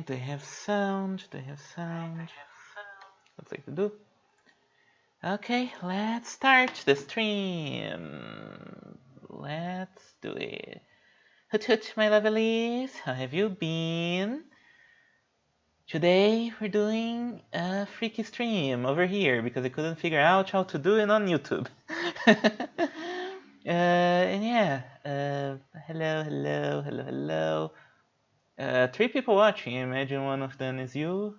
Alright, do I have sound? Do I have sound? Looks like we do. Okay, let's start the stream. Let's do it. Hoot hoot, my lovelies. How have you been? Today we're doing a freaky stream over here because I couldn't figure out how to do it on YouTube. And yeah, hello, hello, hello, hello. 3 people watching. I imagine one of them is you.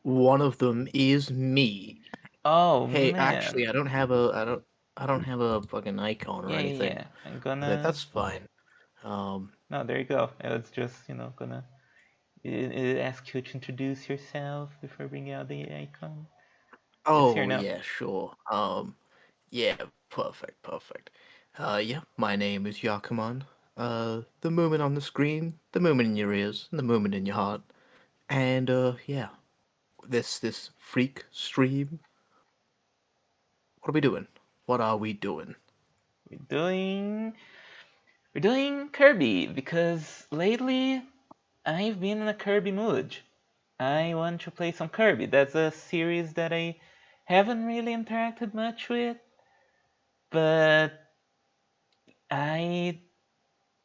One of them is me. Oh Hey, man. actually, I don't have a fucking icon or Yeah, yeah, anything. yeah. I'm But gonna. that's fine. Um, No, there you go. I was just, gonna ask you to introduce yourself before bringing out the icon. It's here oh now. yeah, sure. Yeah, perfect. Yeah, my name is Yakuman. The movement on the screen, the movement in your ears, and the movement in your heart. And yeah, this freak stream. What are we doing? What are we doing? We're doing we're doing Kirby because lately I've been in a Kirby mood. I want to play some Kirby. That's a series that I haven't really interacted much with, but I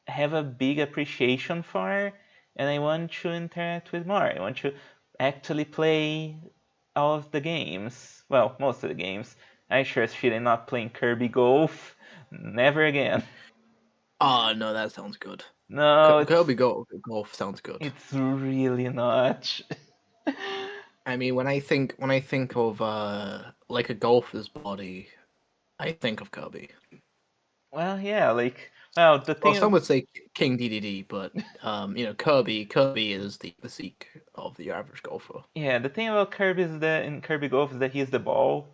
have a big appreciation for, and I want to interact with more. I want to actually play all of the games. Well, most of the games. I sure as shit am not playing Kirby Golf. Never again. Ah, no, that sounds good. No, Kirby Golf sounds good. it's really not. I mean, when I think of like a golfer's body, I think of Kirby. Well, yeah, like, well, the Well, thing. some would say King DDD, but Kirby is the physique of the average golfer. Yeah, the thing about Kirby is that in Kirby Golf is that he's the ball,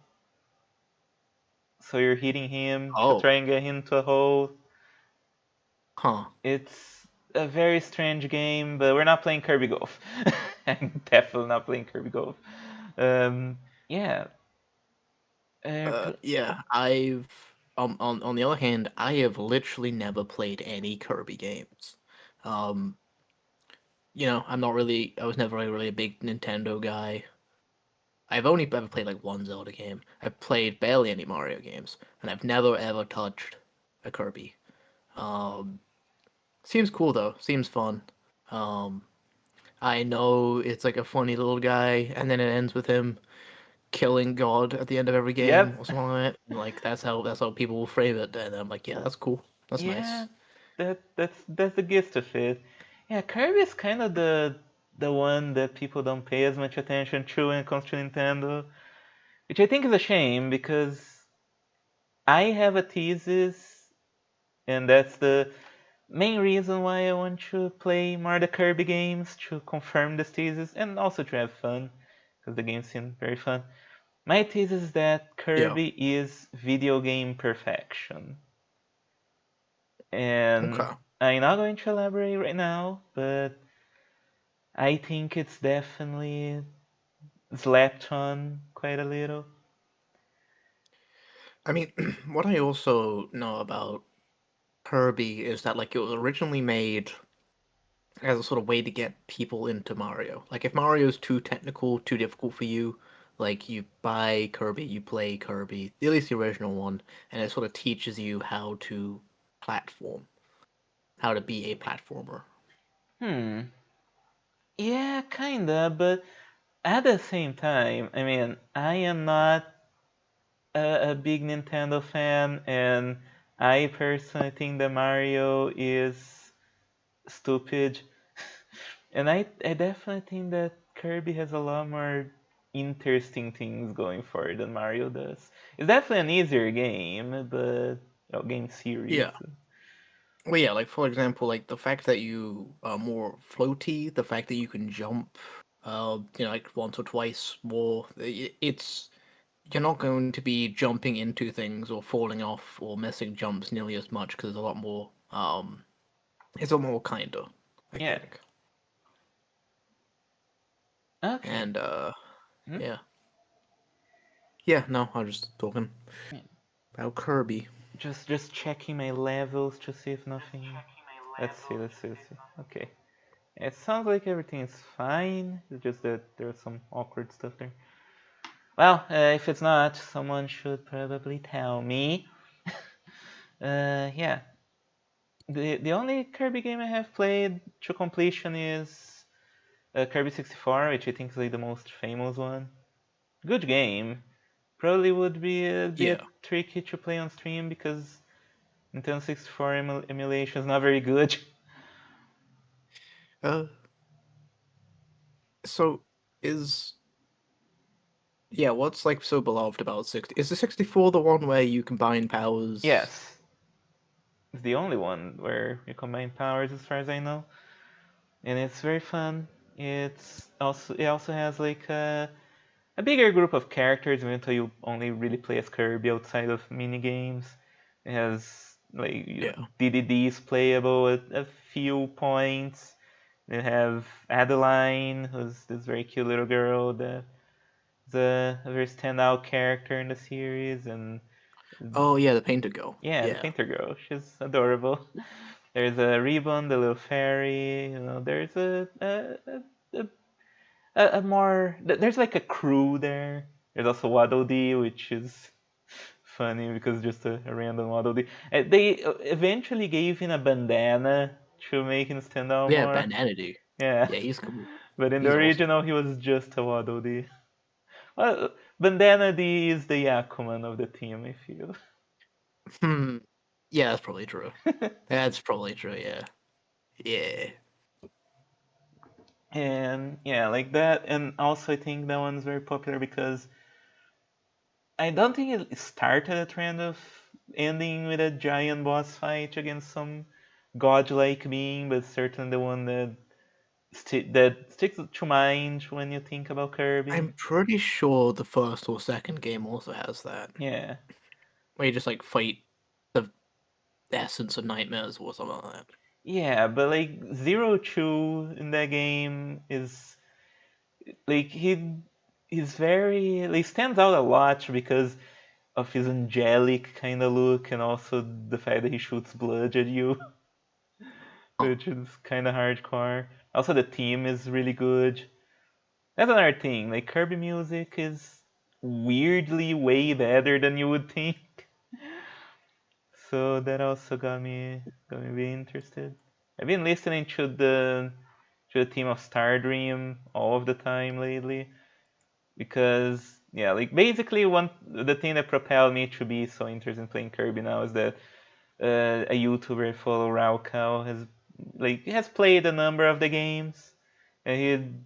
so you're hitting him to Oh, try and get him to a hole. huh. It's a very strange game, but we're not playing Kirby Golf. I'm definitely not playing Kirby Golf. Yeah. Yeah, I've on the other hand, I have literally never played any Kirby games. Um, I was never really a big Nintendo guy. I've only ever played like one Zelda game. I've played barely any Mario games, and I've never ever touched a Kirby. Um, Seems cool though. Seems fun. Um, I know it's like a funny little guy, and then it ends with him killing God at the end of every game Yep. or something like that. And, like that's how people will frame it, and I'm like, yeah, that's cool. That's Yeah. nice. That's the gist of it. Yeah, Kirby is kind of the one that people don't pay as much attention to when it comes to Nintendo, which I think is a shame because I have a thesis, and that's the main reason why I want to play more the Kirby games to confirm this thesis and also to have fun because the games seem very fun. My thesis is that Yeah. Kirby is video game perfection. And Okay. I'm not going to elaborate right now, but I think it's definitely slapped on quite a little. I mean, what I also know about Kirby is that like it was originally made as a sort of way to get people into Mario. Like if Mario's too technical, too difficult for you, like you buy Kirby, you play Kirby, at least the original one, and it sort of teaches you how to platform, how to be a platformer. Hmm. Yeah, kinda, but at the same time, I mean, I am not a big Nintendo fan, and I personally think that Mario is stupid. And I definitely think that Kirby has a lot more interesting things going for it than Mario does. It's definitely an easier game, but game series. Yeah. Well, yeah, like for example, like the fact that you are more floaty, the fact that you can jump, like once or twice more, it's you're not going to be jumping into things or falling off or missing jumps nearly as much because there's a lot more, it's a lot more kinder, I Yeah. think. Okay. And Hmm? yeah, yeah. No, I was just talking Yeah. about Kirby. Just checking my levels to see if nothing. Let's see. Let's see. Let's see. Okay. It sounds like everything's fine. It's just that there's some awkward stuff there. Well, if it's not, someone should probably tell me. Yeah. The only Kirby game I have played to completion is Kirby 64, which I think is like the most famous one. Good game. Probably would be a Yeah. bit tricky to play on stream because Nintendo 64 emulation is not very good. Uh, so is yeah, what's like so beloved about 60? Is the 64 the one where you combine powers? Yes, it's the only one where you combine powers as far as I know, and it's very fun. It also has like a bigger group of characters, even though you only really play as Kirby outside of mini games. It has like Yeah. DDDs playable at a few points. They have Adeline, who's this very cute little girl that is a very standout character in the series, and Oh yeah, the painter girl. yeah, the Yeah. painter girl. She's adorable. There's a Ribbon, the little fairy. There's a, a more. There's like a crew there. There's also Waddle Dee, which is funny because it's just a random Waddle Dee. They eventually gave him a bandana to make him stand out Yeah, more. Bandanity. Yeah, Yeah, he's cool. but in the He's awesome. original, he was just a Waddle Dee. Well, Bandana D is the Yakuman of the team, I feel. Hmm. Yeah, that's probably true. That's probably true, yeah. Yeah. And yeah, like that. And also, I think that one's very popular because I don't think it started a trend of ending with a giant boss fight against some godlike being, but certainly the one that that sticks to mind when you think about Kirby. I'm pretty sure the first or second game also has that. Yeah, Where you just like fight the essence of nightmares or something like that. yeah, but like Zero Two in that game is like he's very like stands out a lot because of his angelic kind of look and also the fact that he shoots blood at you, Oh. which is kind of hardcore. Also, the theme is really good. That's another thing. Like Kirby music is weirdly way better than you would think. So that also got me really interested. I've been listening to the theme of Star Dream all of the time lately because yeah, like basically one the thing that propelled me to be so interested in playing Kirby now is that a YouTuber I follow, Raukau, has played a number of the games, and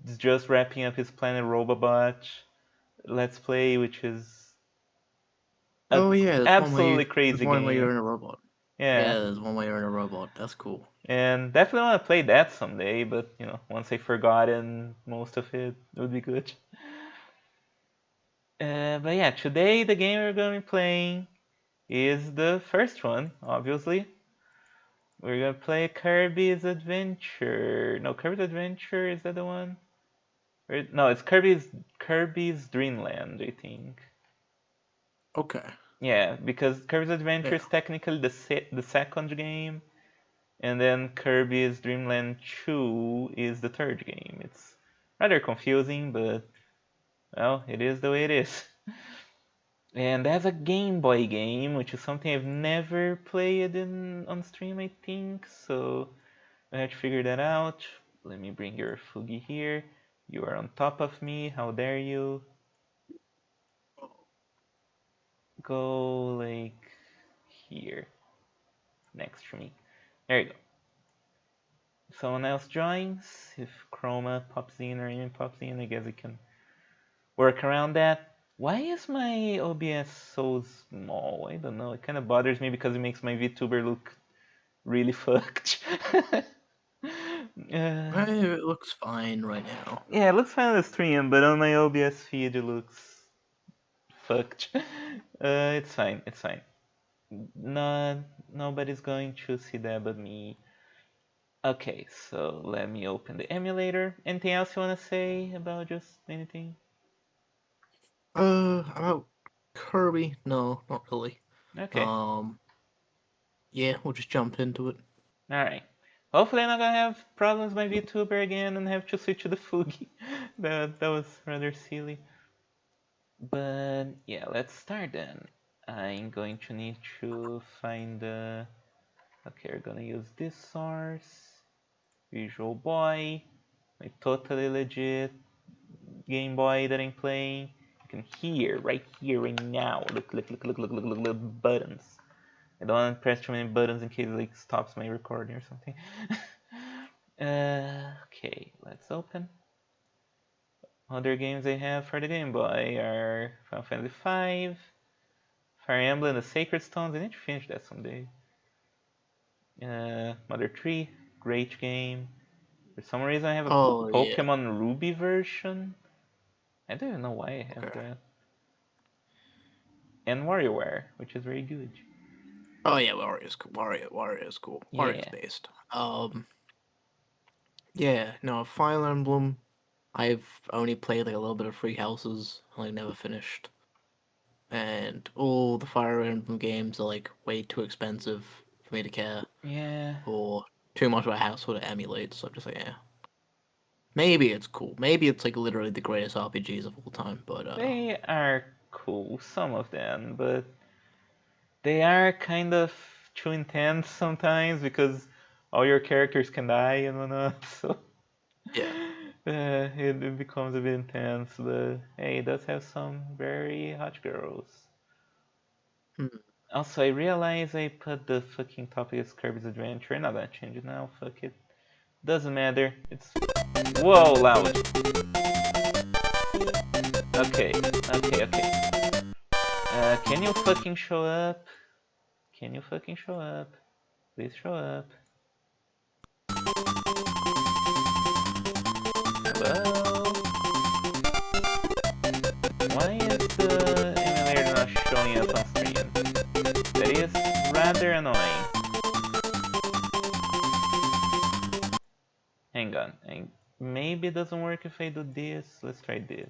he's just wrapping up his Planet Robobot Let's Play, which is a Oh yeah, absolutely there's crazy one where game. you're in a robot. Yeah, Yeah, there's one where you're in a robot. That's cool. and definitely want to play that someday. But once I've forgotten most of it, it would be good. But yeah, today the game we're going to be playing is the first one, obviously. We're gonna play Kirby's Adventure. No, Kirby's Adventure, is that the one? No, it's Kirby's Dreamland, I think. Okay. Yeah, because Kirby's Adventure Yeah. is technically the second game, and then Kirby's Dreamland 2 is the third game. It's rather confusing, but well, it is the way it is. And that's a Game Boy game, which is something I've never played on stream, I think. So I have to figure that out. Let me bring your Fugi here. You are on top of me. How dare you? Go like here, next to me. There you go. Someone else joins. If Chroma pops in or Amy pops in, I guess I can work around that. Why is my OBS so small? I don't know. It kind of bothers me because it makes my VTuber look really fucked. uh, It looks fine right now. yeah, it looks fine on the stream, but on my OBS feed it looks fucked. It's fine. It's fine. No, nobody's going to see that but me. Okay, so let me open the emulator. Anything else you want to say about just anything? About Kirby? No, not really. Okay. Um, yeah, we'll just jump into it. All right. Hopefully I'm not gonna have problems with my VTuber again and have to switch to the Fugi. That was rather silly. But yeah, let's start then. I'm going to need to find the... Okay, we're gonna use this source. Visual Boy. My totally legit Game Boy that I'm playing. You can hear right here, right now. Look, buttons. I don't want to press too many buttons in case it like stops my recording or something. Okay, let's open. Other games I have for the Game Boy are Final Fantasy V, Fire Emblem, The Sacred Stones. I need to finish that someday. Mother 3, great game. For some reason I have a Oh yeah. Pokemon Ruby version. I don't even know why I have Okay. that. And WarioWare, which is very good. Oh yeah, Wario's cool. Wario is cool. Wario's Yeah. based. Yeah, no, Fire Emblem. I've only played like a little bit of Free Houses. I never finished. And all the Fire Emblem games are like way too expensive for me to care, Yeah. or too much of a hassle to emulate. So I'm just like, yeah. Maybe it's cool. Maybe it's like literally the greatest RPGs of all time. But They are cool, some of them, but they are kind of too intense sometimes because all your characters can die and whatnot, so yeah. it becomes a bit intense. But hey, it does have some very hot girls. Hmm. Also, I realize I put the fucking topic as Kirby's Adventure. I'm not gonna change it now, fuck it. Doesn't matter. It's... Whoa, loud. Okay, okay. Can you fucking show up? Can you fucking show up? Please show up. Hello? Why is the emulator not showing up on screen? That is rather annoying. Hang on. Maybe it doesn't work if I do this. Let's try this.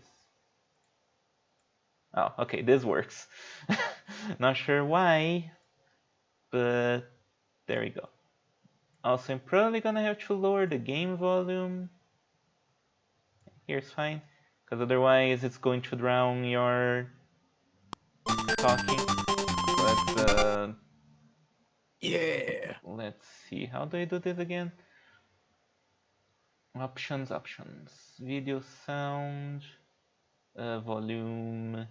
Oh, okay, this works. Not sure why, but there we go. Also, I'm probably gonna have to lower the game volume. Here's fine, because otherwise it's going to drown your talking. Yeah. Let's see. How do I do this again? Options. Video, sound, volume.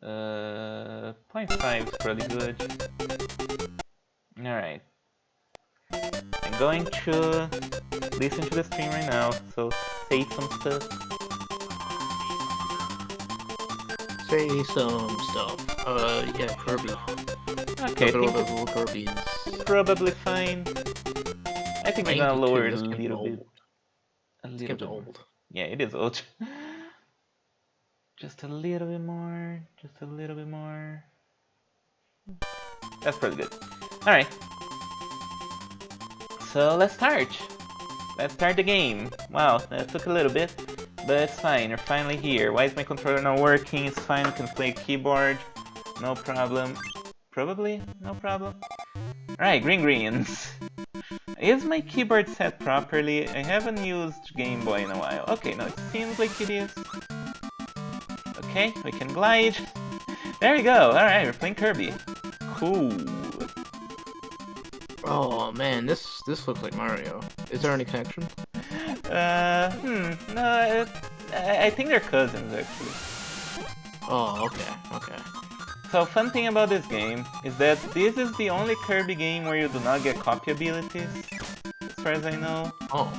0.5 is pretty good. Alright. I'm going to listen to the stream right now, so say some stuff. Say some stuff. Yeah, Kirby. Okay, I Look at all think those it's little Kirby's. probably fine. I think I'm gonna lower 92. it a This game's little bit. old. A This little game's bit more. old. Yeah, it is old. Just a little bit more. Just a little bit more. That's pretty good. Alright. So let's start. Let's start the game. Wow, that took a little bit, but it's fine. We're finally here. Why is my controller not working? It's fine. We can play keyboard. No problem. Probably? No problem. Alright, greens. Is my keyboard set properly? I haven't used Game Boy in a while. Okay, no, it seems like it is. Okay, we can glide. There we go. Alright, we're playing Kirby. Cool. Oh man, this looks like Mario. Is there any connection? No, I think they're cousins, actually. Oh, okay. So, fun thing about this game is that this is the only Kirby game where you do not get copy abilities, as far as I know. Oh.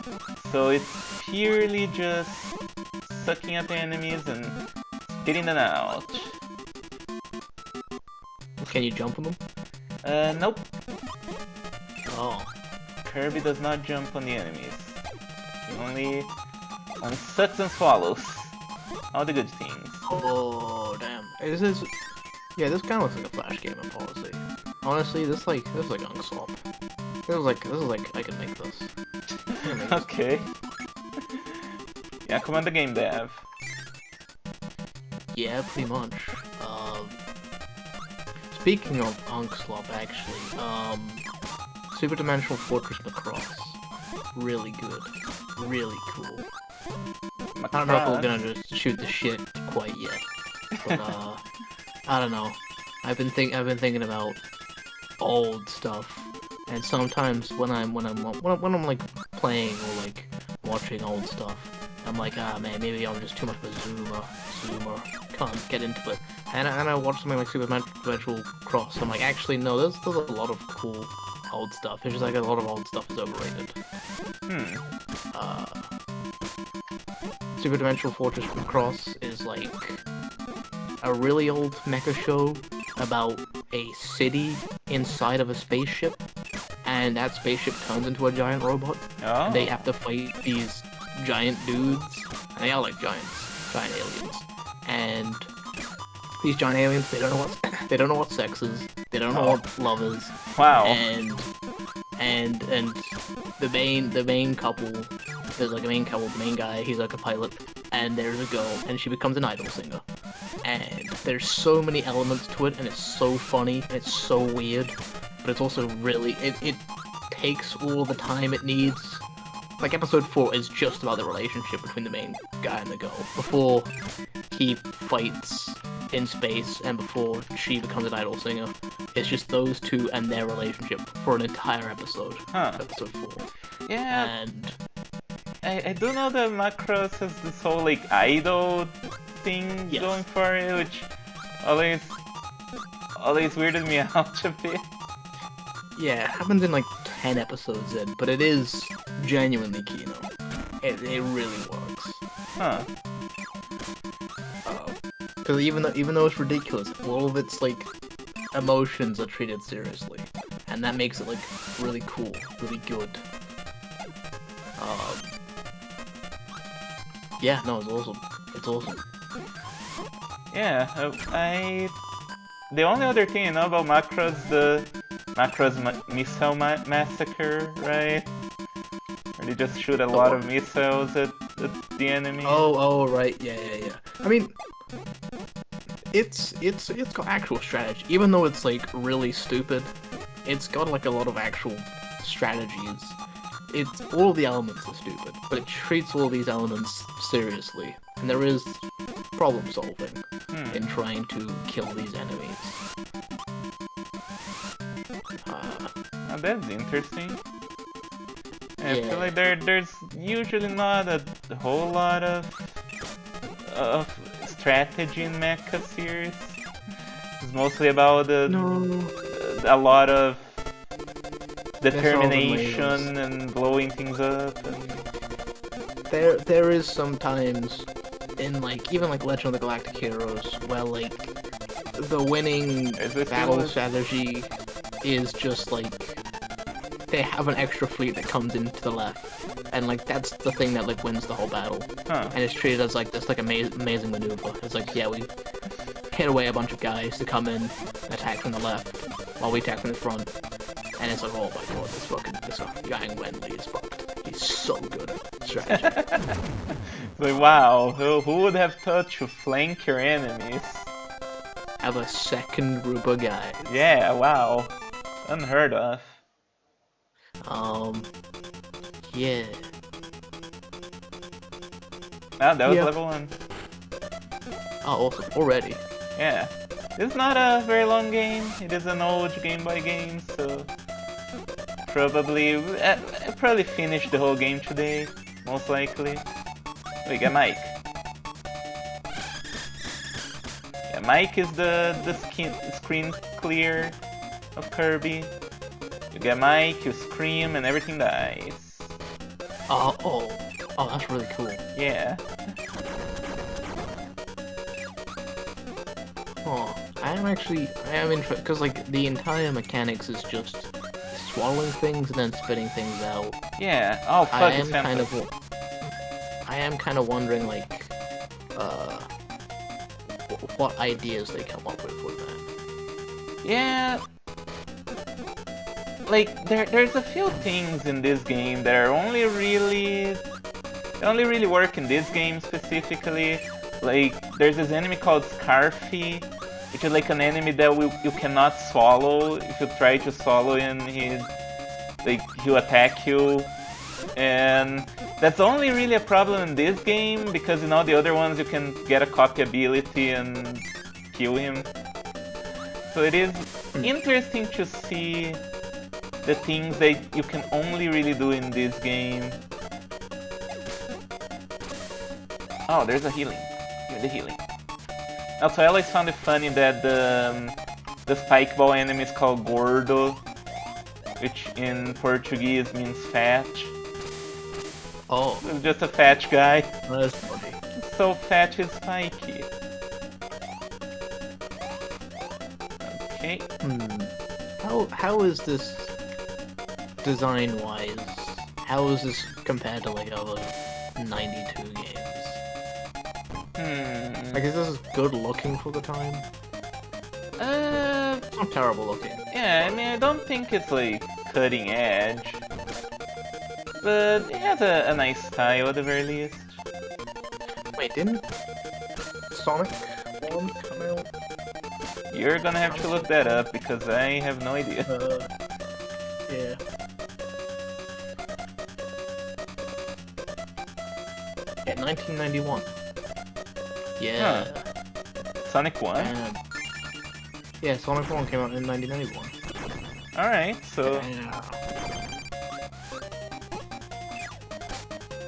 So it's purely just sucking at the enemies and spitting them out. Can you jump on them? Nope. Oh. Kirby does not jump on the enemies. He only sucks and swallows. All the good things. Oh, damn. Hey, yeah, this kind of looks like a Flash game, honestly. Honestly, this is like Unslop. This is like, I can make this. Okay. Yakuman the game dev. Yeah, pretty much. Speaking of Unslop, actually, Super Dimensional Fortress Macross. really good, really cool. I don't know if we're Macross. gonna just shoot the shit quite yet, but I don't know. I've been thinking about old stuff, and sometimes when I'm like playing or like watching old stuff, I'm like, ah man, maybe I'm just too much of a zoomer, can't get into it. And I watch something like Supernatural Cross. I'm like, actually no, there's a lot of cool old stuff. It's just like a lot of old stuff is overrated. Hmm. Uh, Supernatural Fortress Cross is like a really old mecha show about a city inside of a spaceship, and that spaceship turns into a giant robot, and they Oh. have to fight these giant dudes, and they are like giant aliens, and these giant aliens, they don't know what they don't know what sex is, they don't know Oh. what love is, Wow. and the main couple, there's like a main couple, the main guy, he's like a pilot, and there's a girl, and she becomes an idol singer. And there's so many elements to it, and it's so funny, and it's so weird, but it's also really, it takes all the time it needs. Like, episode 4 is just about the relationship between the main guy and the girl, before he fights in space, and before she becomes an idol singer. It's just those two and their relationship for an entire episode. Huh. Episode 4. Yeah, And I do know that Macross has this whole like idol thing yes. going for it, which always always weirded me out a bit. Yeah, it happens in like 10 episodes in, but it is genuinely Kino. It really works. Huh. Because even though it's ridiculous, all of its like emotions are treated seriously, and that makes it like really cool, really good. Yeah, no, it's awesome. It's awesome. Yeah, the only other thing I know about Macross, the Macross Missile Massacre, right? Where they just shoot a lot of missiles at the enemy. Oh, right, yeah. I mean, it's got actual strategy, even though it's like really stupid. It's got like a lot of actual strategies. It's all the elements are stupid, but it treats all these elements seriously, and there is problem solving in trying to kill these enemies. Oh, that's interesting. I Yeah. feel like there's usually not a whole lot of strategy in mecha series. It's mostly about a lot of determination and blowing things up. And... There is sometimes in like even like Legend of the Galactic Heroes where like the winning battle strategy is just like they have an extra fleet that comes into the left, and like that's the thing that like wins the whole battle, and it's treated as like this like amazing maneuver. It's like, yeah, we hit away a bunch of guys to come in and attack from the left while we attack from the front, and it's like, oh my god, this Yang Wenli is fucked. He's so good at strategy. Like, wow, who would have thought to flank your enemies? Have a second group of guys. Yeah, wow, unheard of. Yeah. Ah, that was level 1. Oh, awesome. Already. Yeah. It's not a very long game. It is an old Game Boy game, so... I probably finish the whole game today, most likely. We got Mike. Yeah, Mike is the screen clear of Kirby. You get Mike, you scream, and everything dies. Oh, that's really cool. Yeah. Oh, I am interested, because like the entire mechanics is just swallowing things and then spitting things out. Yeah. Oh, fuck, I am kind of wondering like, what ideas they come up with that. Yeah. Like there's a few things in this game that are only really work in this game specifically. Like there's this enemy called Scarfy, which is like an enemy that you cannot swallow. If you try to swallow him, he'll attack you. And that's only really a problem in this game, because in all the other ones you can get a copy ability and kill him. So it is interesting to see the things that you can only really do in this game. Oh, there's a healing. Give me the healing. Also, I always found it funny that the spike ball enemy is called Gordo, which in Portuguese means fat. Oh, It's just a fat guy. that's funny. So fat is spiky. Okay. How is this design wise? How is this compared to like other 92 games? Like, is this good looking for the time? It's not terrible looking. Yeah, I mean, I don't think it's like cutting edge, but it has a nice style at the very least. Wait, didn't Sonic 1 come out? You're gonna have to look that up because I have no idea. Yeah. Yeah, 1991. Yeah. Sonic 1? Yeah, Sonic 1 came out in 1991. Alright, so... Yeah.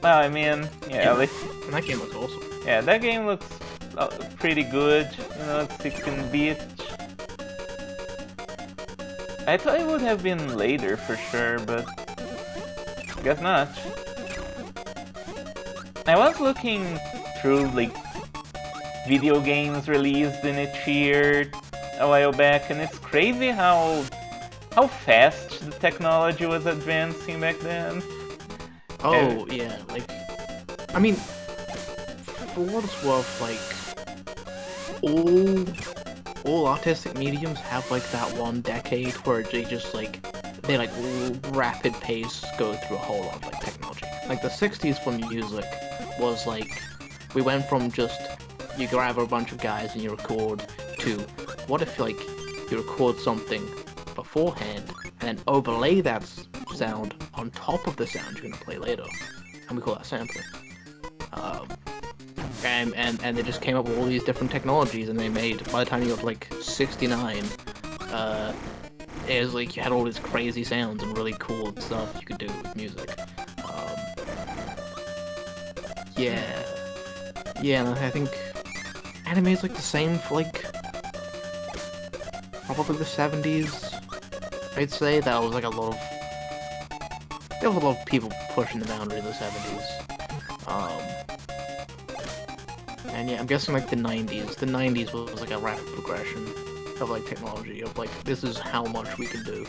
Well, I mean, yeah, like... And that game was awesome. Yeah, that game looks pretty good, you know, it's 16-bit. I thought it would have been later for sure, but... guess not. I was looking through, like, video games released in each year a while back, and it's crazy how fast the technology was advancing back then. Oh, yeah, like... I mean, for what it's worth, like... All artistic mediums have, like, that one decade where they just, like... They, like, rapid pace go through a whole lot of, like, technology. Like, the 60s for music was, like... We went from just... You grab a bunch of guys and you record, to... What if, like, you record something beforehand, and then overlay that sound on top of the sound you're gonna play later, and we call that sampling. And they just came up with all these different technologies, and they made, by the time you got like 69, it was like you had all these crazy sounds and really cool stuff you could do with music. Yeah, and I think anime is like the same for like probably the 70s. I'd say that was like a lot of... There was a lot of people pushing the boundary of the 70s. And yeah, I'm guessing like the 90s. The 90s was like a rapid progression of like technology, of like, this is how much we can do.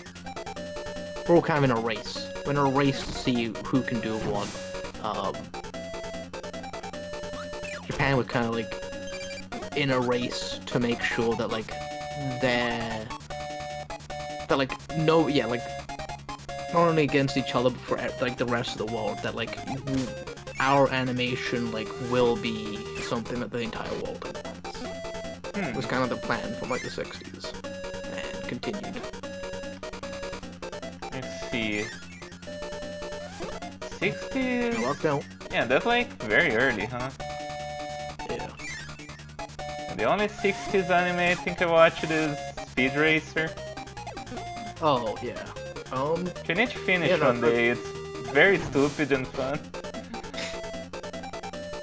We're all kind of in a race. We're in a race to see who can do what. Japan was kind of like in a race to make sure that like not only against each other but for like the rest of the world, that like our animation like will be something that the entire world wants. It was kind of the plan from like the 60s and continued. Let's see. 60s? It worked out. Yeah, that's like very early, huh? Yeah. The only 60s anime I think I watched is Speed Racer. Oh yeah. You need to finish Yeah, no, one day, it's very stupid and fun.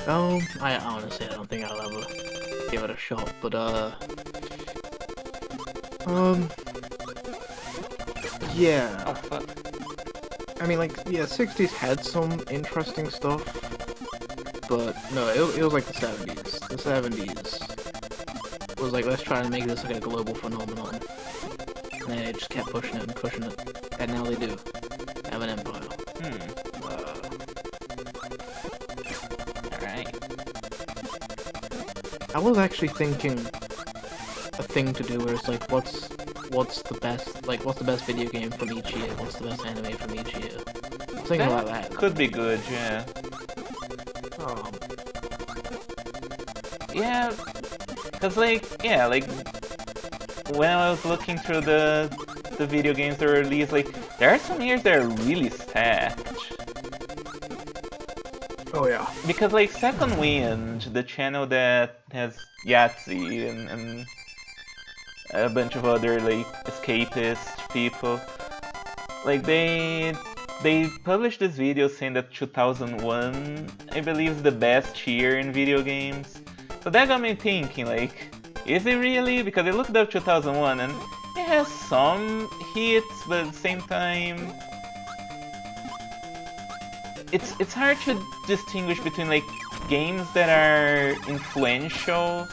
I honestly, I don't think I'll ever give it a shot, but, yeah. Oh fuck. I mean, like, yeah, 60s had some interesting stuff, but no, it was like the 70s. The 70s was like, let's try to make this like a global phenomenon. And they just kept pushing it and pushing it, and now they do have an empire. Alright. I was actually thinking a thing to do where it's like, what's the best video game from each year? What's the best anime from each year? I was thinking about that. Could be good, yeah. Yeah, cause like, yeah, like, when I was looking through the video games that were released, like, there are some years that are really stacked. Oh yeah. Because like Second Wind, the channel that has Yahtzee and a bunch of other like escapist people, like they published this video saying that 2001, I believe, is the best year in video games. So that got me thinking, like, is it really? Because I looked up 2001 and it has some hits, but at the same time, it's hard to distinguish between like games that are influential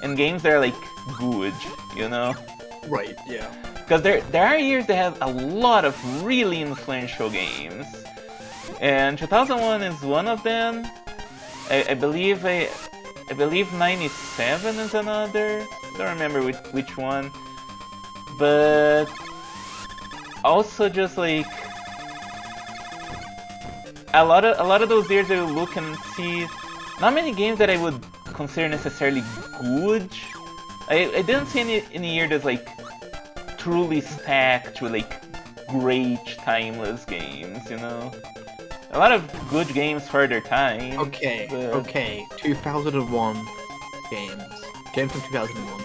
and games that are like good, you know? Right. Yeah. Because there are years that have a lot of really influential games, and 2001 is one of them. I believe 97 is another. I don't remember which one, but also just like a lot of those years I will look and see not many games that I would consider necessarily good. I didn't see any year that's like truly stacked with like great timeless games, you know? A lot of good games for their time. Okay. But... Okay. 2001 games. Games from 2001.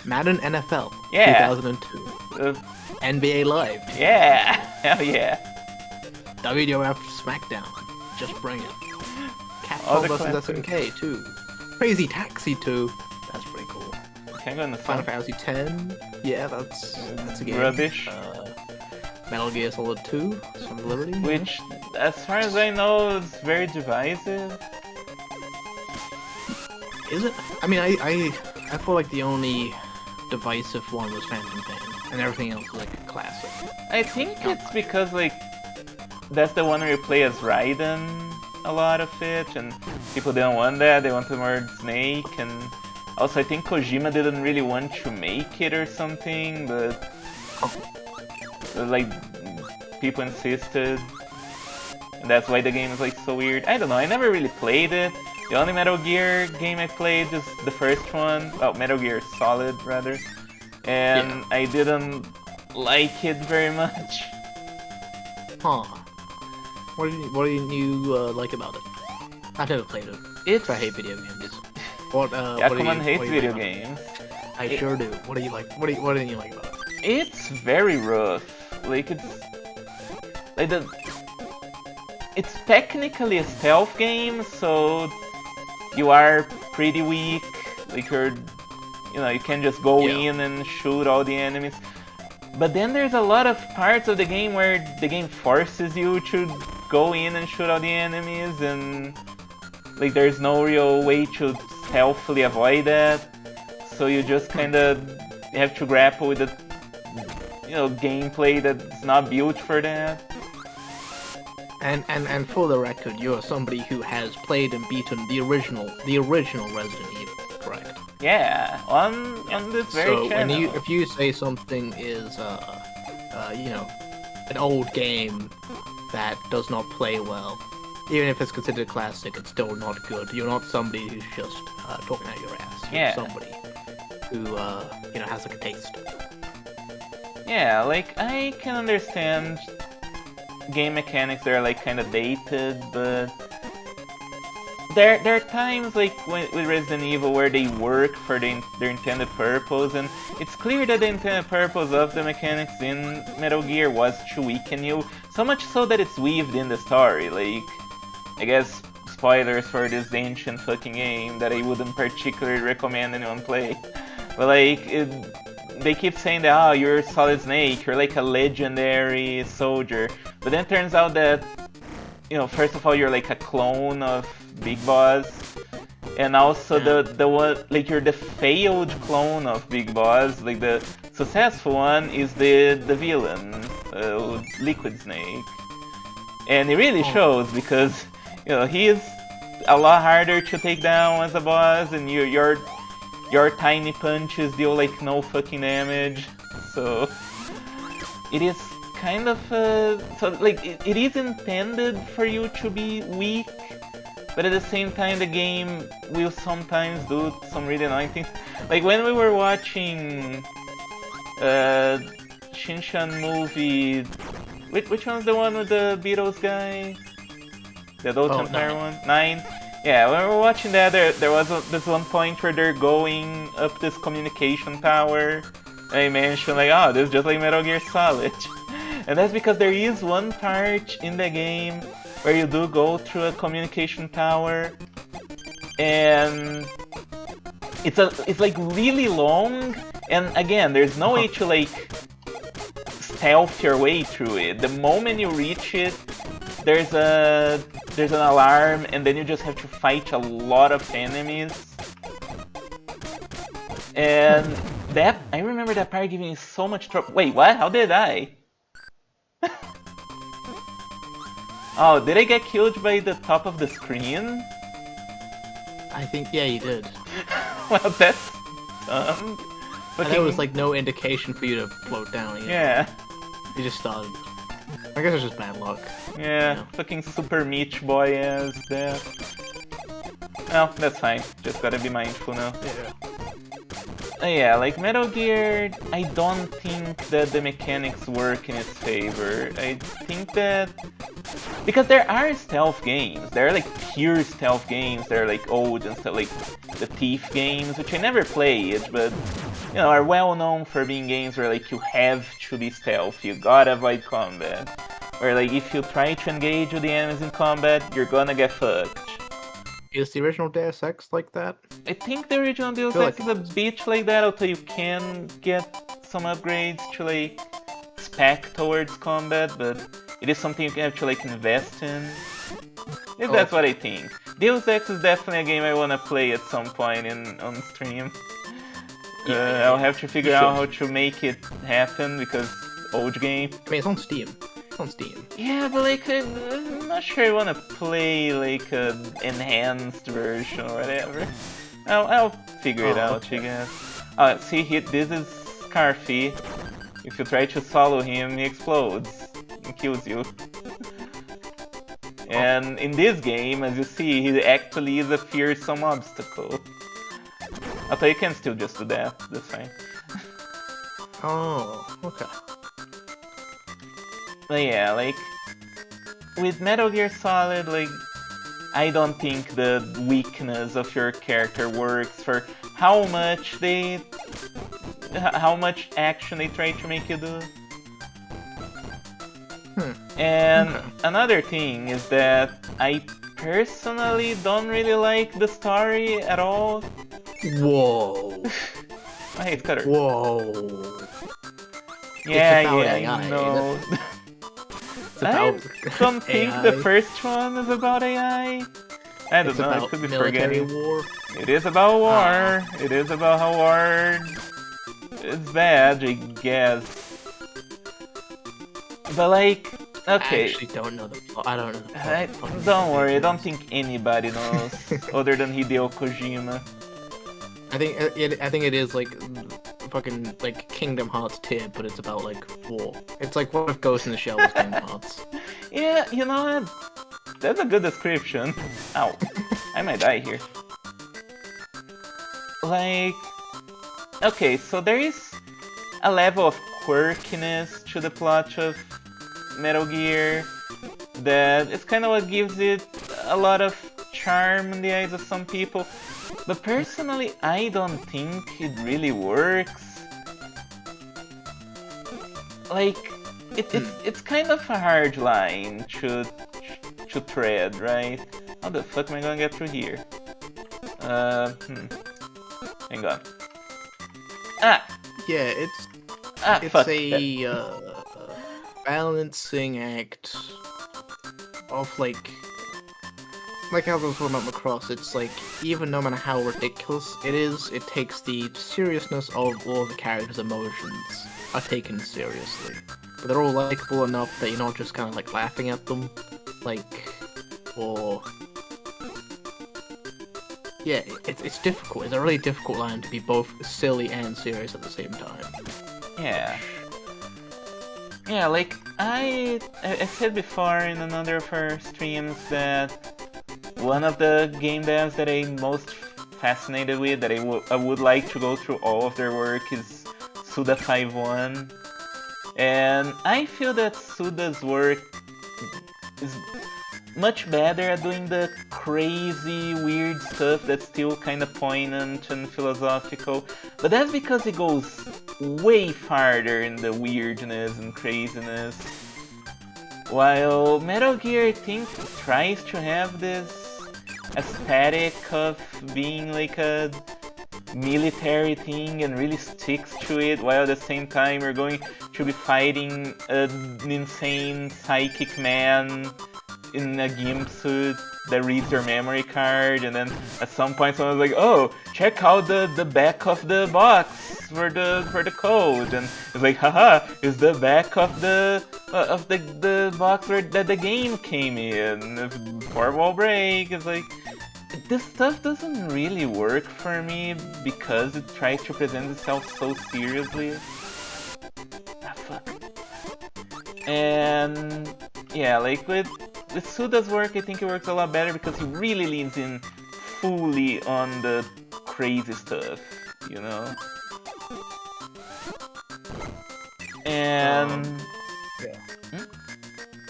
Madden NFL. Yeah. 2002. NBA Live. Yeah. Hell yeah. WWF SmackDown. Just bring it. All Capcom the vs classics. SNK 2. Crazy Taxi 2. That's pretty cool. Can I go in the Final front? Fantasy 10. Yeah, that's a game. Rubbish. Metal Gear Solid 2. Sons of Liberty. yeah. Which, as far as I know, is very divisive. Is it? I mean, I feel like the only divisive one was Phantom Pain, and everything else was like a classic. I think it's because like that's the one where you play as Raiden a lot of it, and people didn't want that. They wanted more Snake, and also I think Kojima didn't really want to make it or something, but like people insisted, and that's why the game is like so weird. I don't know. I never really played it. The only Metal Gear game I played is the first one. Oh, Metal Gear Solid rather, and Yeah. I didn't like it very much. Huh. What didn't you like about it? I've never played it. It's I hate video games. What? Yakuman hates what do you video like games. about it? I sure do. What do you like? What didn't you like about it? It's very rough. Like it's like it's technically a stealth game, so you are pretty weak. Like you can just go Yeah. in and shoot all the enemies. But then there's a lot of parts of the game where the game forces you to go in and shoot all the enemies, and like there's no real way to stealthily avoid that. So you just kind of have to grapple with the gameplay that's not built for that. And for the record, you're somebody who has played and beaten the original Resident Evil, correct? Yeah, on this very So channel. if you say something is an old game that does not play well, even if it's considered a classic, it's still not good. You're not somebody who's just talking out your ass. You're Yeah. somebody who has like a taste. Yeah, like I can understand game mechanics that are like kind of dated, but there are times like with Resident Evil where they work for their intended purpose, and it's clear that the intended purpose of the mechanics in Metal Gear was to weaken you, so much so that it's weaved in the story. Like, I guess spoilers for this ancient fucking game that I wouldn't particularly recommend anyone play. But like, they keep saying that, oh, you're Solid Snake, you're like a legendary soldier. But then it turns out that, first of all, you're like a clone of Big Boss. And also the one, like you're the failed clone of Big Boss. Like the successful one is the villain, Liquid Snake. And it really shows because, he is a lot harder to take down as a boss, and your tiny punches deal like no fucking damage, so it is kind of so like it is intended for you to be weak, but at the same time the game will sometimes do some really annoying things. Like when we were watching Shinshan movie, which one's the one with the Beatles guy? The Adult Oh, Empire 9. one? 9? Yeah, when we were watching that, there was this one point where they're going up this communication tower. They mentioned like, oh, this is just like Metal Gear Solid. And that's because there is one part in the game where you do go through a communication tower, and it's like really long, and again, there's no way to like stealth your way through it. The moment you reach it, there's an alarm, and then you just have to fight a lot of enemies. And that I remember that part giving me so much trouble. Wait, what? How did I? Oh, did I get killed by the top of the screen? I think, yeah, you did. Well, that's dumb. And there was like no indication for you to float down. Yeah. You just started. I guess it's just bad luck. Yeah, fucking Super Meat Boy as that. Well, that's fine. Just gotta be mindful now. Yeah. Yeah, like Metal Gear, I don't think that the mechanics work in its favor. I think that... Because there are stealth games. There are like pure stealth games. They're like old and stuff, like the Thief games, which I never played, but you know, are well known for being games where like you have to be stealth. You gotta avoid combat. Where like if you try to engage with the enemies in combat, you're gonna get fucked. Is the original Deus Ex like that? I think the original Deus feel Ex like is a bit like that, although you can get some upgrades to like spec towards combat, but it is something you can have to like invest in. If that's what I think. Deus Ex is definitely a game I wanna play at some point on stream. I'll have to figure out how to make it happen because old game. I mean, it's on Steam. It's on Steam. Yeah, but like I'm not sure I wanna play like an enhanced version or whatever. I'll figure it out, I guess. See, this is Kirby. If you try to solo him, he explodes and kills you. And in this game, as you see, he actually is a fearsome obstacle. Although you can still just do that, that's fine. Oh, okay. But yeah, like, with Metal Gear Solid, like, I don't think the weakness of your character works for how much action they try to make you do. And another thing is that I personally don't really like the story at all. Whoa. I hate Cutter. Whoa. Yeah, AI, I know. It's about I don't think AI. the first one is about AI. I don't know, I could be military forgetting. war. It is about war. It is about how war is bad, I guess. But like, okay. I actually don't know the plot. I don't know the plot. Don't worry, I don't think anybody knows other than Hideo Kojima. I think it is like fucking like Kingdom Hearts tier, but it's about like war. It's like what if Ghost in the Shell was Kingdom Hearts? Yeah, you know what? That's a good description. Ow. I might die here. Like... Okay, so there is a level of quirkiness to the plot of Metal Gear that it's kind of what gives it a lot of charm in the eyes of some people. But personally, I don't think it really works. Like, it's kind of a hard line to tread, right? How the fuck am I gonna get through here? Hang on. Ah! Yeah, it's fuck. a balancing act of like how I was talking about Macross. It's like even no matter how ridiculous it is, it takes the seriousness of all the characters' emotions are taken seriously. But they're all likable enough that you're not just kind of like laughing at them, like, or yeah, it's difficult. It's a really difficult line to be both silly and serious at the same time. Yeah. Yeah, like, I said before in another of our streams that one of the game devs that I'm most fascinated with, that I would like to go through all of their work, is Suda51. And I feel that Suda's work is much better at doing the crazy, weird stuff that's still kind of poignant and philosophical. But that's because it goes way farther in the weirdness and craziness. While Metal Gear, I think, tries to have this aesthetic of being like a military thing and really sticks to it, while at the same time you're going to be fighting an insane psychic man in a gimp suit that reads your memory card, and then at some point someone's like, "Oh, check out the back of the box for the code," and it's like, "Haha, it's the back of the box where that the game came in." Fourth wall break. It's like this stuff doesn't really work for me because it tries to present itself so seriously. Ah, fuck. And yeah, like with Suda's work, I think it works a lot better because he really leans in fully on the crazy stuff, you know? And Yeah.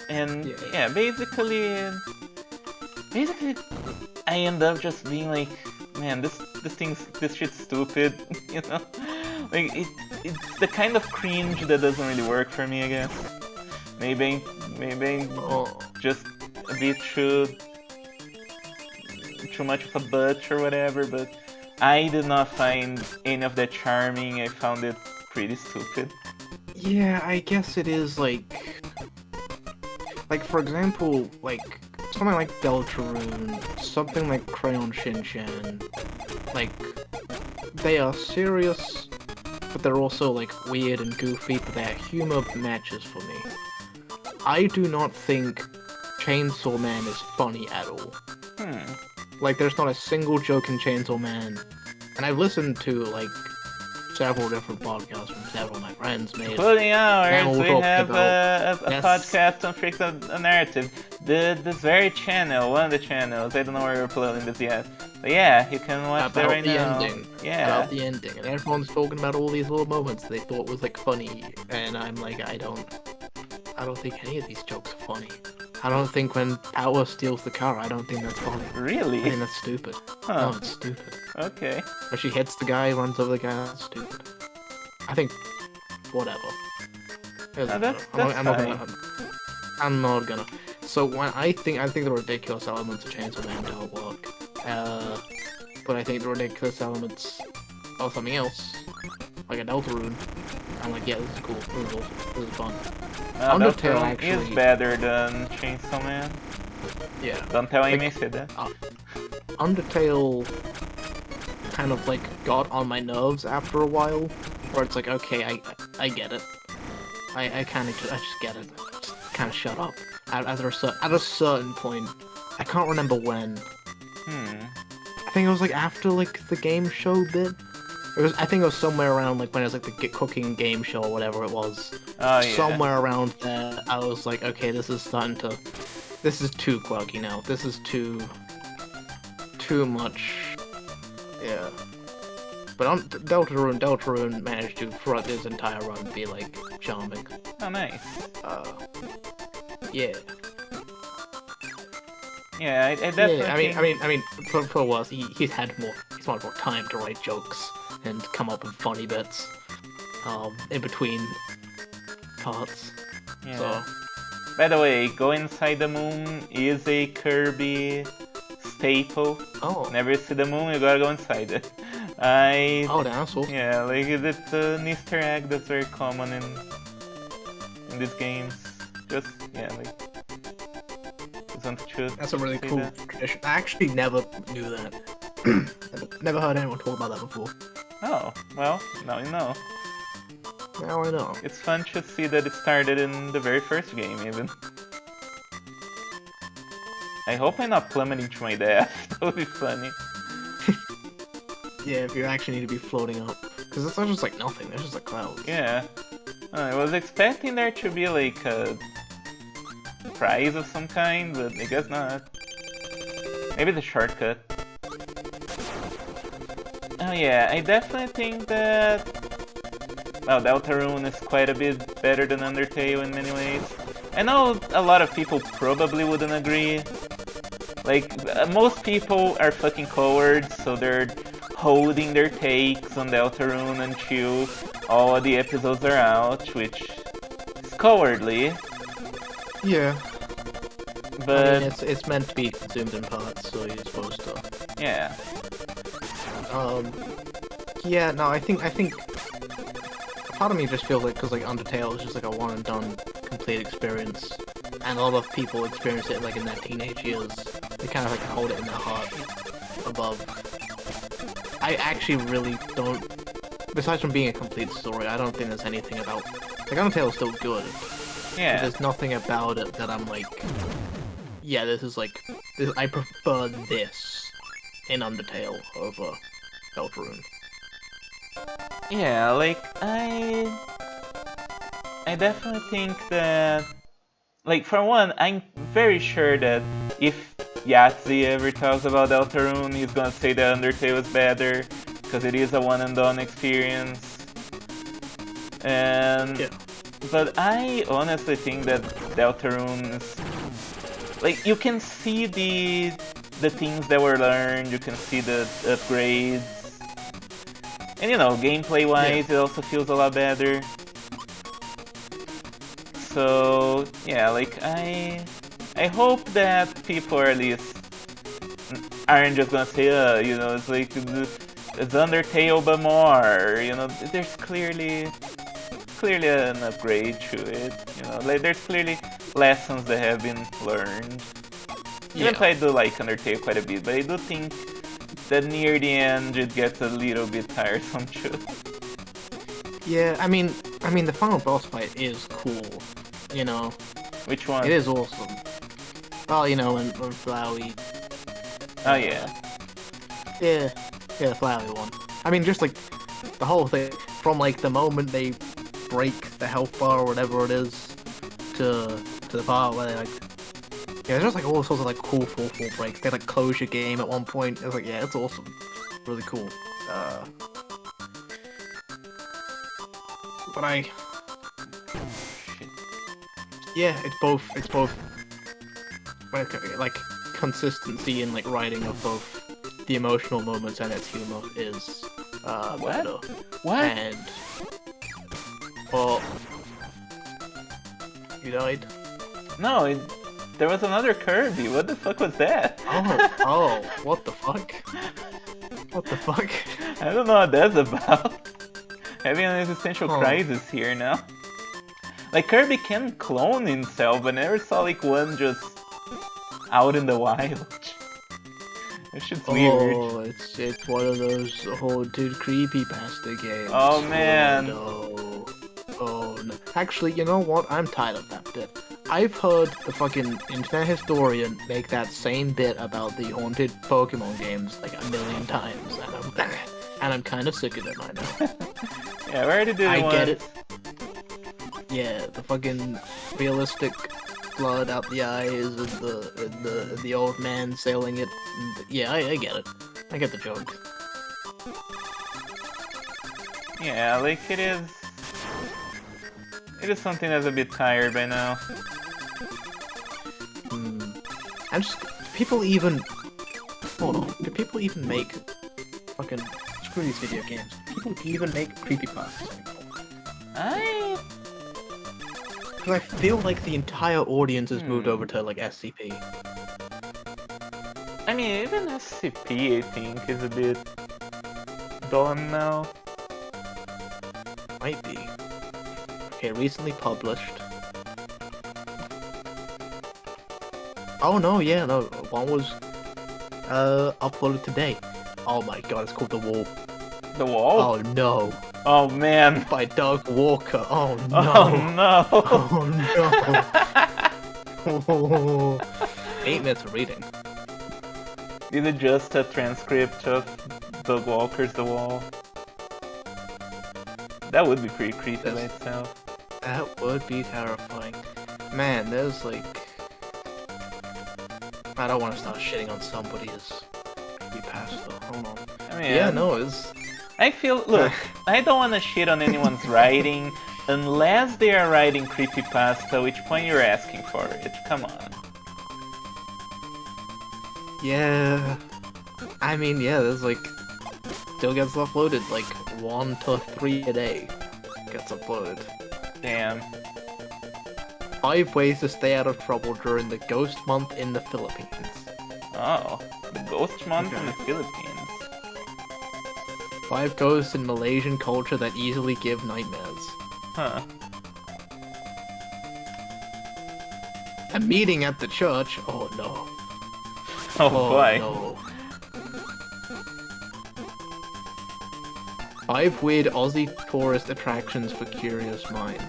and Yeah. yeah, basically I end up just being like, man, this shit's stupid, you know? Like it's the kind of cringe that doesn't really work for me, I guess. Maybe just a bit too much of a butch or whatever, but I did not find any of that charming. I found it pretty stupid. Yeah, I guess it is like for example, like something like Deltarune, something like Crayon Shinchan, like they are serious, but they're also like weird and goofy, but their humor matches for me. I do not think Chainsaw Man is funny at all. Like, there's not a single joke in Chainsaw Man, and I've listened to like several different podcasts from several of my friends made. Including ours, we have a Yes. podcast on Freaks of a Narrative. This very channel, one of the channels, I don't know where we're uploading this yet. But yeah, you can watch that right now. Yeah. About the ending, and everyone's talking about all these little moments they thought was like funny, and I'm like, I don't think any of these jokes are funny. I don't think when Power steals the car, I don't think that's funny. Really? I think that's stupid. Huh. No, it's stupid. Okay. When she hits the guy, runs over the guy, that's stupid. I think, whatever. I'm not gonna. So when I think the ridiculous elements of Chainsaw Man don't work. But I think the ridiculous elements of something else, like a Deltarune, I'm like, yeah, this is cool. This is awesome. This is fun. Undertale actually is better than Chainsaw Man. Yeah. Don't tell like, Amy I said that. Undertale kind of like got on my nerves after a while, where it's like, okay, I get it. I just get it. Just kind of shut up. At a certain point, I can't remember when. I think it was like after like the game show bit. I think it was somewhere around like when it was like the cooking game show or whatever it was. Oh yeah. Somewhere around there, I was like, okay, this is too quirky now. This is too much. Yeah. But Deltarune managed to, throughout this entire run, be like charming. Oh nice. Yeah. Yeah, I definitely. Yeah, I mean, for once, he's had much more time to write jokes and come up with funny bits, in between parts. Yeah. So. By the way, Go Inside the Moon is a Kirby staple. Oh. Whenever you see the moon, you gotta go inside it. Oh, that's awesome. Yeah, like it's an Easter egg that's very common in these games. Just yeah, like. That's a really cool tradition. I actually never knew that. Never heard anyone talk about that before. Oh, well, now you know. Now I know. It's fun to see that it started in the very first game, even. I hope I'm not plummeting to my death. That would be funny. Yeah, if you actually need to be floating up. Because it's not just like nothing, there's just like clouds. Yeah. I was expecting there to be like a prize of some kind, but I guess not. Maybe the shortcut. Oh yeah, I definitely think that well, Deltarune is quite a bit better than Undertale in many ways. I know a lot of people probably wouldn't agree. Like, most people are fucking cowards, so they're holding their takes on Deltarune until all the episodes are out, which is cowardly. Yeah. I mean, But it's meant to be consumed in parts, so you're supposed to. yeah, Um, yeah, no, I think part of me just feels like, because like Undertale is just like a one and done complete experience, and a lot of people experience it like in their teenage years. They kind of like hold it in their heart above. I actually really don't. Besides from being a complete story, I don't think there's anything about like Undertale is still good, but yeah. there's nothing about it that I'm like, yeah, this is like, this, I prefer this in Undertale over Deltarune. Yeah, like I definitely think that, like, for one, I'm very sure that if Yahtzee ever talks about Deltarune, he's gonna say that Undertale is better because it is a one and done experience. And Yeah. but I honestly think that Deltarune is, like, you can see the things that were learned, you can see the upgrades, and gameplay Yeah. wise, it also feels a lot better. So yeah, like I hope that people at least aren't just gonna say, it's like it's Undertale but more. There's clearly an upgrade to it. Like there's clearly lessons that have been learned. Even Yeah. though I do like Undertale quite a bit, but I do think that near the end it gets a little bit tiresome too. Yeah, I mean, the final boss fight is cool. You know, Which one? it is awesome. Well, when Flowey, Oh yeah. yeah, yeah, the Flowey one. I mean, just like the whole thing from like the moment they break the health bar or whatever it is to the part where they like, yeah, there's just like all sorts of like cool full breaks. They like close your game at one point. It's like, yeah, it's awesome, really cool. Uh, but yeah, it's both like consistency in like writing of both the emotional moments and its humor is What? better. What? And well, you died. No, there was another Kirby. What the fuck was that? Oh, what the fuck? What the fuck? I don't know what that's about. Having an existential Huh. crisis here now. Like, Kirby can clone himself, but I never saw like one just out in the wild. That shit's weird. Oh, it's one of those haunted creepypasta games. Oh Oh man. no. Oh no. Actually, you know what? I'm tired of that bit. I've heard the fucking internet historian make that same bit about the haunted Pokemon games like a million times, and I'm kind of sick of it right now. Yeah, we already did it I once. get it. Yeah, the fucking realistic blood out the eyes and the old man sailing it. Yeah, I get it. I get the joke. Yeah, like it is. It is something that's a bit tired by now. Hmm. I'm just people even hold on. Do people even make fucking screw these video games? People even make creepypastas anymore? I Because I feel like the entire audience has moved over to like SCP. I mean, even SCP, I think, is a bit done now. Might be. Okay, recently published. Oh no, yeah, no, one was uploaded today. Oh my god, it's called The Wall. The wall? Oh no. Oh man. By Doug Walker. Oh Oh no. no. Oh no. 8 minutes of reading. Is it just a transcript of Doug Walker's The Wall? That would be pretty creepy by itself. That would be terrifying. Man, there's like... I don't want to start shitting on somebody's creepypasta. Hold on. I mean, Yeah, no, it's... I feel, look, I don't want to shit on anyone's writing unless they are writing creepypasta, which point you're asking for it. Come on. Yeah. I mean, yeah, there's like still gets uploaded like 1 to 3 a day gets uploaded. Damn. 5 ways to stay out of trouble during the ghost month in the Philippines. Oh, the ghost month in the Okay. Philippines. 5 ghosts in Malaysian culture that easily give nightmares. Huh. A meeting at the church. Oh no. Oh Oh boy. no. 5 weird Aussie tourist attractions for curious minds.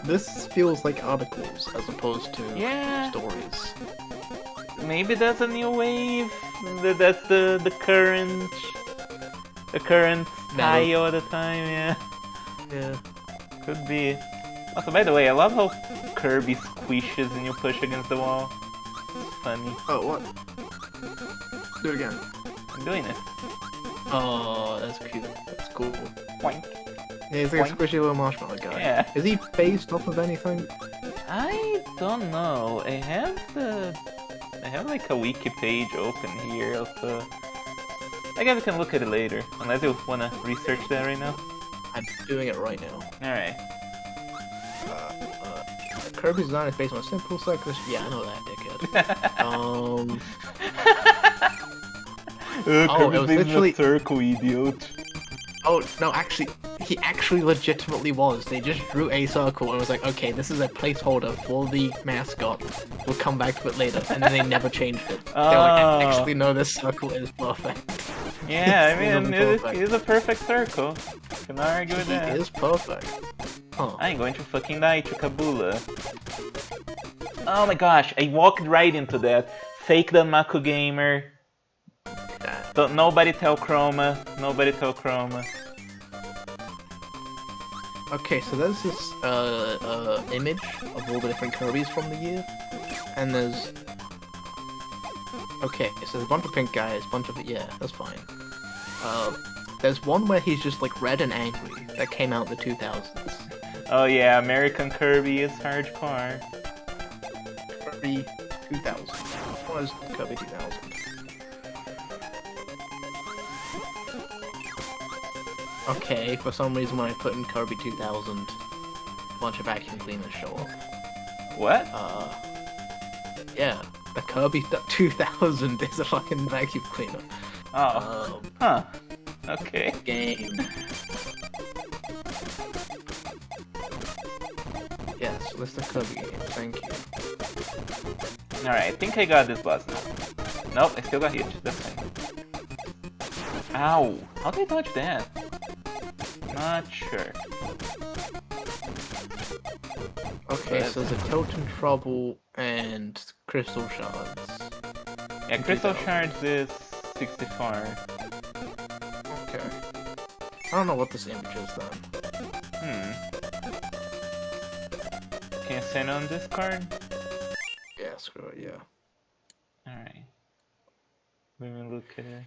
This feels like articles as opposed to Yeah. stories. Maybe that's a new wave. That's the current Meta. style at the time. Yeah. Yeah. Could be. Also, by the way, I love how Kirby squishes and you push against the wall. It's funny. Oh, what? Do it again. I'm doing it. Oh, that's cute. That's cool. Boink. Yeah, he's like a Boink. squishy little marshmallow guy. Yeah. Is he based off of anything? I don't know. I have like a wiki page open here. Also, I guess we can look at it later, unless you wanna research that right now. I'm doing it right now. All right. Kirby's design is based on a simple cyclist. Yeah, I know that, dickhead. Oh, it was literally. circle, idiot. Oh no, actually, he actually legitimately was. They just drew a circle and was like, okay, this is a placeholder for the mascot. We'll come back to it later, and then they never changed it. They were like, Oh. actually, no, this circle is perfect. Yeah, I It's mean, literally it perfect. is a perfect circle. Can argue with He that. is perfect. Huh. I ain't going to fucking die to Kabula. Oh my gosh, I walked right into that. Fake the Maku Gamer. Don't, nobody tell Chroma. Nobody tell Chroma. Okay, so there's this image of all the different Kirby's from the year, and there's okay, so there's a bunch of pink guys, bunch of yeah, that's fine. There's one where he's just like red and angry that came out in the 2000s. Oh yeah, American Kirby is hardcore. Kirby 2000. What is Kirby 2000? Okay, for some reason when I put in Kirby 2000, a bunch of vacuum cleaners show up. What? Yeah, the Kirby 2000 is a fucking vacuum cleaner. Oh. Huh. Okay. Game. Yes, list of Kirby games, thank you. Alright, I think I got this boss now. Nope, I still got hit. That's fine. Ow! How did I dodge that? Not sure. Okay, so there's a Totem Trouble and Crystal Shards. Yeah, Crystal Shards is 64. Okay. I don't know what this image is then. Can you send on Discord? Yeah, screw it, yeah. Alright. Let me look at it.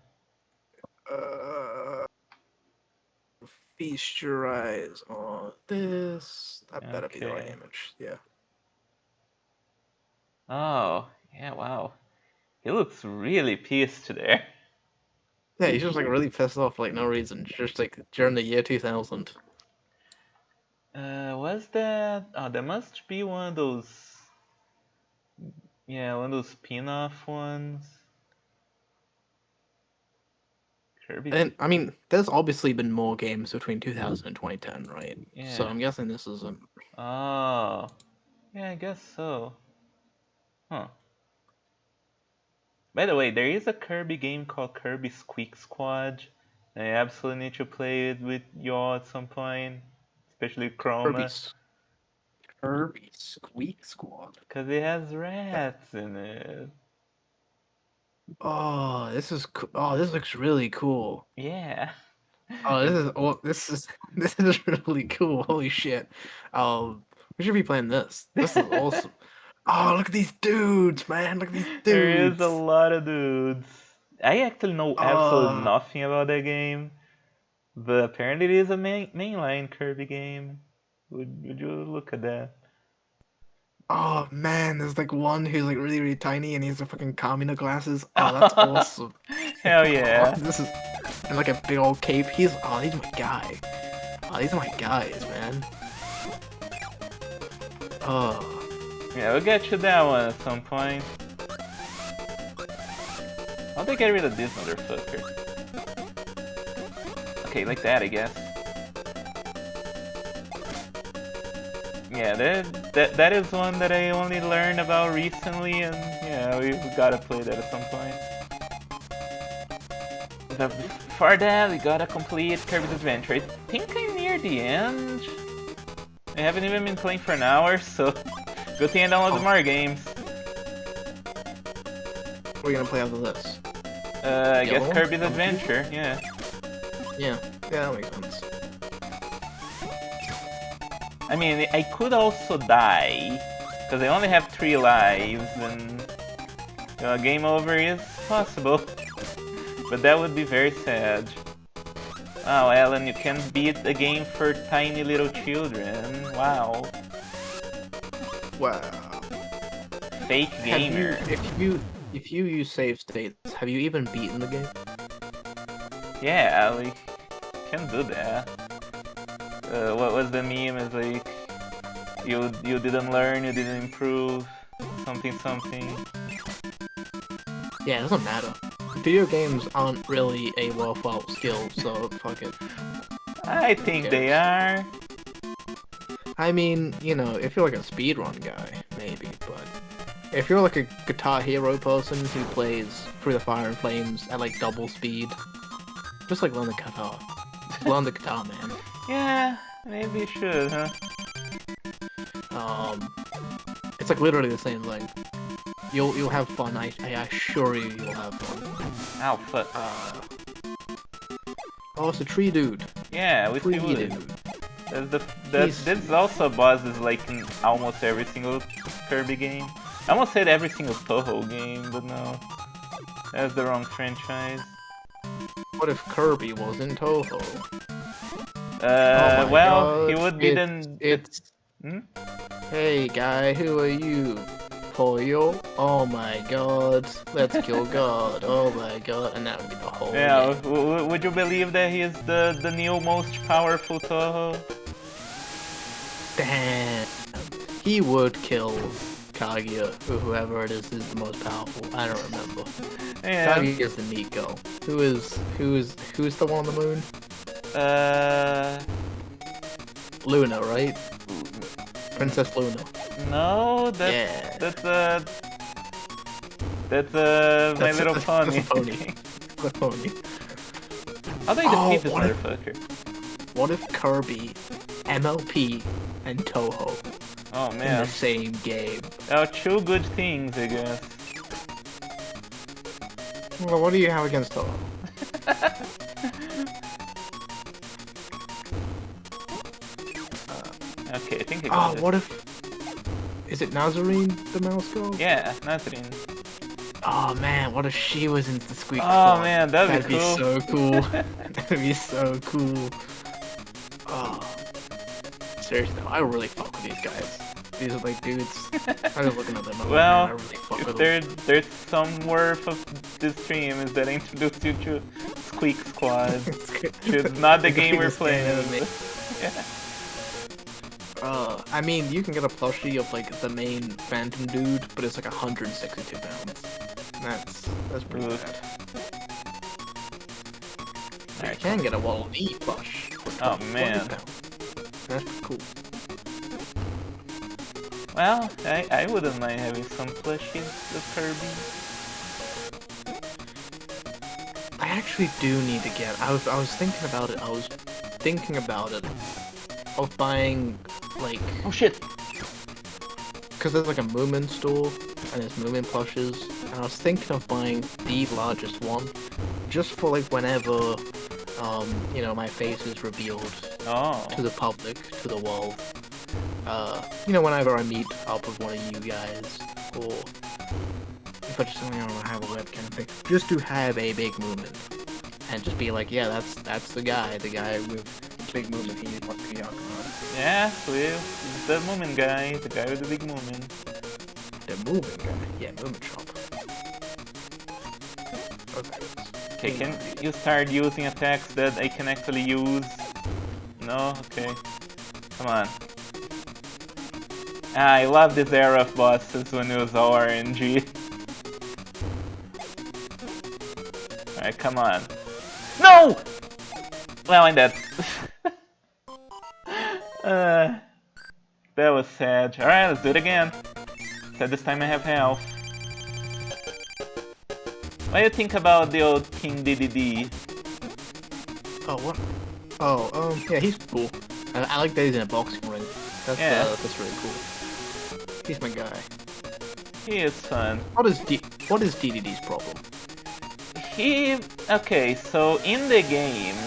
Feast your eyes on this. That better be the right Okay. image, yeah. Oh, yeah, wow. He looks really pissed there. Yeah, he's just like really pissed off for like no reason. Just like during the year 2000. Was that... Oh, there must be one of those... Yeah, one of those spin-off ones. Kirby... And I mean, there's obviously been more games between 2000 and 2010, right? Yeah. So I'm guessing this is a. Oh. Yeah, I guess so. Huh. By the way, there is a Kirby game called Kirby Squeak Squad. I absolutely need to play it with y'all at some point. Especially Chroma. Kirby Squeak Squad. Because it has rats in it. Oh, this is oh, this looks really cool. Yeah. Oh, this is really cool. Holy shit. We should be playing this. This is awesome. Oh, look at these dudes, man. Look at these There is dudes. a lot of dudes. I actually know absolutely Uh, nothing about that game, but apparently it is a mainline Kirby game. Would you look at that? oh man, there's like one who's like really, really tiny and he has the fucking Kamina glasses. Oh, that's awesome. Hell Oh, yeah. this is and like a big old cape. He's my guy. Oh, these are my guys, man. Oh, Yeah, we'll get you that one at some point. How do they get rid of this motherfucker? Okay, like that, I guess. Yeah, that is one that I only learned about recently, and yeah, we gotta play that at some point. But before that, we gotta complete Kirby's Adventure. I think I'm near the end. I haven't even been playing for an hour, so good thing I downloaded oh, more games. we're gonna play after this. I The other guess one? Kirby's Number two? Adventure, yeah. Yeah, yeah, that makes sense. I mean, I could also die, because I only have 3 lives, and game over is possible. But that would be very sad. Wow, Alan, you can beat a game for tiny little children. Wow. Wow. Fake Have you, gamer. if you use save states, have you even beaten the game? Yeah, we can do that. What was the meme? Is like, you didn't learn, you didn't improve, something something. Yeah, it doesn't matter. Video games aren't really a worthwhile skill, so fuck it. I Who think they cares? are. I mean, you know, if you're like a speedrun guy, maybe, but if you're like a Guitar Hero person who plays Through the Fire and Flames at like double speed, just like learn the guitar. Just learn the guitar, man. Yeah, maybe you should, huh? Um, it's like literally the same thing. You'll have fun. I assure you, you'll have fun. Ow, fuck. Oh, it's a tree dude. Yeah, with Tree the wood. dude. That's also a boss is like in almost every single Kirby game. I almost said every single Toho game, but no. That's the wrong franchise. What if Kirby was in Toho? Oh my Well, he god. would be the It's hmm? Hey guy, who are you? Pollo? Oh my god. Let's kill God. Oh my god. And that would be the whole Yeah, game. would you believe that he is the new most powerful Toho? Damn. He would kill Kaguya, or whoever it is the most powerful. I don't remember. Yeah. Kaguya is the neat girl. Who's the one on the moon? Uh, Luna, right? Princess Luna. no, Yeah. that's My Little Pony. That's a pony. The pony. How do I Oh, defeat this what if- motherfucker? What if Kirby, MLP, and Toho Oh in man. the same game? Oh, two good things, I guess. Well, what do you have against Toho? Okay, I think I got Oh, this. what if... Is it Nazarene, the mouse girl? Yeah, Nazarene. Oh man, what if she was in the Squeak Oh Squad? man, that'd be cool. so cool. That'd be so cool. Oh. Seriously though, I really fuck with these guys. These are like dudes. I'm just looking at them. I'm like, man, I Well, really fuck if with them. there's some worth of this stream is that I introduced you to Squeak Squad, which is not the It's game we're biggest game playing. ever made. Yeah. I mean, you can get a plushie of like the main Phantom dude, but it's like 162 pounds. That's pretty Oof. bad. You Alright, can get a Waddle Dee plush for Oh, 20 man. pounds. That's pretty cool. Well, I wouldn't mind having some plushies of Kirby. I actually do need to get. I was thinking about it. I was thinking about it of buying like Oh shit! because there's like a Moomin store and there's Moomin plushes, and I was thinking of buying the largest one just for like whenever you know my face is revealed Oh. to the public, to the world. You know, whenever I meet up with one of you guys, or if especially since I don't have a webcam thing, just to have a big movement. And just be like, yeah, that's the guy with big movement. He must be Yakuman. Yeah, the movement guy, the guy with the big movement. The movement guy. Yeah, movement shop. Okay, can you start using attacks that I can actually use? No? Okay. Come on. Ah, I love this era of bosses when it was all RNG. Alright, come on. No! Well, I'm dead. uh, that was sad. Alright, let's do it again. Except this time I have health. What do you think about the old King DDD? Oh, what? Oh, yeah, he's cool. I like that he's in a boxing ring. That's really cool. He's my guy. He is fun. What is DDD's problem? Okay, so in the games,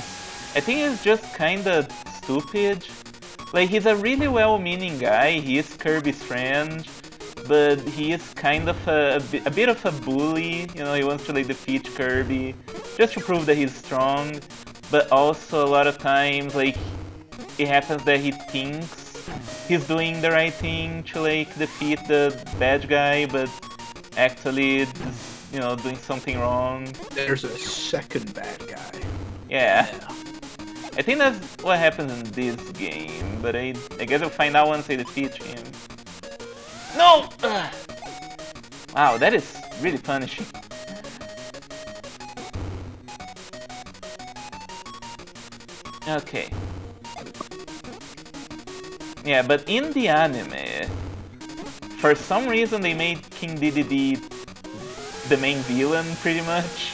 I think he's just kinda stupid. Like, he's a really well-meaning guy, he is Kirby's friend, but he is kind of a bit of a bully, you know, he wants to like defeat Kirby, just to prove that he's strong, but also a lot of times, like, it happens that he thinks he's doing the right thing to like defeat the bad guy, but actually is, you know, doing something wrong. There's a second bad guy. Yeah. I think that's what happens in this game, but I guess I'll find out once I defeat him. No! Ugh. Wow, that is really punishing. Okay. Yeah, but in the anime, for some reason they made King Dedede the main villain, pretty much.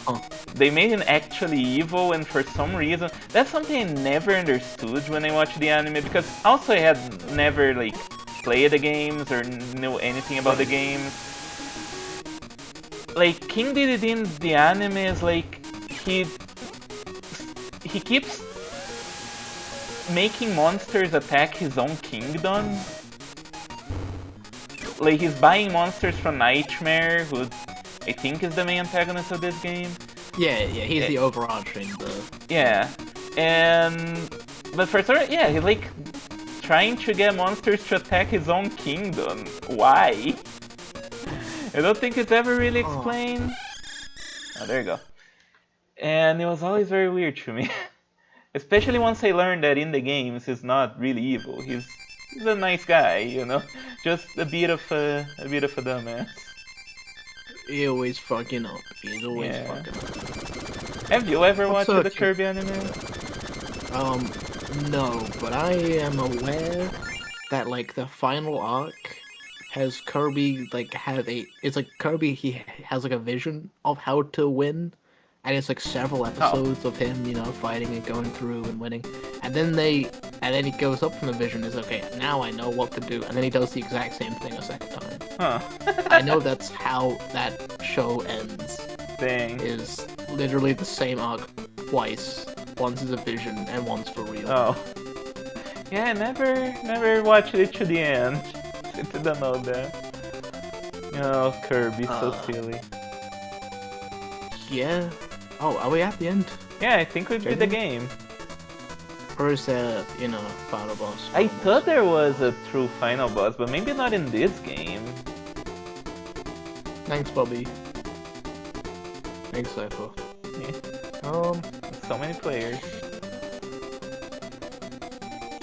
Oh. They made him actually evil, and for some reason, that's something I never understood when I watched the anime, because also I had never, like, played the games or knew anything about the games. Like, King Dedede in the anime is like, he keeps making monsters attack his own kingdom. Like, he's buying monsters from Nightmare, who I think is the main antagonist of this game. Yeah, he's the overarching, Yeah, but for some, yeah, he's like trying to get monsters to attack his own kingdom. Why? I don't think it's ever really explained. Oh, there you go. And it was always very weird to me. Especially once I learned that in the games he's not really evil. He's a nice guy, you know? Just a bit of a dumbass. He's always fucking up. He's always fucking up. Have you ever watched the Kirby anime? No, but I am aware that, like, the final arc has Kirby, like, it's like Kirby, he has, like, a vision of how to win, and it's, like, several episodes of him, you know, fighting and going through and winning, and then he goes up from the vision, is okay, now I know what to do, and then he does the exact same thing a second time. Huh. I know that's how that show ends. Dang. Is literally the same arc twice. Once is a vision and once for real. Oh. Yeah, I never watched it to the end. I didn't know that. Oh, Kirby, so silly. Yeah. Oh, are we at the end? Yeah, I think we beat the game. Or is there, you know, final boss? I thought there was a true final boss, but maybe not in this game. Thanks, Bobby. Thanks, Cypher. Yeah. So many players.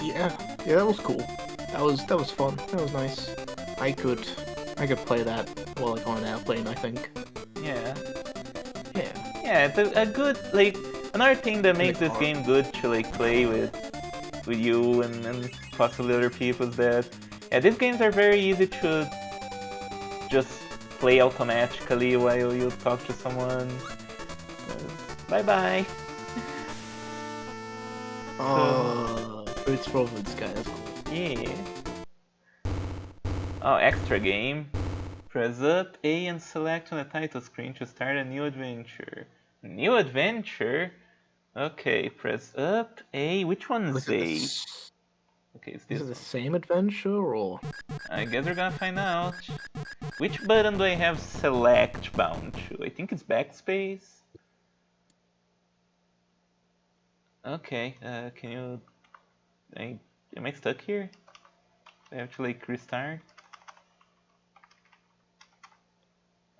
Yeah, that was cool. That was fun. That was nice. I could play that while like on an airplane, I think. Yeah. Yeah. Yeah, it's a good, like, another thing that makes this game good to like play with you and possibly other people is that, yeah, these games are very easy to just play automatically while you talk to someone. Bye bye. Oh, Fruits Providence guy, that's cool. Yeah. Oh, extra game. Press up A and select on the title screen to start a new adventure. New adventure? Okay, press up A. Which one's A? Okay, it's this Is it the one. same adventure or? I guess we're gonna find out. Which button do I have select bound to? I think it's backspace. Okay, can you... am I stuck here? I have to like restart?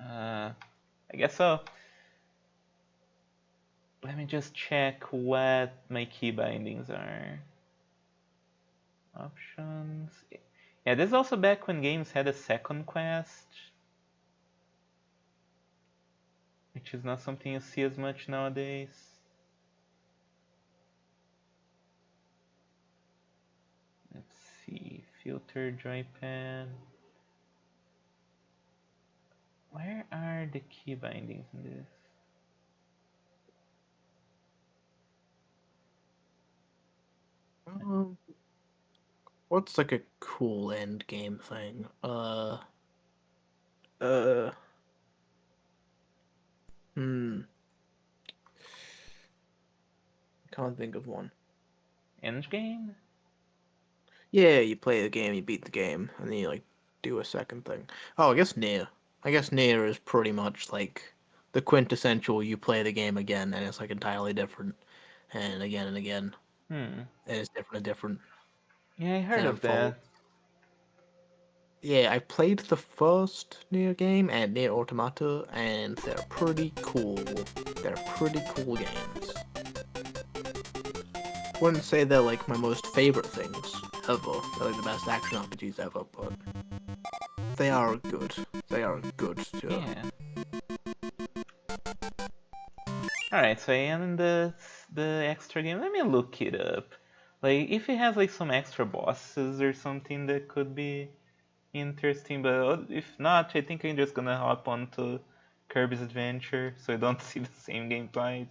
I guess so. Let me just check what my key bindings are. Options. Yeah, this is also back when games had a second quest, which is not something you see as much nowadays. Let's see, filter joypad. Where are the key bindings in this? Um, what's like a cool end game thing? Uh, hmm, can't think of one. Endgame? Yeah, you play the game, you beat the game, and then you like do a second thing. Oh, I guess Nier. I guess Nier is pretty much like the quintessential. You play the game again, and it's like entirely different, and again, Hmm. and it's different and different. Yeah, I heard And of unfolds. that. Yeah, I played the first Nier game and Nier Automata, and they're pretty cool. They're pretty cool games. Wouldn't say they're like my most favorite things ever. They're like the best action RPGs ever, but they are good. They are good too. Yeah. Alright, so I am the extra game. Let me look it up. Like, if it has like some extra bosses or something that could be interesting, but if not, I think I'm just gonna hop onto Kirby's Adventure so I don't see the same game twice.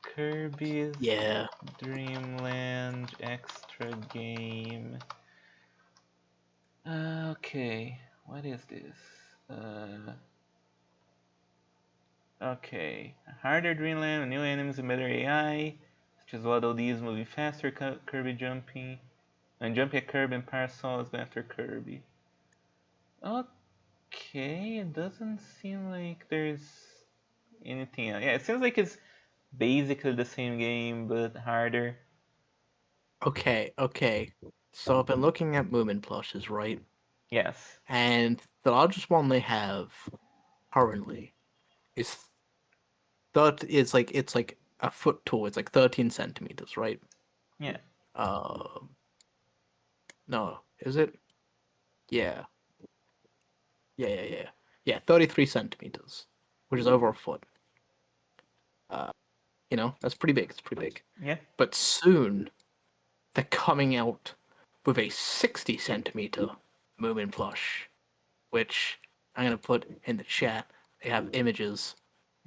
Kirby's Yeah. Dreamland extra game. Okay, what is this? Okay, harder Dreamland, new enemies and better AI, such as Waddle Dees moving faster, Kirby jumping, and jumping at Kirby and Parasol is going after Kirby. Okay, it doesn't seem like there's anything else. Yeah, it seems like it's basically the same game but harder. Okay, okay. So I've been looking at Moomin plushes, right? Yes. And the largest one they have currently is it's like a foot tall. It's like 13 centimeters, right? Yeah. Uh, no, is it? Yeah, yeah. 33 centimeters, which is over a foot. Uh, that's pretty big. It's pretty big. Yeah. But soon they're coming out with a 60 centimeter Moomin plush, which I'm gonna put in the chat. They have images.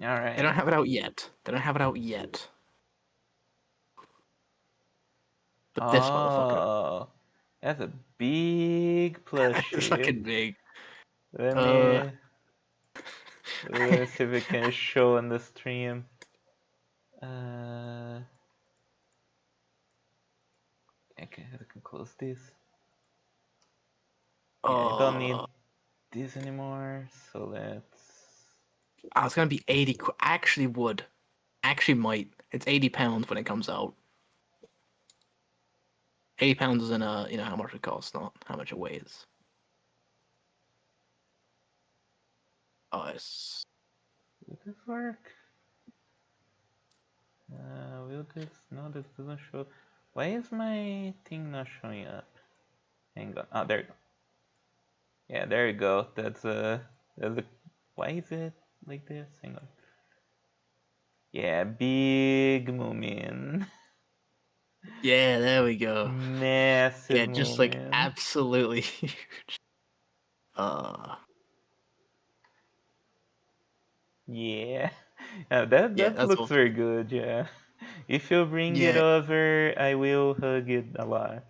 All They don't right. have it out yet. They don't have it out yet. But this motherfucker, Oh, that's a big it's plushie. fucking big. Let Uh, me let me see if we can show on the stream. Uh, okay, I can close this. Yeah, I don't uh, need this anymore. So let's. I was gonna be 80. I actually would. Actually, might. It's 80 pounds when it comes out. 80 pounds isn't how much it costs, not how much it weighs. Oh, it's Will this work? Will this? No, this doesn't show. Why is my thing not showing up? Hang on. Oh, there you go. Yeah, there you go. That's a. Why is it like this? Hang on. Yeah, big Moomin. yeah. There we go. Massive Yeah, just like Moomin. absolutely huge. Uh, Yeah. That that's looks what. very good, yeah. If you bring it Yeah, over, I will hug it a lot.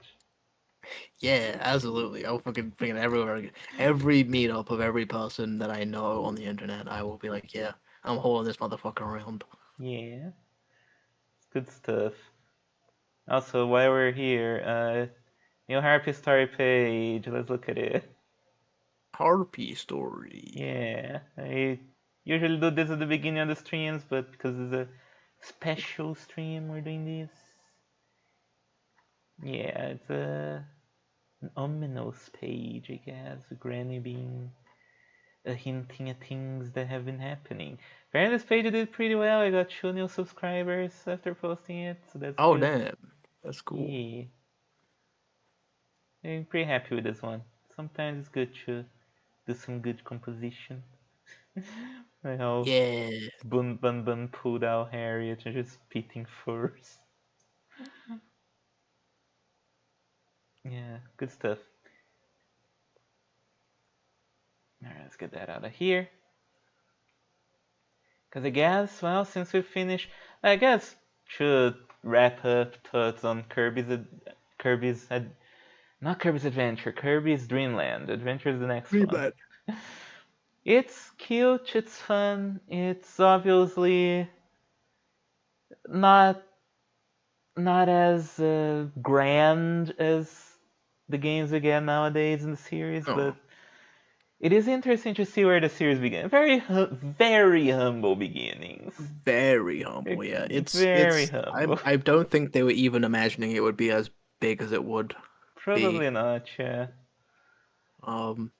yeah, absolutely. I'll fucking bring it everywhere. Every meetup of every person that I know on the internet, I will be like, yeah, I'm holding this motherfucker around. Yeah, it's good stuff. Also, while we're here, new HARPY story page. Let's look at it. HARPY story. Yeah, I usually do this at the beginning of the streams, but because it's a special stream, we're doing this. Yeah, it's an ominous page, I guess. Granny being hinting at things that have been happening. Apparently, this page did pretty well. I got 2 new subscribers after posting it, so that's Oh good. damn, that's cool. Yeah, I'm pretty happy with this one. Sometimes it's good to do some good composition. Like how Yeah, Bun Bun Bun pulled out Harriet and just spitting furs. Yeah, good stuff. Alright, let's get that out of here. Because I guess, well, since we finished, I guess should wrap up thoughts on Kirby's not Kirby's Adventure, Kirby's Dream Land. Adventure is the next one. Dreamland. It's cute, it's fun, it's obviously not not as grand as the games we get nowadays in the series, but Oh, it is interesting to see where the series began. Very humble beginnings. very humble. Yeah, Very it's. humble. I don't think they were even imagining it would be as big as it would be. Probably not, yeah. Um,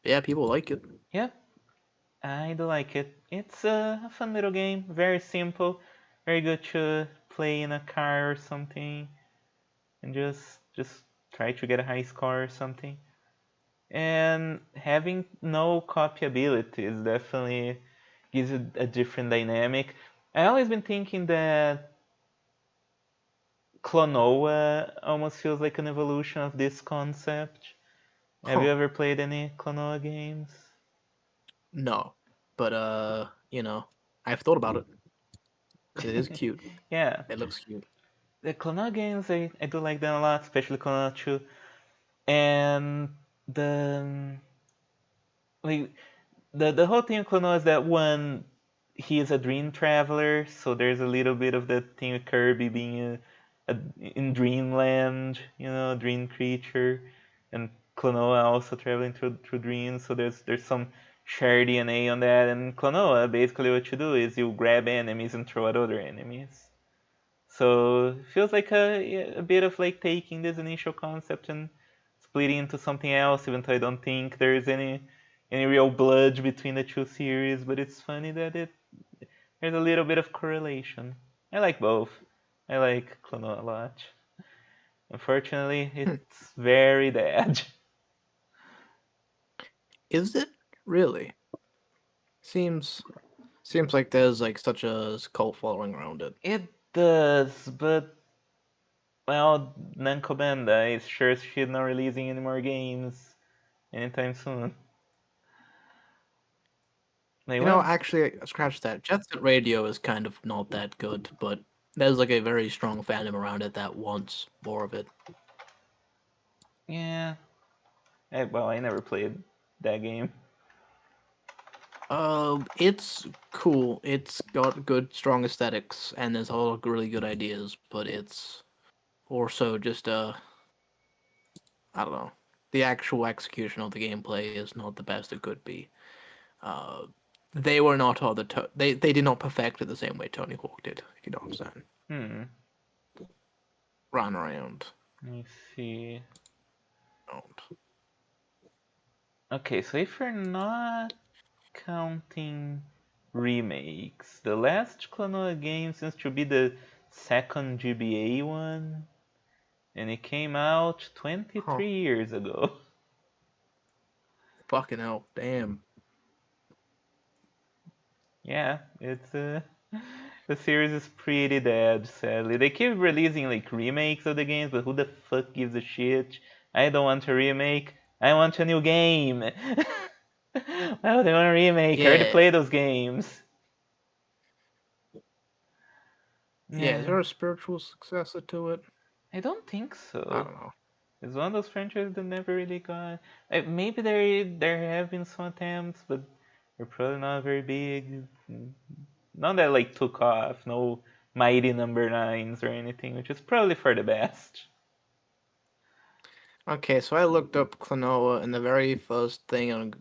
yeah, people like it. Yeah, I do like it. It's a fun little game, very simple, very good to play in a car or something, and just try to get a high score or something. And having no copy ability is definitely gives it a different dynamic. I always been thinking that Klonoa almost feels like an evolution of this concept. Have you Huh? ever played any Klonoa games? No, but I've thought about it because it is cute. Yeah, It looks cute. the Klonoa games I do like them a lot, especially Klonoa 2. And the like the whole thing of Klonoa is that one, he is a dream traveler, so there's a little bit of that thing with Kirby being a in dreamland, a dream creature, and Klonoa also traveling through dreams. So there's some shared DNA on that. And Klonoa, basically what you do is you grab enemies and throw at other enemies. So it feels like a bit of like taking this initial concept and splitting into something else, even though I don't think there's any real blood between the two series. But it's funny that there's a little bit of correlation. I like both. I like Clono a lot. Unfortunately, Hmm. it's very dead. Is it really? Seems seems like there's like such a cult following around it. It does, but well, Namco Bandai is sure she's not releasing any more games anytime soon. Like once, Actually, scratch that. Jet Set Radio is kind of not that good, but there's like a very strong fandom around it that wants more of it. yeah. Well, I never played that game. It's cool. It's got good, strong aesthetics, and there's a lot of really good ideas, but it's also just I don't know. The actual execution of the gameplay is not the best it could be. Uh, they were not all they did not perfect it the same way Tony Hawk did. If you know what I'm saying. Hmm. Run around. Let me see. Around. Okay, so if we're not counting remakes, the last Klonoa game seems to be the second GBA one, and it came out Huh. 23 years ago. Fucking hell. Damn. Yeah, it's the series is pretty dead, sadly. They keep releasing like remakes of the games, but who the fuck gives a shit? I don't want a remake. I want a new game. Why would they want a remake? I already Yeah. played those games. Yeah, is Yeah, there a spiritual successor to it? I don't think I so. don't know. It's one of those franchises that never really got. Maybe there have been some attempts, but they're probably not very big. None that like took off. No mighty number nines or anything, which is probably for the best. Okay, so I looked up Klonoa, and the very first thing on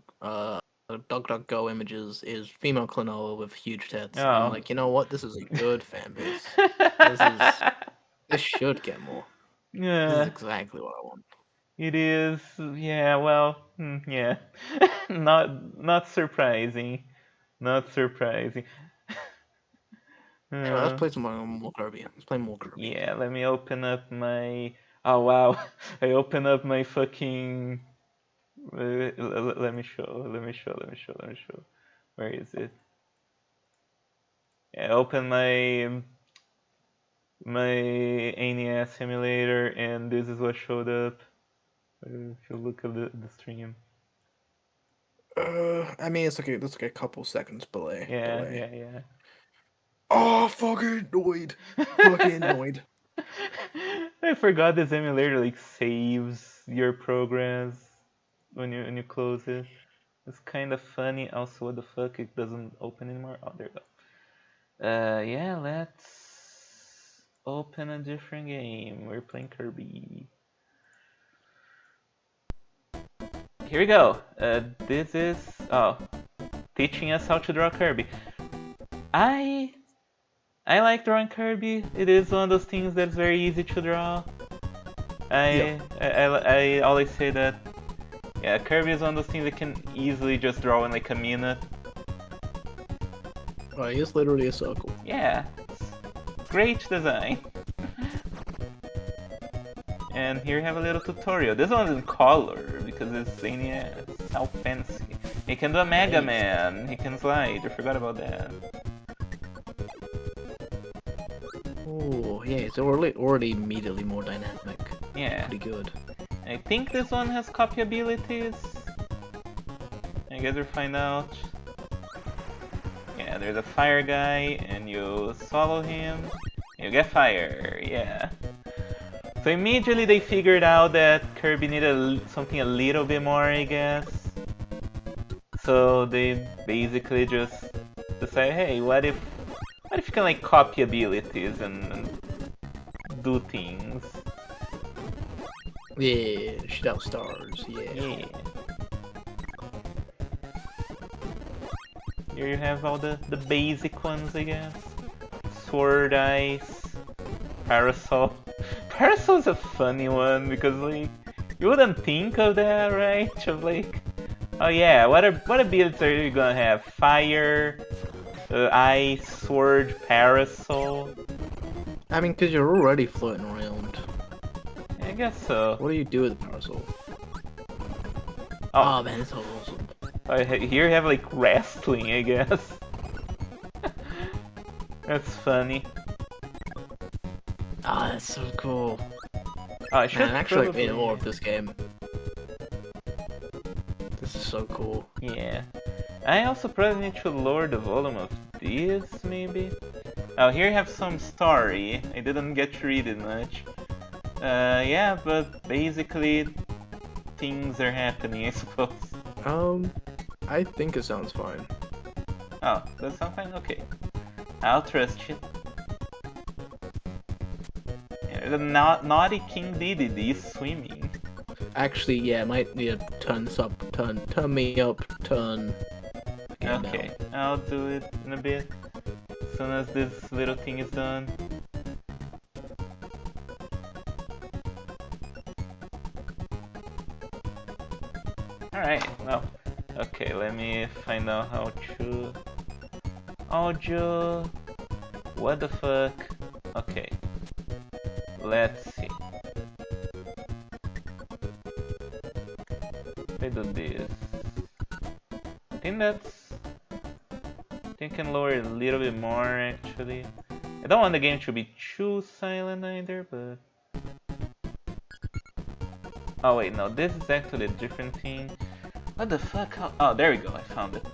DuckDuckGo images is female Klonoa with huge tits, and I'm Oh. like, you know what? This is a good fan base. This is this should get more. This is Yeah, exactly what I want. it is. Yeah, well, yeah. Not surprising. Not surprising. Anyway, let's Uh, play some more Kirby. Let's play more Kirby. yeah, let me open up my. Oh wow, I open up my fucking. Let me show. Let me show. Let me show. Let me show. Where is it? Yeah, open my NES simulator, and this is what showed up. If you look at the stream. I mean, it's like a couple seconds Yeah, delay. yeah, yeah. Oh, fucking annoyed. Fucking annoyed. I forgot this emulator like saves your progress when you close it. It's kind of funny. Also, what the fuck? It doesn't open anymore. Oh, there you go. Yeah, let's open a different game. We're playing Kirby. Here we go. This is teaching us how to draw Kirby. I I like drawing Kirby. It is one of those things that's very easy to draw. Yeah. I always say that, yeah, Kirby is one of those things that can easily just draw in like a minute. Right, it's literally a circle. Yeah, great design. And here you have a little tutorial. This one's in color because it's NES. How fancy. He can do a Mega Nice. Man. He can slide. I forgot about that. Oh, yeah, it's already immediately more dynamic. Yeah. Pretty good. I think this one has copy abilities. I guess we'll find out. Yeah, there's a fire guy, and you swallow him, you get fire. Yeah. So immediately they figured out that Kirby needed something a little bit more, I guess. So they basically just decided, hey, what if you can like copy abilities and do things? Yeah, shoot out stars, yeah. Yeah. Here you have all the basic ones, I guess. Sword Ice, Parasol. Parasol's a funny one because like you wouldn't think of that, right? Of like, oh yeah, what abilities are you gonna have? Fire, ice, sword, parasol. I mean, because you're already floating around. I guess so. What do you do with the parasol? Oh, Oh man, it's so awesome. here you have like wrestling, I guess. That's funny. Ah, that's so cool. Oh, I should Man, I'm actually probably... in awe of this game. This is so cool. Yeah. I also probably need to lower the volume of this, maybe? Oh, here you have some story. I didn't get to read it much. Yeah, but basically things are happening, I suppose. I think it sounds fine. Oh, that sounds fine? Okay. I'll trust you. Yeah, the naughty King Dedede is swimming. Actually, yeah, I might need to turn this up, turn me up, turn the game Okay, down. I'll do it in a bit. As soon as this little thing is done. Alright, well, okay, let me find out how to... Audio... What the fuck? Okay. Let's see. If I do this... I think that's... I think I can lower it a little bit more, actually. I don't want the game to be too silent either, but... Oh wait, no, this is actually a different thing. What the fuck? Oh, there we go, I found it.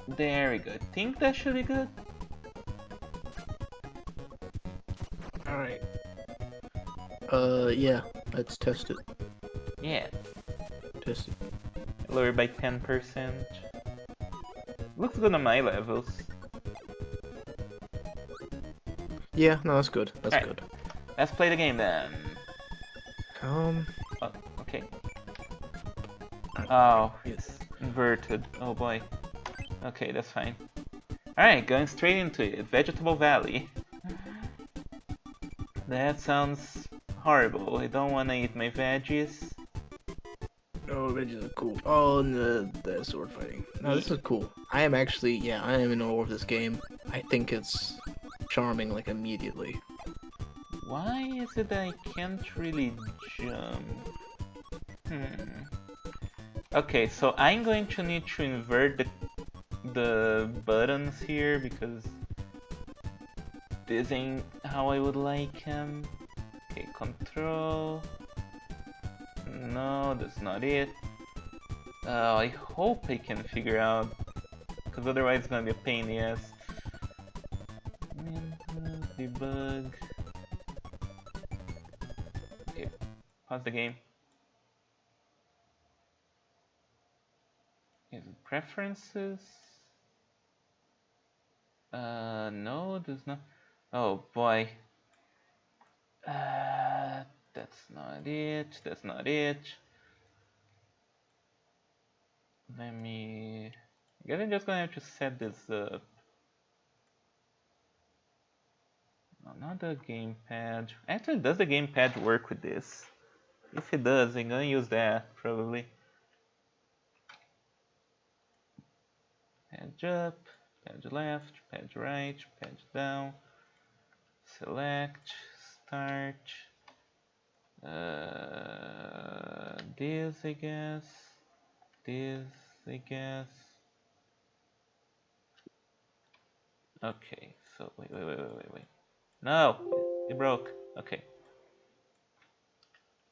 There we go, I think that should be good. Alright. Yeah, let's test it. Yeah, Test it. lower by 10%. Looks good on my levels. Yeah, no, that's good. That's Alright. good. Let's play the game then. Um, Oh, okay. alright, Oh, yeah. it's inverted. Oh boy. Okay, that's fine. Alright, going straight into it. Vegetable Valley. That sounds horrible. I don't want to eat my veggies. Oh, veggies are cool. Oh, and the sword fighting. No, this is cool. I am actually, yeah, I am in awe of this game. I think it's charming, like, immediately. Why is it that I can't really jump? Okay, so I'm going to need to invert the buttons here because this ain't how I would like him. Okay, control. No, that's not it. I hope I can figure out, because otherwise it's gonna be a pain in the ass. Debug. Okay, pause the game. Is it preferences? No, there's not. Oh boy. That's not it. That's not it. Let me. I guess I'm just gonna have to set this up. No, not the gamepad. Actually, does the gamepad work with this? If it does, I'm gonna use that probably. Page up, page left, page right, page down. Select, start. This I guess. This I guess. Okay, so wait. No, it broke. Okay.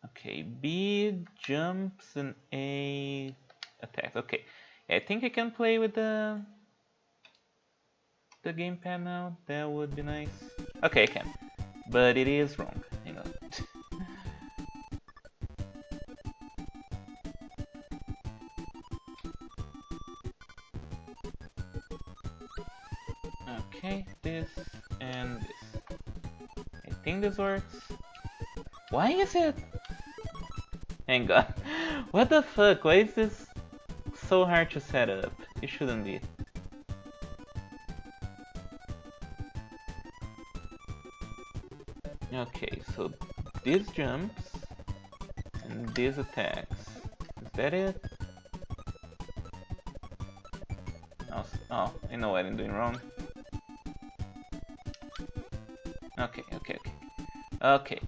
Okay, B jumps and A attacks. Okay, I think I can play with the gamepad now. That would be nice. Okay, I can, but it is wrong. Hang on. Okay, this and this. I think this works. Why is it? Hang on. What the fuck? Why is this so hard to set up? It shouldn't be. Okay, so this jumps and this attacks. Is that it? Oh, I know what I'm doing wrong. Okay. Okay.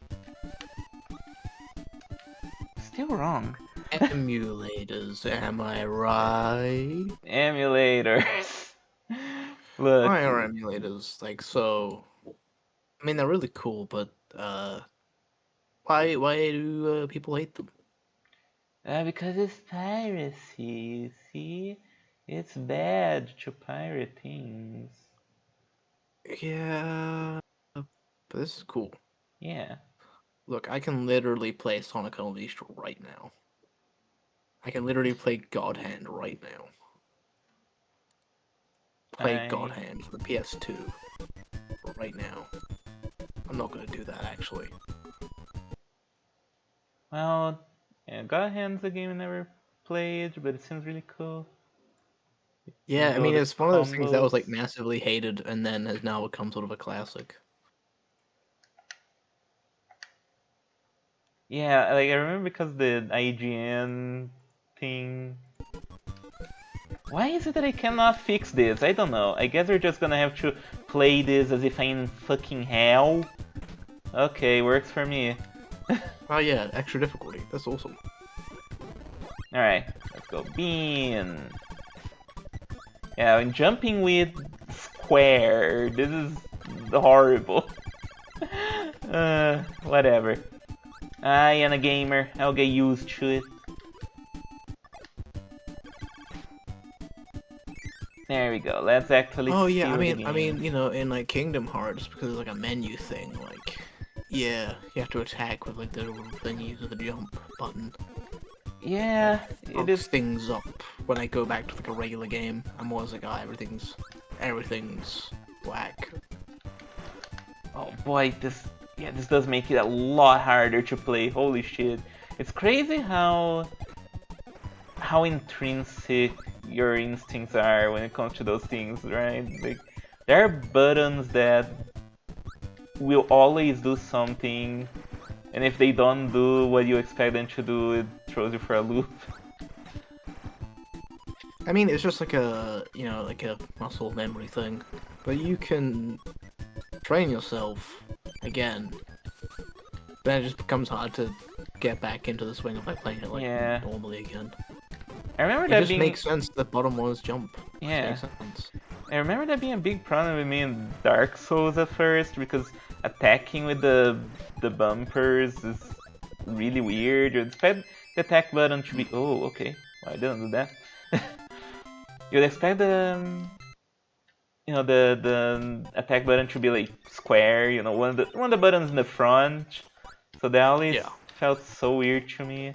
Still wrong. Emulators, am I right? Emulators. Look. Why are emulators, like, so... I mean, they're really cool, but, why do, people hate them? Because it's piracy, you see? It's bad to pirate things. Yeah, but this is cool. Yeah. Look, I can literally play Sonic Unleashed right now. I can literally play God Hand right now. Play God Hand for the PS2 right now. I'm not gonna do that, actually. Well, yeah, God Hand's a game I never played, but it seems really cool. Yeah, You I do all mean, the it's one of those things that was, like, combos. massively hated and then has now become sort of a classic. Yeah, like I remember because the IGN thing. Why is it that I cannot fix this? I don't know. I guess we're just gonna have to play this as if I'm in fucking hell. Okay, works for me. Oh yeah, extra difficulty. That's awesome. Alright, let's go. Bean. Yeah, I'm jumping with square. This is horrible. Whatever. I am a gamer. I'll get used to it. There we go. Let's actually Oh yeah, feel the game. you know, in like Kingdom Hearts, because it's like a menu thing, like, yeah, you have to attack with like the little thingies with the jump button. Yeah, It it fucks is. things up when I go back to like a regular game. I'm always like, ah, everything's whack. Oh boy, this yeah, this does make it a lot harder to play. Holy shit. It's crazy how intrinsic your instincts are when it comes to those things, right? Like there are buttons that will always do something, and if they don't do what you expect them to do, it throws you for a loop. I mean, it's just like a, like a muscle memory thing. But you can train yourself again. Then it just becomes hard to get back into the swing of like playing it like Yeah. normally again. I remember It that just being makes sense that bottom ones jump. It yeah. makes sense. I remember that being a big problem with me in Dark Souls at first because attacking with the bumpers is really weird. You expect the attack button to be okay. Well, I didn't do that. You'd expect the attack button to be like square. One of the buttons in the front. So that always Yeah. felt so weird to me.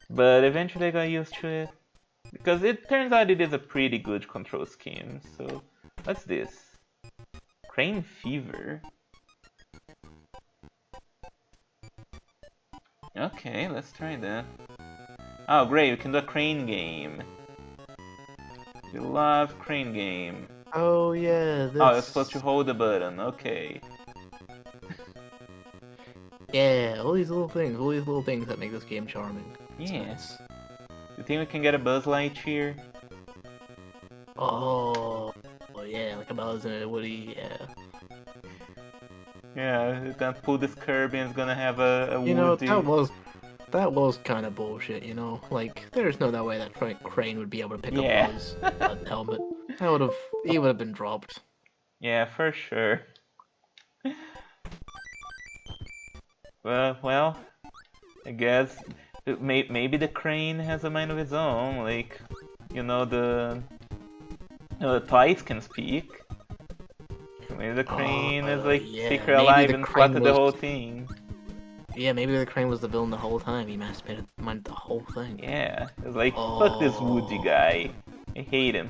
But eventually I got used to it. Because it turns out it is a pretty good control scheme. So, what's this? Crane Fever. Okay, let's try that. Oh, great, we can do a crane game. You love crane game. Oh yeah, this. Oh, you're supposed to hold the button. Okay. Yeah, all these little things that make this game charming. It's Yeah. nice. You think we can get a Buzz Lightyear? Oh, yeah, like a Buzz and a Woody, yeah. Yeah, you're gonna pull this Kirby and it's gonna have a You know, Woody. that was kind of bullshit, Like, there's no that way that Crane would be able to pick up Yeah. Buzz helmet. He would have been dropped. Yeah, for sure. Well, I guess maybe the crane has a mind of its own. Like, the toys can speak. Maybe the crane is like Yeah, secret maybe alive the and crane plotted the was- whole thing. Yeah, maybe the Crane was the villain the whole time. He masturbated the whole thing. Yeah, it's like fuck this Woody guy. I hate him.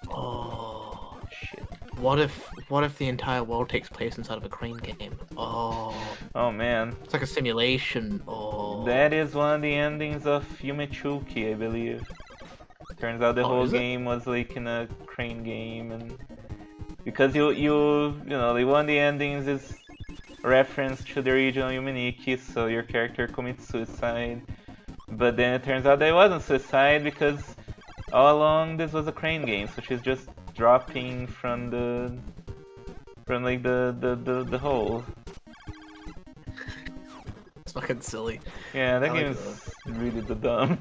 Oh, Shit. what if the entire world takes place inside of a Crane game? Oh, Oh man, it's like a simulation. Oh, that is one of the endings of Yumechuki, I believe. Turns out the whole is it? game was like in a crane game, and because like one of the endings is reference to the original Yumeniki, so your character commits suicide. But then it turns out that it wasn't suicide because all along this was a crane game, so she's just dropping from like the hole. It's fucking silly. Yeah, that I game like is really the dumb.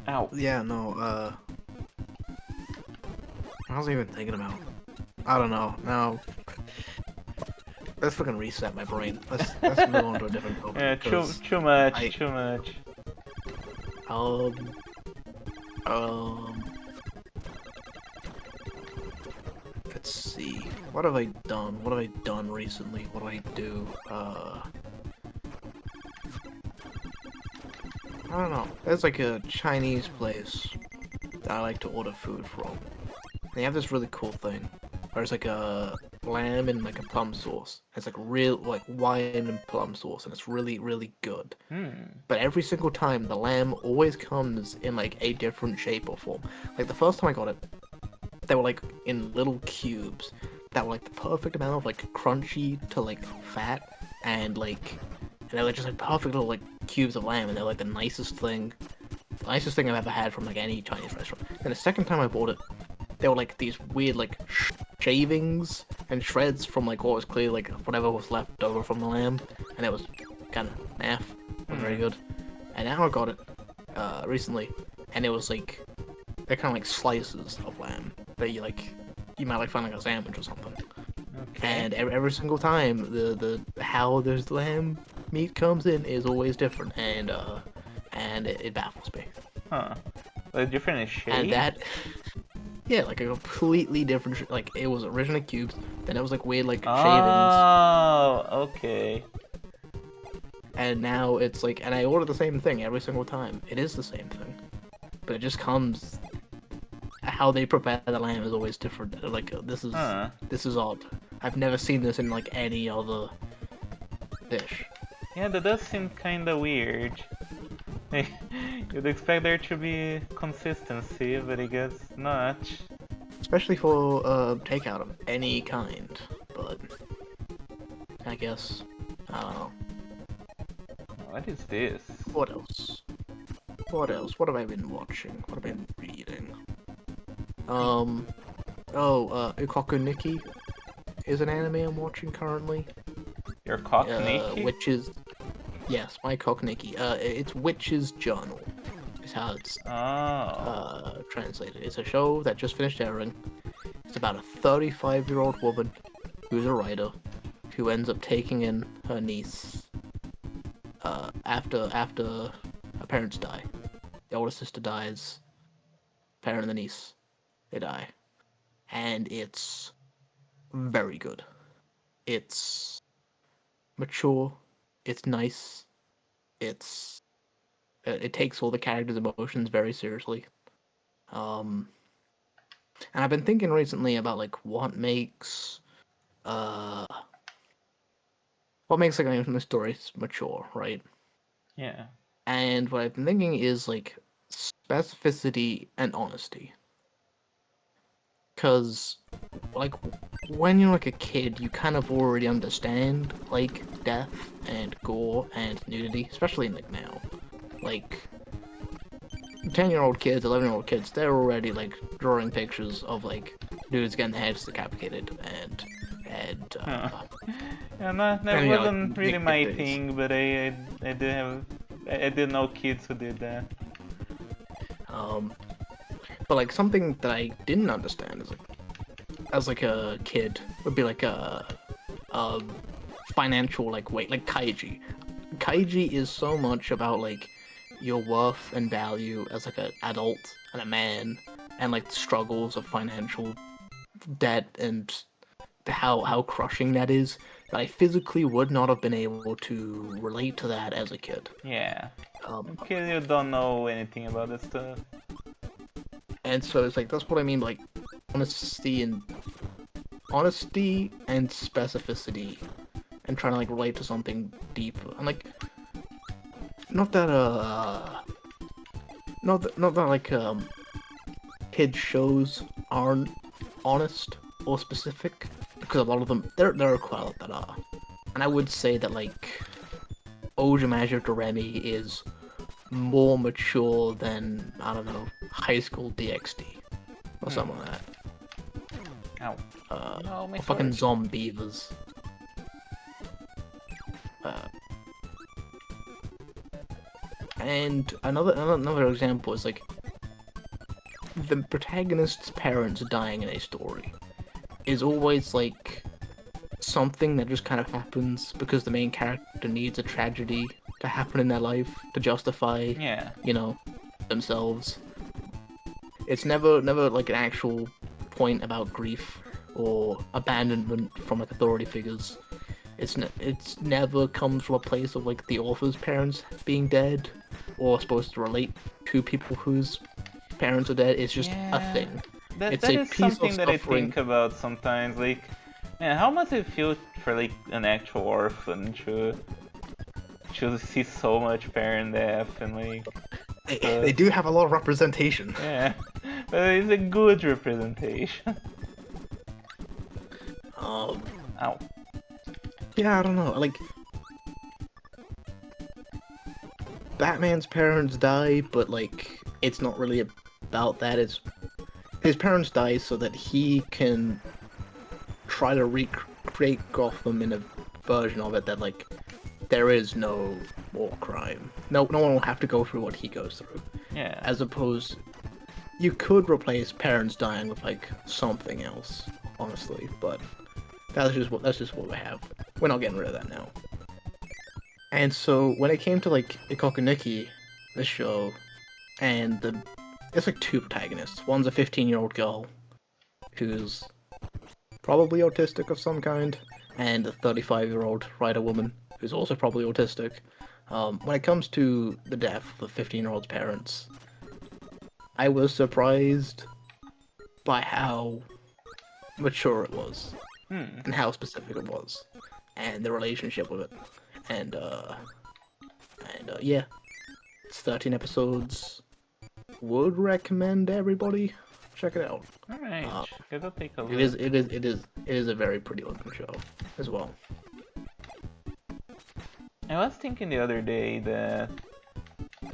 Ow. Yeah, no, what was I even thinking about? I don't know. Now, let's fucking reset my brain. Let's move on to a different topic. Yeah, 'cause too much, I- too much. Um, let's see. What have I done? What have I done recently? What do I do? I don't know. There's like a Chinese place that I like to order food from. They have this really cool thing. There's like a lamb and like a plum sauce. It's like real like wine and plum sauce, and it's really really good. But every single time, the lamb always comes in like a different shape or form. Like the first time I got it, they were like in little cubes that were like the perfect amount of like crunchy to like fat, and they were just like perfect little like cubes of lamb, and they're like the nicest thing I've ever had from like any Chinese restaurant. And the second time I bought it, they were like these weird like shavings and shreds from like what was clearly like whatever was left over from the lamb, and it was kind of naff, not very good. And now I got it recently, and it was like they're kind of like slices of lamb that you might like find like a sandwich or something. Okay. And every single time the how this lamb meat comes in is always different, and it baffles me. Huh. Like different in shape? And that, yeah, like a completely different. Like it was originally cubes, then it was like weird like shavings, Oh, okay. and now it's like. And I order the same thing every single time. It is the same thing, but it just comes how they prepare the lamb is always different. Like Huh. this is odd. I've never seen this in like any other dish. Yeah, that does seem kinda weird. You'd expect there to be consistency, but I guess not. Especially for takeout of any kind. But I guess I don't know. What is this? What else? What else? What have I been watching? What have I been reading? Ikoku Nikki is an anime I'm watching currently. Your cock Nikki? Which is yes, my Ikoku Nikki. It's Witch's Journal. Is how it's Oh. translated. It's a show that just finished airing. It's about a 35-year-old woman who's a writer who ends up taking in her niece after her parents die. The older sister dies, parent and the niece, they die. And it's very good. It's mature, it's nice, it takes all the characters' emotions very seriously. And I've been thinking recently about like what makes like an anime story mature, right? Yeah. And what I've been thinking is like specificity and honesty. Cause like when you're like a kid, you kind of already understand like death and gore and nudity, especially like now. Like 10-year-old kids, 11-year-old kids, they're already like drawing pictures of like dudes getting their heads decapitated and Huh. Yeah, no, that and you know, like, wasn't really my things. thing, but I did have I did know kids who did that. But like something that I didn't understand is like as like a kid would be like a financial like weight like kaiji. Kaiji is so much about like your worth and value as like an adult and a man and like the struggles of financial debt and how crushing that is that I physically would not have been able to relate to that as a kid. Yeah. Um, Kids, you don't know anything about this stuff. and so it's like that's what I mean like honesty and specificity and trying to like relate to something deeper and like not that not that like kids shows aren't honest or specific because a lot of them there are quite a lot that are and I would say that like Ojamaja Doremi is more mature than I don't know High School DxD or something like that. Ow. No, my Or fucking foot. Zombievers. And another example is like the protagonist's parents dying in a story is always like something that just kind of happens because the main character needs a tragedy to happen in their life to justify, Yeah. you know, themselves. It's never like an actual point about grief or abandonment from like authority figures. It's never comes from a place of like the author's parents being dead or supposed to relate to people whose parents are dead. It's just a Yeah. thing. That It's that a is piece something of that I suffering. think about sometimes. Like, man, how must it feel for like an actual orphan to see so much parent death and like They do have a lot of representation. yeah, but it's a good representation. Um, Ow. yeah, I don't know. Like, Batman's parents die, but like, it's not really about that. It's his parents die so that he can try to recreate Gotham in a version of it that like there is no more crime. No one will have to go through what he goes through. Yeah. As opposed, you could replace parents dying with like something else, honestly. But that's just what we have. We're not getting rid of that now. And so when it came to like Ikoku Nikki, the show, and it's like two protagonists. One's a 15-year-old girl who's probably autistic of some kind, and a 35-year-old writer woman who's also probably autistic. When it comes to the death of the 15-year-old's parents, I was surprised by how mature it was, Hmm. and how specific it was, and the relationship with it, and yeah, it's 13 episodes. Would recommend everybody check it out. Alright, Uh, gotta take a it look. is it is it is it is a very pretty looking show as well. I was thinking the other day that,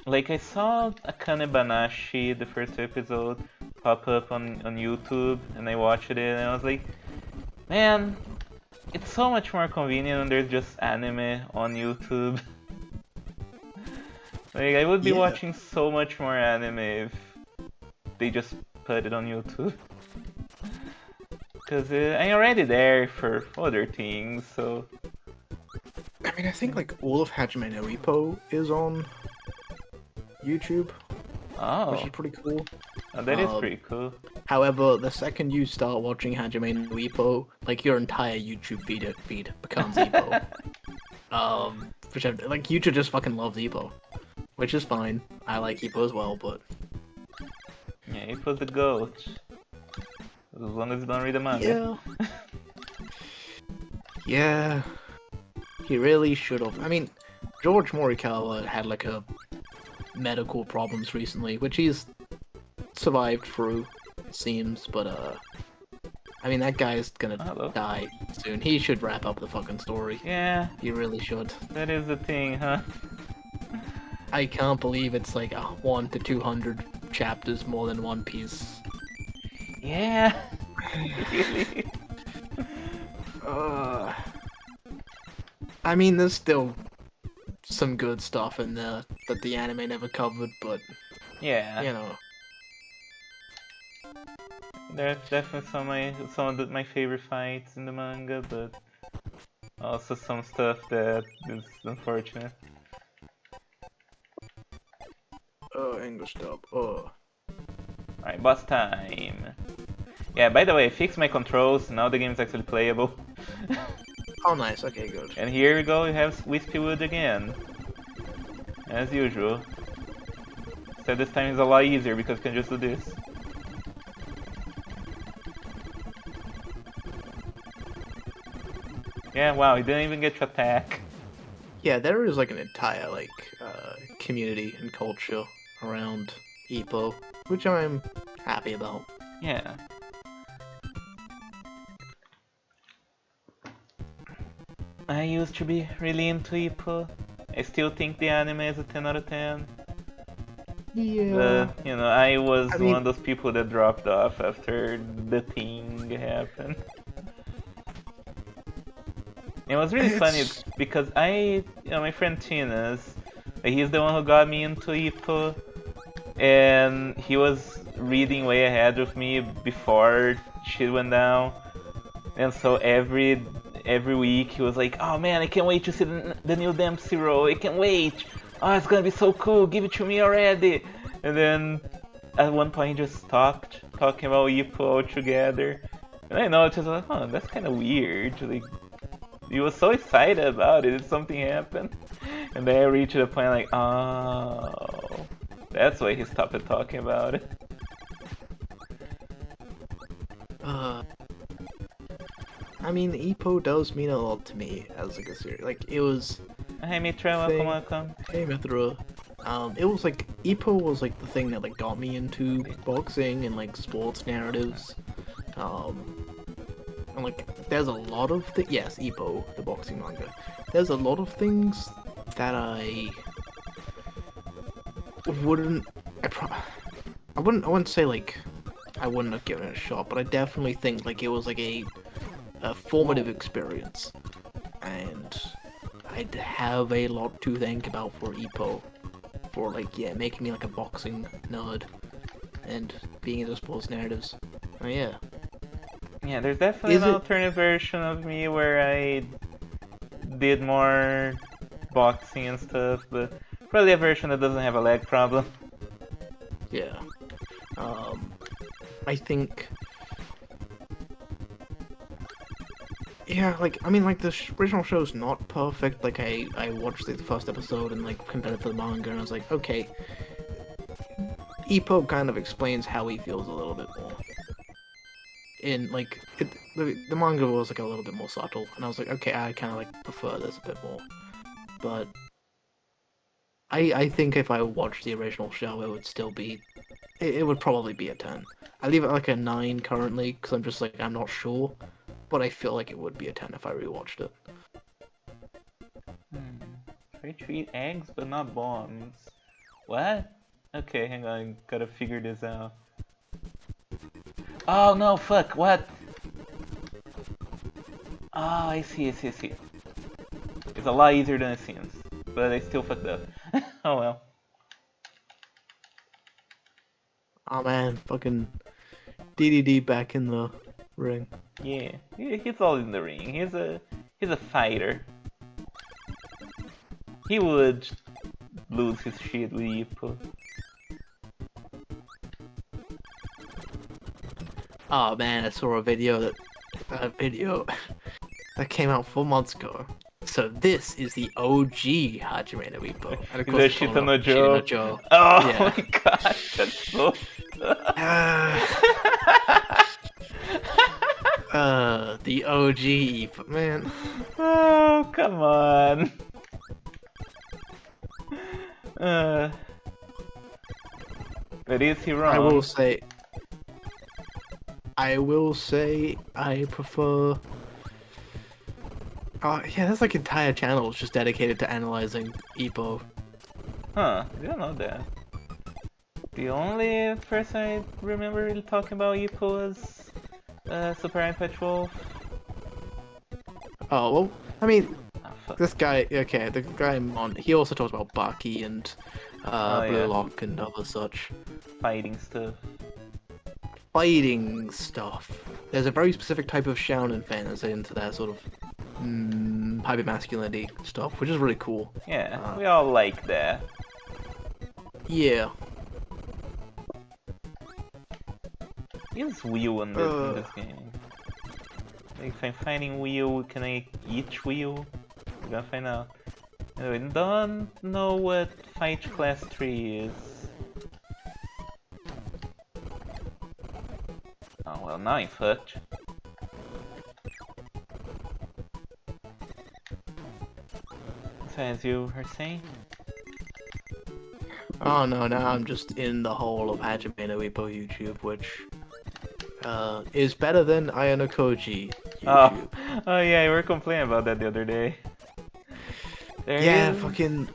like, I saw Akane Banashi, the first episode, pop up on YouTube, and I watched it, and I was like, man, it's so much more convenient when there's just anime on YouTube. Like, I would be Yeah, watching so much more anime if they just put it on YouTube. Because I'm already there for other things, so. I mean, I think like all of Hajime no Ippo is on YouTube, which Oh, is pretty cool. that is pretty cool. However, the second you start watching Hajime no Ippo, like your entire YouTube feed becomes Ippo. Which like YouTube just fucking loves Ippo, which is fine. I like Ippo as well, but Yeah, he was the goat. As long as you don't read the manga. yeah, yeah, he really should have. I mean, George Morikawa had like a medical problems recently, which he's survived through, it seems, but I mean that guy's gonna Hello. die soon. He should wrap up the fucking story. Yeah, He really should. that is the thing, huh? I can't believe it's like 1 to 200 chapters more than One Piece. Yeah, really. I mean, there's still some good stuff in there that the anime never covered, but Yeah, you know, there's definitely my favorite fights in the manga, but also some stuff that is unfortunate. English dub. Alright, boss time. Yeah, by the way, I fixed my controls, now the game is actually playable. Oh, nice. Okay, good. And here we go, we have Wispy Wood again. As usual. Except this time is a lot easier because you can just do this. Yeah, wow, he didn't even get to attack. Yeah, there is like an entire like community and culture around Ippo, which I'm happy about. Yeah. I used to be really into Ippo. I still think the anime is a 10 out of 10. Yeah. But, you know, I was I one mean, of those people that dropped off after the thing happened. It was really funny it's because my friend Tinas, he's the one who got me into Ippo, and he was reading way ahead of me before shit went down, and so every week he was like, "Oh man, I can't wait to see the new Dempsey roll. I can't wait. Oh, it's gonna be so cool. Give it to me already." And then at one point he just stopped talking about Ippo altogether, and I noticed like, "Oh, that's kind of weird." Like, he was so excited about it, something happened. And then I reached the point like, oh, that's why he stopped talking about it. I mean, Ippo does mean a lot to me as like a series. Like it was Hi Mitra, thing. welcome. Hey Mithra. It was like Ippo was like the thing that like got me into boxing and like sports narratives. And like there's a lot of yes, Ippo, the boxing manga. There's a lot of things that I wouldn't I wouldn't say like I wouldn't have given it a shot, but I definitely think like it was like a formative experience. And I'd have a lot to thank about for Ippo. For like, yeah, making me like a boxing nerd and being into sports narratives. Oh yeah. Yeah, there's definitely an alternate version of me where I did more boxing and stuff, but probably a version that doesn't have a leg problem. Yeah. I think. Yeah, like, I mean, like, the original show's not perfect. Like, I watched the first episode and, like, compared it to the manga, and I was like, okay. Ippo kind of explains how he feels a little bit more. in like the manga was like a little bit more subtle, and I was like, okay, I kind of like prefer this a bit more. But I think if I watched the original show, it would still be it would probably be a 10. I leave it like a 9 currently because I'm just like I'm not sure, but I feel like it would be a 10 if I rewatched it. Try to eat eggs but not bombs. What? Okay, hang on, I gotta figure this out. Oh no, fuck, what? Oh, I see. It's a lot easier than it seems, but I still fucked up. Oh well. Oh man, fucking DDD back in the ring. Yeah, he's all in the ring. He's a fighter. He would lose his shit with Ippo. Oh man, I saw a video that came out 4 months ago. So this is the OG Hajime no Ippo. And of course, The Shita no Joe. Joe. Oh Yeah. my god, that's so. The OG Ippo, man. Oh, come on. But is he wrong? I will say I prefer. Yeah, there's like entire channels just dedicated to analyzing Ippo. Huh, I didn't know that. The only person I remember really talking about Ippo was Super Eye Patrol. Oh well, I mean, Oh, fuck. this guy. Okay, the guy I'm on. He also talks about Baki and Blue yeah. Lock and other such Fighting stuff. fighting stuff. There's a very specific type of shounen fan that's into that sort of hypermasculinity stuff, which is really cool. Yeah, we all like that. Yeah. Is wheel in this game? If I'm finding wheel, can I each wheel? We're gonna find out. Anyway, don't know what fight class 3 is. Oh well, now I'm fucked. So as you were saying? Oh no, now I'm just in the whole of Hajime no Ippo YouTube, which is better than Ayano Koji YouTube. Oh yeah, you were complaining about that the other day. Yeah, fucking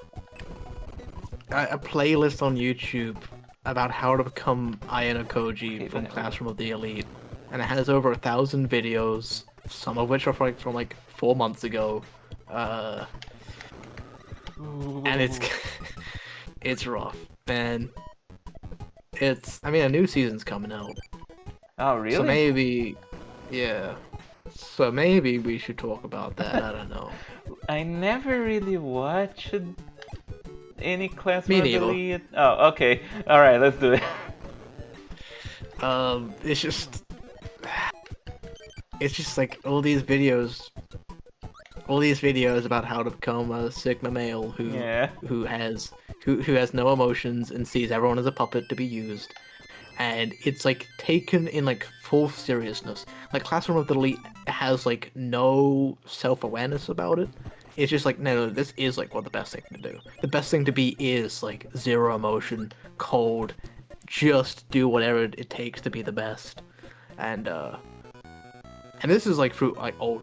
a playlist on YouTube about how to become Ayano Koji from Classroom of the Elite, and it has over 1,000 videos, some of which are from like 4 months ago, and it's it's rough, man. I mean, a new season's coming out. Oh really? So maybe, yeah. So maybe we should talk about that. I don't know. I never really watched any class Me of neither. Elite. Oh, okay. Alright, let's do it. It's just like all these videos about how to become a Sigma male who has no emotions and sees everyone as a puppet to be used. And it's like taken in like full seriousness. Like Classroom of the Elite has like no self-awareness about it. It's just like no, this is like what the best thing to do. The best thing to be is like zero emotion, cold, just do whatever it takes to be the best. And this is like through like all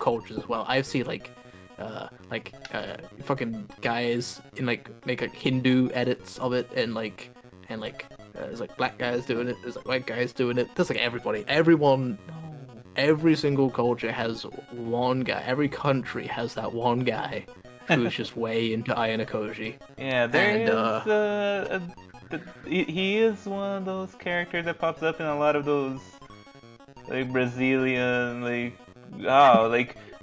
cultures as well. I've seen like fucking guys in like make like Hindu edits of it, and there's like black guys doing it, there's like white guys doing it. There's like everyone, every single culture has one guy. Every country has that one guy who's just way into Ayano Koji. Yeah, he is one of those characters that pops up in a lot of those like Brazilian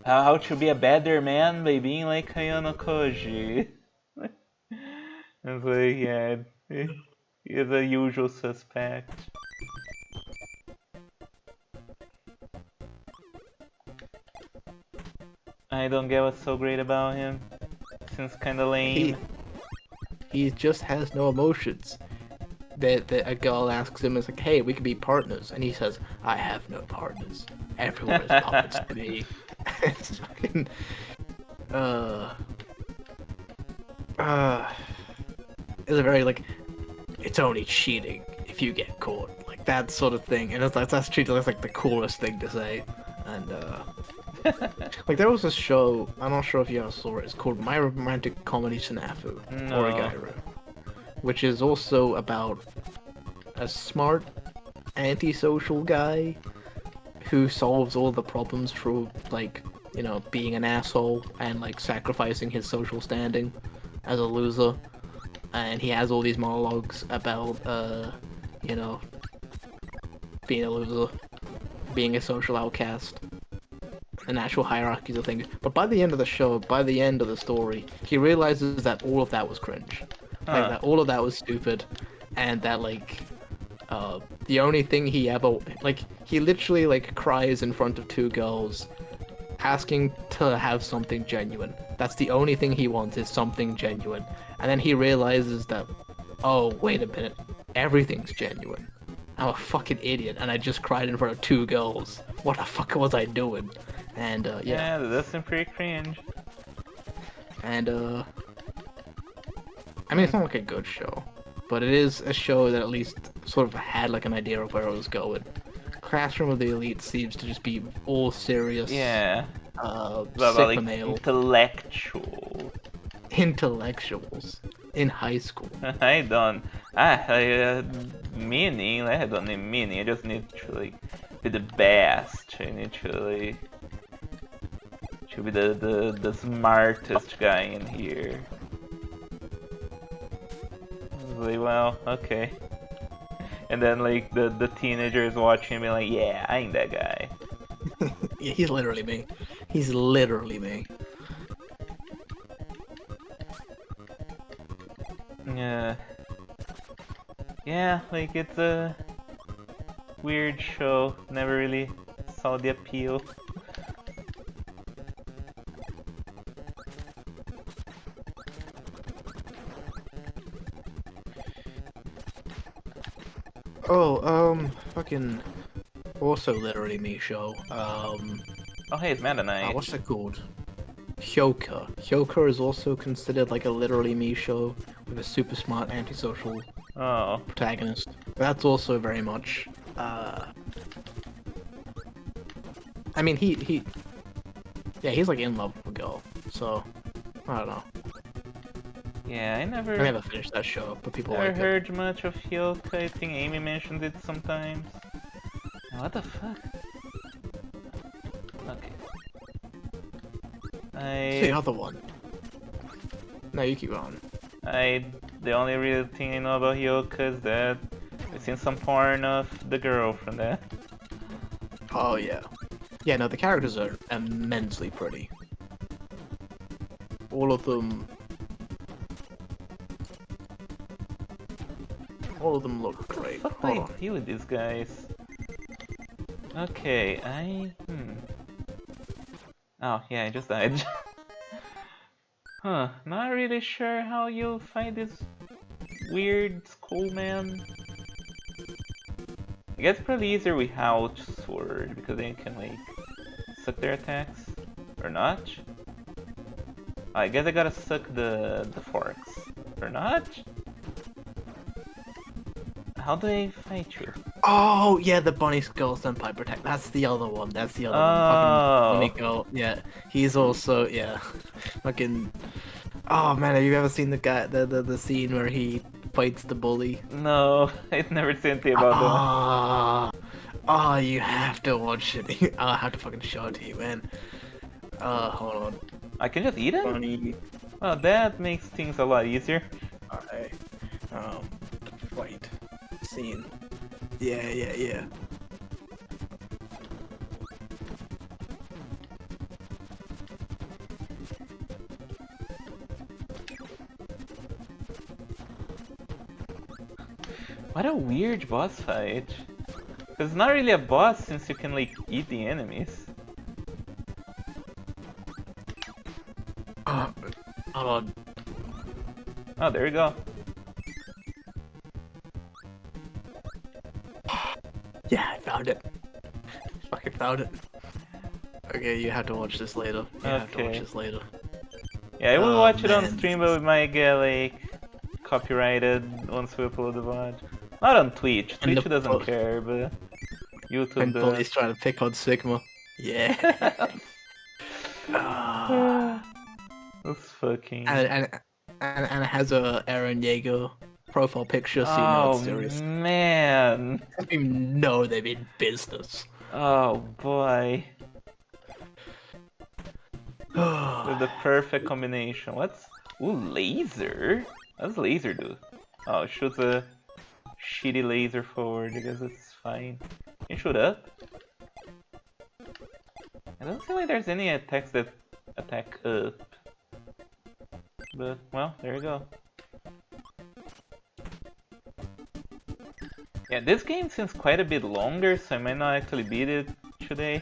how to be a better man by being like Ayano Koji. It's like yeah, he is a usual suspect. I don't get what's so great about him. Seems kinda lame. He just has no emotions. a girl asks him, "It's like, hey, we could be partners," and he says, "I have no partners. Everyone is puppets to me." It's fucking uh uh. It's a very like, it's only cheating if you get caught, like that sort of thing, and it's like that's treated as like the coolest thing to say, and like there was a show, I'm not sure if you ever saw it. It's called My Romantic Comedy Snafu or No. Origairu, which is also about a smart antisocial guy who solves all the problems through like being an asshole and like sacrificing his social standing as a loser, and he has all these monologues about you know being a loser, being a social outcast, and actual hierarchies of things. But by the end of the show, by the end of the story, he realizes that all of that was cringe, like Huh. that all of that was stupid, and that like the only thing he ever like he literally like cries in front of two girls asking to have something genuine. That's the only thing he wants, is something genuine. And then he realizes that, oh, wait a minute, everything's genuine. I'm a fucking idiot, and I just cried in front of two girls. What the fuck was I doing? And yeah, Yeah, that does seem pretty cringe. and I mean, Hmm. it's not like a good show, but it is a show that at least sort of had like an idea of where it was going. Classroom of the Elite seems to just be all serious, Yeah. About like Sigma male intellectual. intellectuals in high school. I don't. Meaning. I don't need meaning. I just need to like be the best. I need to like to be the smartest guy in here. Like, well, okay. And then like the teenagers watching me like, yeah, I ain't that guy. Yeah, he's literally me. He's literally me. Yeah. Yeah, like it's a weird show. Never really saw the appeal. Oh, fucking also literally me show. Oh hey, it's Meta Knight. What's it called? Hyoka. Hyoka is also considered like a literally me show with a super smart antisocial Oh. protagonist. That's also very much. I mean, yeah, he's like in love with a girl. So, I don't know. Yeah, I I never never finished that show, but people never like it. heard much of Hyoka. I think Amy mentioned it sometimes. What the fuck? Okay. What's the I other one? No, you keep on. the only real thing I know about Hyoka is that I've seen some porn of the girl from that. Oh yeah. Yeah, no, the characters are immensely pretty. All of them. All of them look great. What do Hold I on. do with these guys? Okay, Oh, yeah, I just died. Huh, not really sure how you'll fight this weird schoolman. I guess it's probably easier with Ouch Sword, because they can, like, suck their attacks. Or not? I guess I gotta suck the forks. Or not? How do I fight you? Oh yeah, the Bunny Skull Senpai Protect. That's the other one. That's the other one. Fucking Bunny Oh, Girl. Yeah, he's also yeah. Fucking. Oh man, have you ever seen the guy the scene where he fights the bully? no, I've never seen anything about that. Ah, oh, you have to watch it. I'll have to fucking show it to you, man. Hold on. I can just eat him? Bunny. Well, that makes things a lot easier. Alright. Fight scene. Yeah. What a weird boss fight. Because it's not really a boss since you can, like, eat the enemies. Hold on. Oh, there you go. Yeah, I found it. Fucking found it. Okay, you have to watch this later. You have to watch Okay. this later. Yeah, I will Oh watch it on man, this stream, but is... we might get like copyrighted once we upload the VOD. Not on Twitch. and Twitch the doesn't care, but YouTube and does. Bully's trying to pick on Sigma. Yeah. Ah. That's fucking. and, and and it has a Aaron Yeager profile picture, so you know it's Oh serious. man. You know they mean business. Oh boy. The perfect combination. What's. Ooh, laser? What does laser do? Oh, it shoots a shitty laser forward. I guess it's fine. Can you shoot up? I don't feel like there's any attacks that attack up. But, well, there you go. Yeah, this game seems quite a bit longer, so I might not actually beat it today.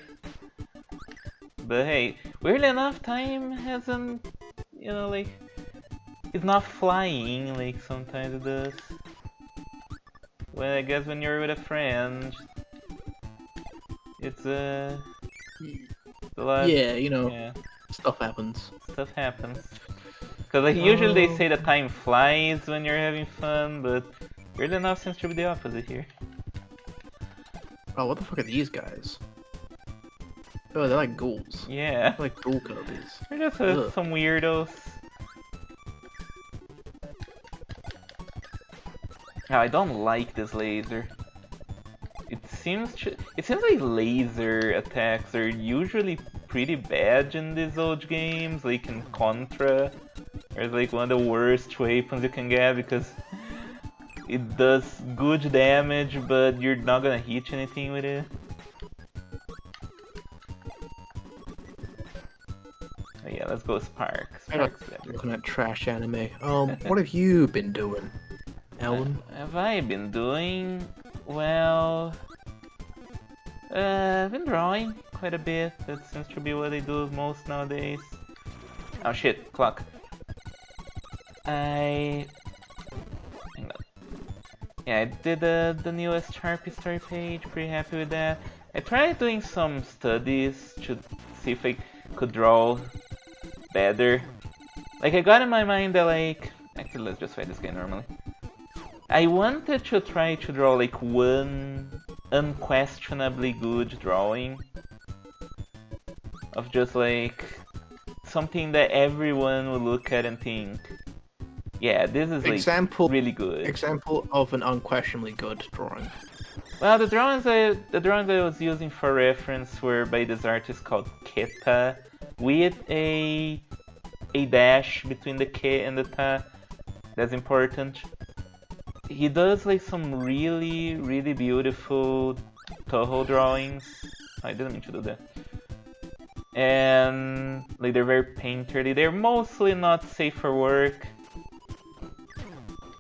But hey, weirdly enough, time hasn't, you know, like, it's not flying like sometimes it does. Well, I guess when you're with a friend, it's a lot, Yeah, you know, yeah, stuff happens. stuff happens. Because like usually they say that time flies when you're having fun, but weirdly enough seems to be the opposite here. Oh, what the fuck are these guys? Oh, they're like ghouls. Yeah, They're like ghoul Kirby's. they're just Ugh. some weirdos. Yeah, I don't like this laser. It seems like laser attacks are usually pretty bad in these old games, like in Contra. It's like one of the worst weapons you can get because it does good damage, but you're not gonna hit anything with it. Oh yeah, let's go Spark. I got Spark's better. looking at trash anime. What have you been doing, Ellen? Have I been doing? Well, I've been drawing quite a bit. That seems to be what I do most nowadays. Oh shit, clock. Hang on. Yeah, I did the newest HARPY story page, pretty happy with that. I tried doing some studies to see if I could draw better. Like, I got in my mind that, like... Actually, let's just fight this guy normally. I wanted to try to draw, like, one unquestionably good drawing. Of just, like... something that everyone would look at and think... Yeah, this is like really good. Example of an unquestionably good drawing. Well, the drawings I was using for reference were by this artist called Keta, with a dash between the K and the Ta. That's important. He does like some really beautiful Toho drawings. I didn't mean to do that. And like they're very painterly. They're mostly not safe for work,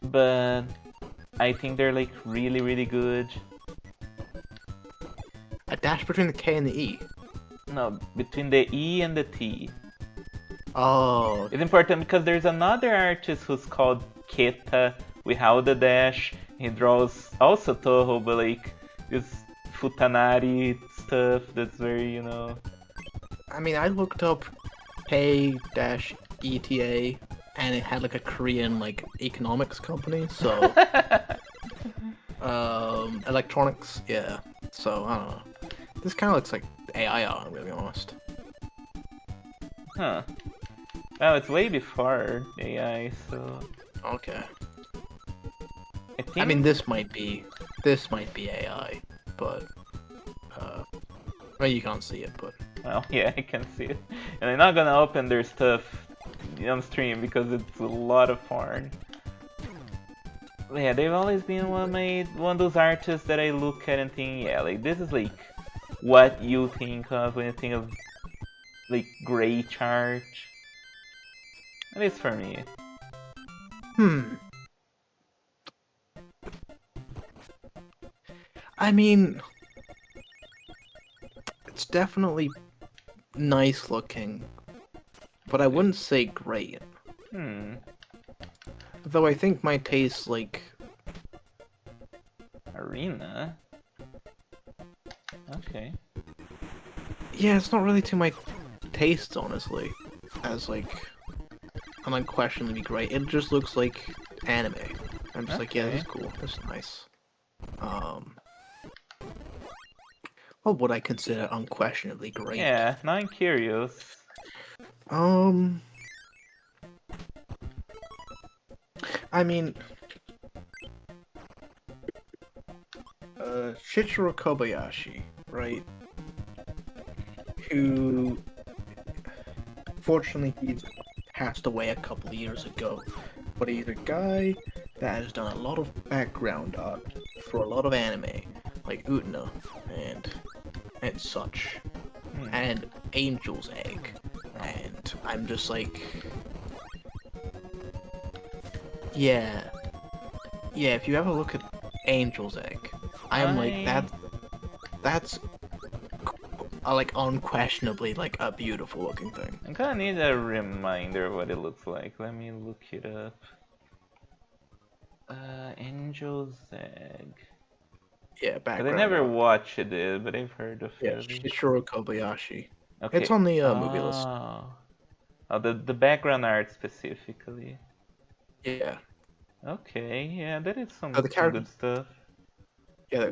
but I think they're like really good. A dash between the K and the E. No, between the E and the T. Oh. It's important because there's another artist who's called Keta without the dash. He draws also Toho, but like this Futanari stuff that's very, you know. I mean, I looked up K-ETA and it had like a Korean like economics company, so electronics, yeah. So I don't know. This kind of looks like AI art, I'm gonna be honest. Huh. Well, it's way before AI, so Okay. I mean, this might be AI, but well, you can't see it, but well, yeah, I can see it. And I'm not gonna open their stuff on stream because it's a lot of porn. But yeah, they've always been one of those artists that I look at and think, yeah, like this is like what you think of when you think of like great art. At least for me. I mean, it's definitely nice looking, but I wouldn't say great. Though I think my taste, like... Arena? Okay. Yeah, it's not really to my taste, honestly. As like an unquestionably great. It just looks like anime. I'm just like, yeah, this is Okay. cool. This is nice. Um, what would I consider unquestionably great? Yeah, now I'm curious. Um, I mean, Shichiro Kobayashi, right? Who, fortunately, he's passed away a couple of years ago. But he's a guy that has done a lot of background art for a lot of anime, like Utena and such, Hmm. and Angel's Egg. And I'm just like, yeah, yeah. If you ever look at Angel's Egg, I am like I that's like unquestionably like a beautiful looking thing. I'm gonna need a reminder of what it looks like. Let me look it up. Angel's Egg. Yeah, Cause I background never art. watched it, but I've heard of Yeah, it. Shishiro Kobayashi. It's Okay. on the movie list. Oh. Oh, the background art specifically. Yeah. Okay, yeah, that is So the some character, good stuff. yeah,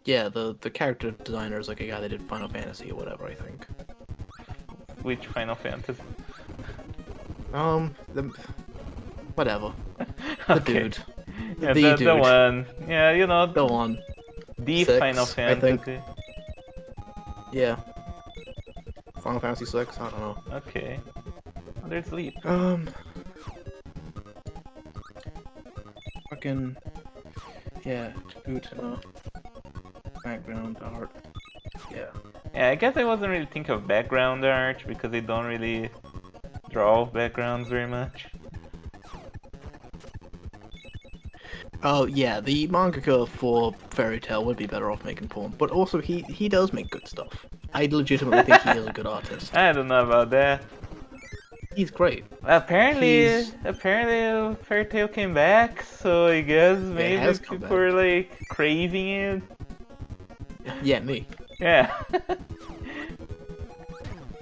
yeah, the character designer is like a guy that did Final Fantasy or whatever, I think. Which Final Fantasy? The whatever, the Okay. dude, Yeah, the the dude. one. Yeah, you know, Go on, the Final 6, I think. Fantasy. Yeah, Final Fantasy 6. I don't know. Okay. Oh, there's Leap. Fucking yeah, dude. Background art. Yeah. Yeah, I guess I wasn't really thinking of background art because they don't really draw backgrounds very much. Oh yeah, the mangaka for Fairy Tail would be better off making porn, but also he does make good stuff. I legitimately think he is a good artist. I don't know about that. He's great. Apparently, He's apparently, Fairy Tail came back, so I guess Yeah, it maybe has come people back. are like craving it. Yeah, me. Yeah.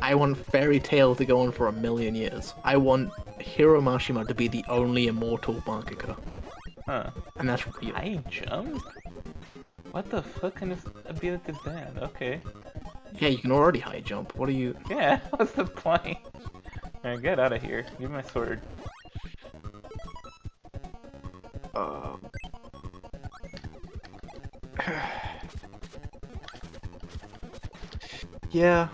I want Fairy Tail to go on for 1,000,000 years. I want Hiro Mashima to be the only immortal mangaka, Huh. and that's real. High jump? What the fuck kind of ability is that? Okay. Yeah, you can already high jump. What are you? Yeah, what's the point? Alright, get out of here. Give me my sword. Uh... yeah,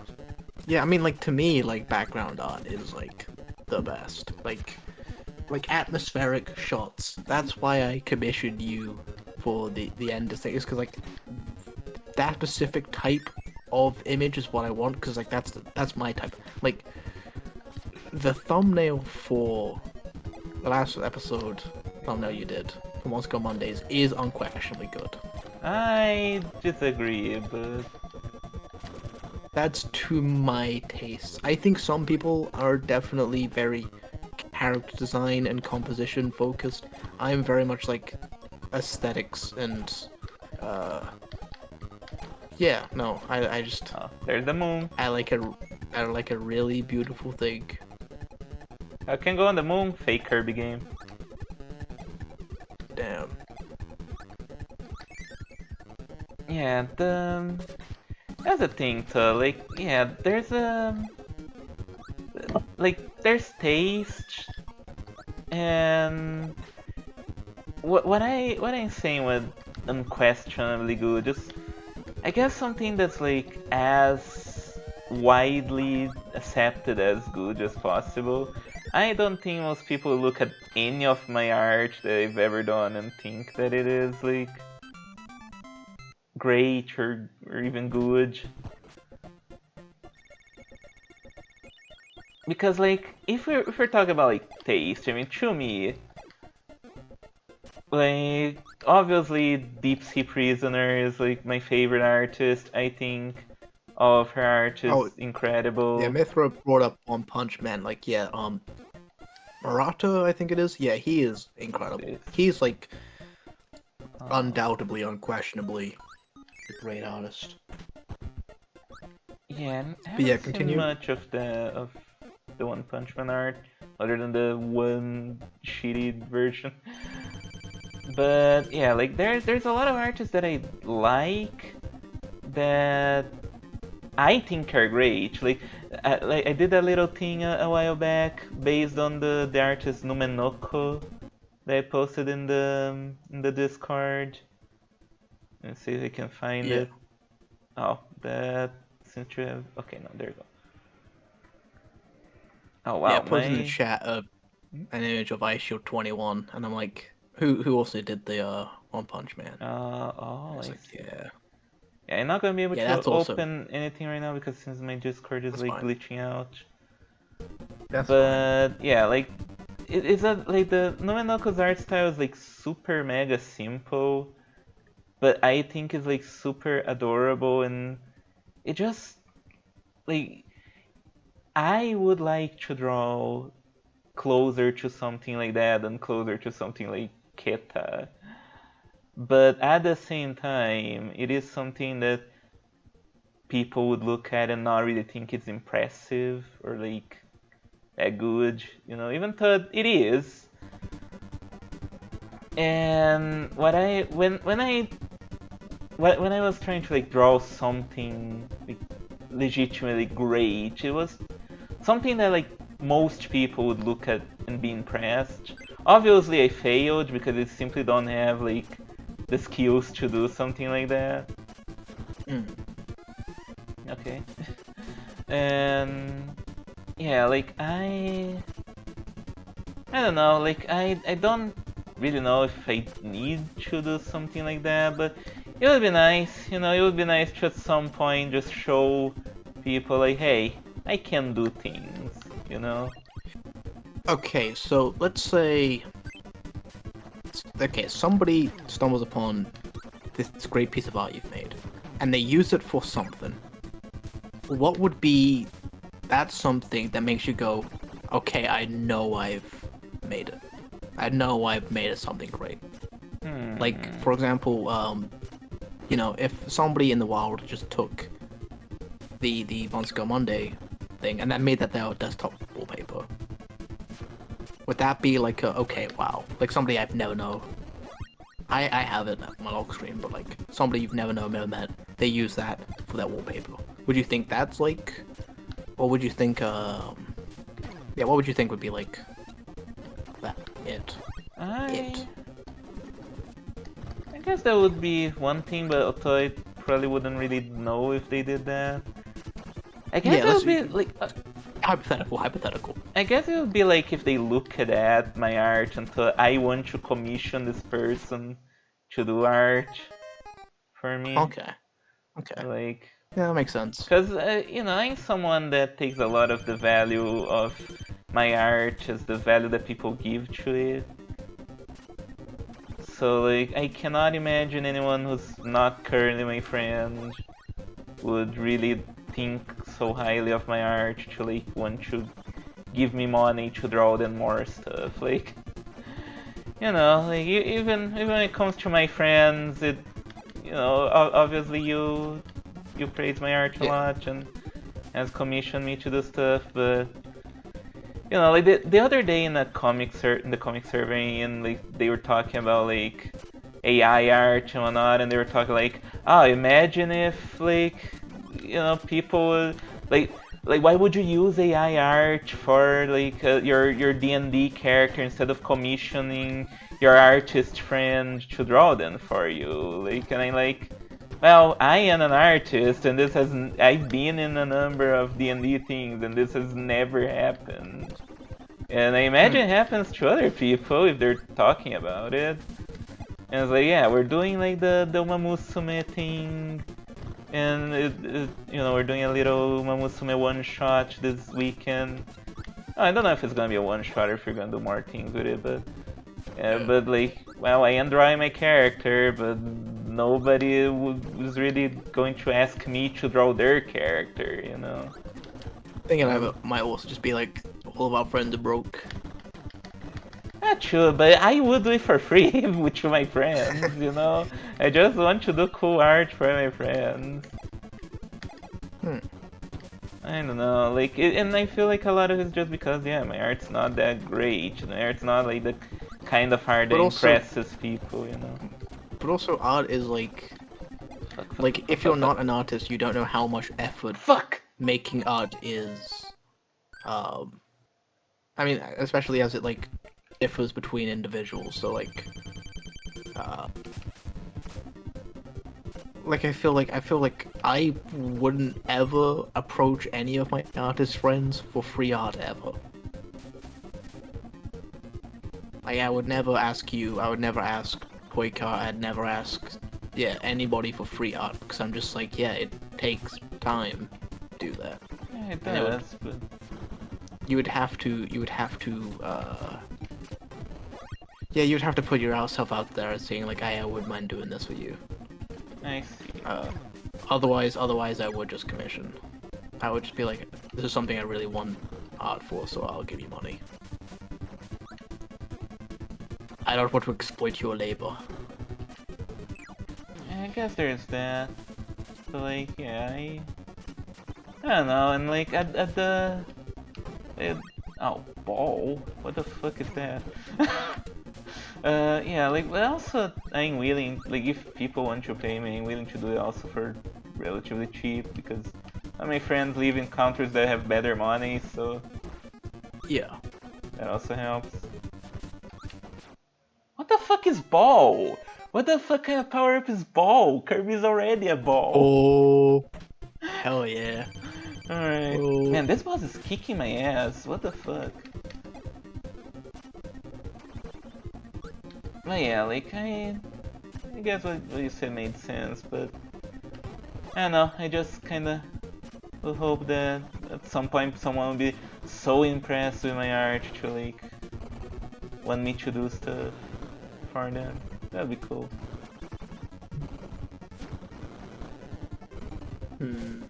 yeah. I mean, like to me, like background art is like the best. Like atmospheric shots. That's why I commissioned you for the end of things, because like that specific type of image is what I want. Because like that's my type. Like the thumbnail for the last episode thumbnail you did for Moscow Mondays is unquestionably good. I disagree, but That's to my taste. I think some people are definitely very character design and composition focused. I'm very much like aesthetics and yeah, no, I just oh, there's the moon. I like a really beautiful thing. I can go on the moon. Fake Kirby game. Damn. Yeah, that's the thing too. Like, yeah, there's there's taste, and what I'm saying with unquestionably good, just I guess something that's like as widely accepted as good as possible. I don't think most people look at any of my art that I've ever done and think that it is like great or even good. Because like if we're talking about like taste, I mean to me, like obviously Deep Sea Prisoner is like my favorite artist. I think all of her art is Oh, yeah, incredible. Mithra brought up One Punch Man. Like, yeah, Murata, I think it is. Yeah, he is What's incredible. this? He's like Oh, undoubtedly, unquestionably a great artist. Yeah, I But yeah, haven't seen continue. much of the One Punch Man art, other than the one shitty version. But yeah, like there's a lot of artists that I like that I think are great. Like I did a little thing a while back based on the artist Numenoko that I posted in the Discord. Let's see if I can find Yeah. it. Oh, that seems to have. Okay, no, there you go. Oh Yeah, wow, put in the my. chat an image of Ice Shield 21, and I'm like, who also did the One Punch Man? Oh, And it's I like, see. yeah, Yeah, I'm not gonna be able yeah, to that's also open anything right now because since my Discord is that's like fine. glitching out. That's fine. But yeah, like it's a like the Nomenoko's art style is like super mega simple, but I think it's like super adorable and it just like I would like to draw closer to something like that and closer to something like Keta. But at the same time, it is something that people would look at and not really think it's impressive or like that good, even though it is. And when I was trying to like draw something like legitimately great, it was something that like most people would look at and be impressed. Obviously, I failed because I simply don't have like the skills to do something like that. Mm. Okay. And yeah, like I don't know, like I don't really know if I need to do something like that, but it would be nice, it would be nice to at some point just show people like, hey, I can do things, you know? Okay, so let's say, okay, somebody stumbles upon this great piece of art you've made, and they use it for something. What would be that something that makes you go, okay, I know I've made it. I know I've made it something great. Like, Hmm. for example, if somebody in the wild just took the Monster Monday thing and then made that their desktop wallpaper, would that be like a, okay, wow, like somebody I've never known? I have it on my lock screen, but like somebody you've never met, they use that for their wallpaper. Would you think that's like, what would you think? Yeah, what would you think would be like that? It, it. I I guess that would be one thing, but although I probably wouldn't really know if they did that. I guess Yeah, it let's would be like hypothetical. I guess it would be like if they look at my art and thought I want to commission this person to do art for me. Okay, okay, Like, yeah, that makes sense. because, I'm someone that takes a lot of the value of my art as the value that people give to it. So, like, I cannot imagine anyone who's not currently my friend would really think so highly of my art to, like, want to give me money to draw them more stuff. Like, like even when it comes to my friends, obviously you praise my art a Yeah, lot and has commissioned me to do stuff, but like the other day in in the comic survey, and like they were talking about like AI art and whatnot, and they were talking like, oh, imagine if like people like why would you use AI art for like your D&D character instead of commissioning your artist friend to draw them for you? Like, and I like, well, I am an artist, and I've been in a number of D&D things, and this has never happened. And I imagine hmm. it happens to other people if they're talking about it. And it's like, yeah, we're doing like the Mamusume thing, and we're doing a little Mamusume one shot this weekend. I don't know if it's gonna be a one shot or if you're gonna do more things with it, but yeah, Yeah. but like, well, I am drawing my character, but nobody was really going to ask me to draw their character. Thinking Uh, of it might also just be like all of our friends are broke. True, but I would do it for free with my friends, you know? I just want to do cool art for my friends. Hmm. I don't know, like, and I feel like a lot of it's just because, yeah, my art's not that great. My art's not like the kind of art that But also, impresses people, you know? art is Fuck, fuck, like fuck, if fuck, you're fuck. not an artist, you don't know how much effort Fuck! making art is. Um, I mean, especially as it like differs between individuals. So uh, I feel like I wouldn't ever approach any of my artist friends for free art ever. Like I would never ask you. I would never ask Poika. I'd never ask anybody for free art because I'm just like it takes time to do that, Yeah, it and does, but you'd have to put yourself out there and saying like I wouldn't mind doing this for you. nice. Uh, otherwise I would just commission. I would just be like, this is something I really want art for, so I'll give you money. I don't want to exploit your labor. I guess there's that. So, like, yeah, I don't know, and like, at the... oh, ball? What the fuck is that? Yeah, like, but also, I'm willing, like, if people want to pay me, I'm willing to do it also for relatively cheap, because my friends live in countries that have better money, so Yeah. that also helps. What the fuck is ball? What the fuck kind of power up is ball? Kirby's already a ball. Oh, hell yeah. Alright. Oh. Man, this boss is kicking my ass. What the fuck? But yeah, like, I guess what you said made sense, but I don't know, I just kinda will hope that at some point someone will be so impressed with my art to like want me to do stuff for them. That'd be cool. Hmm.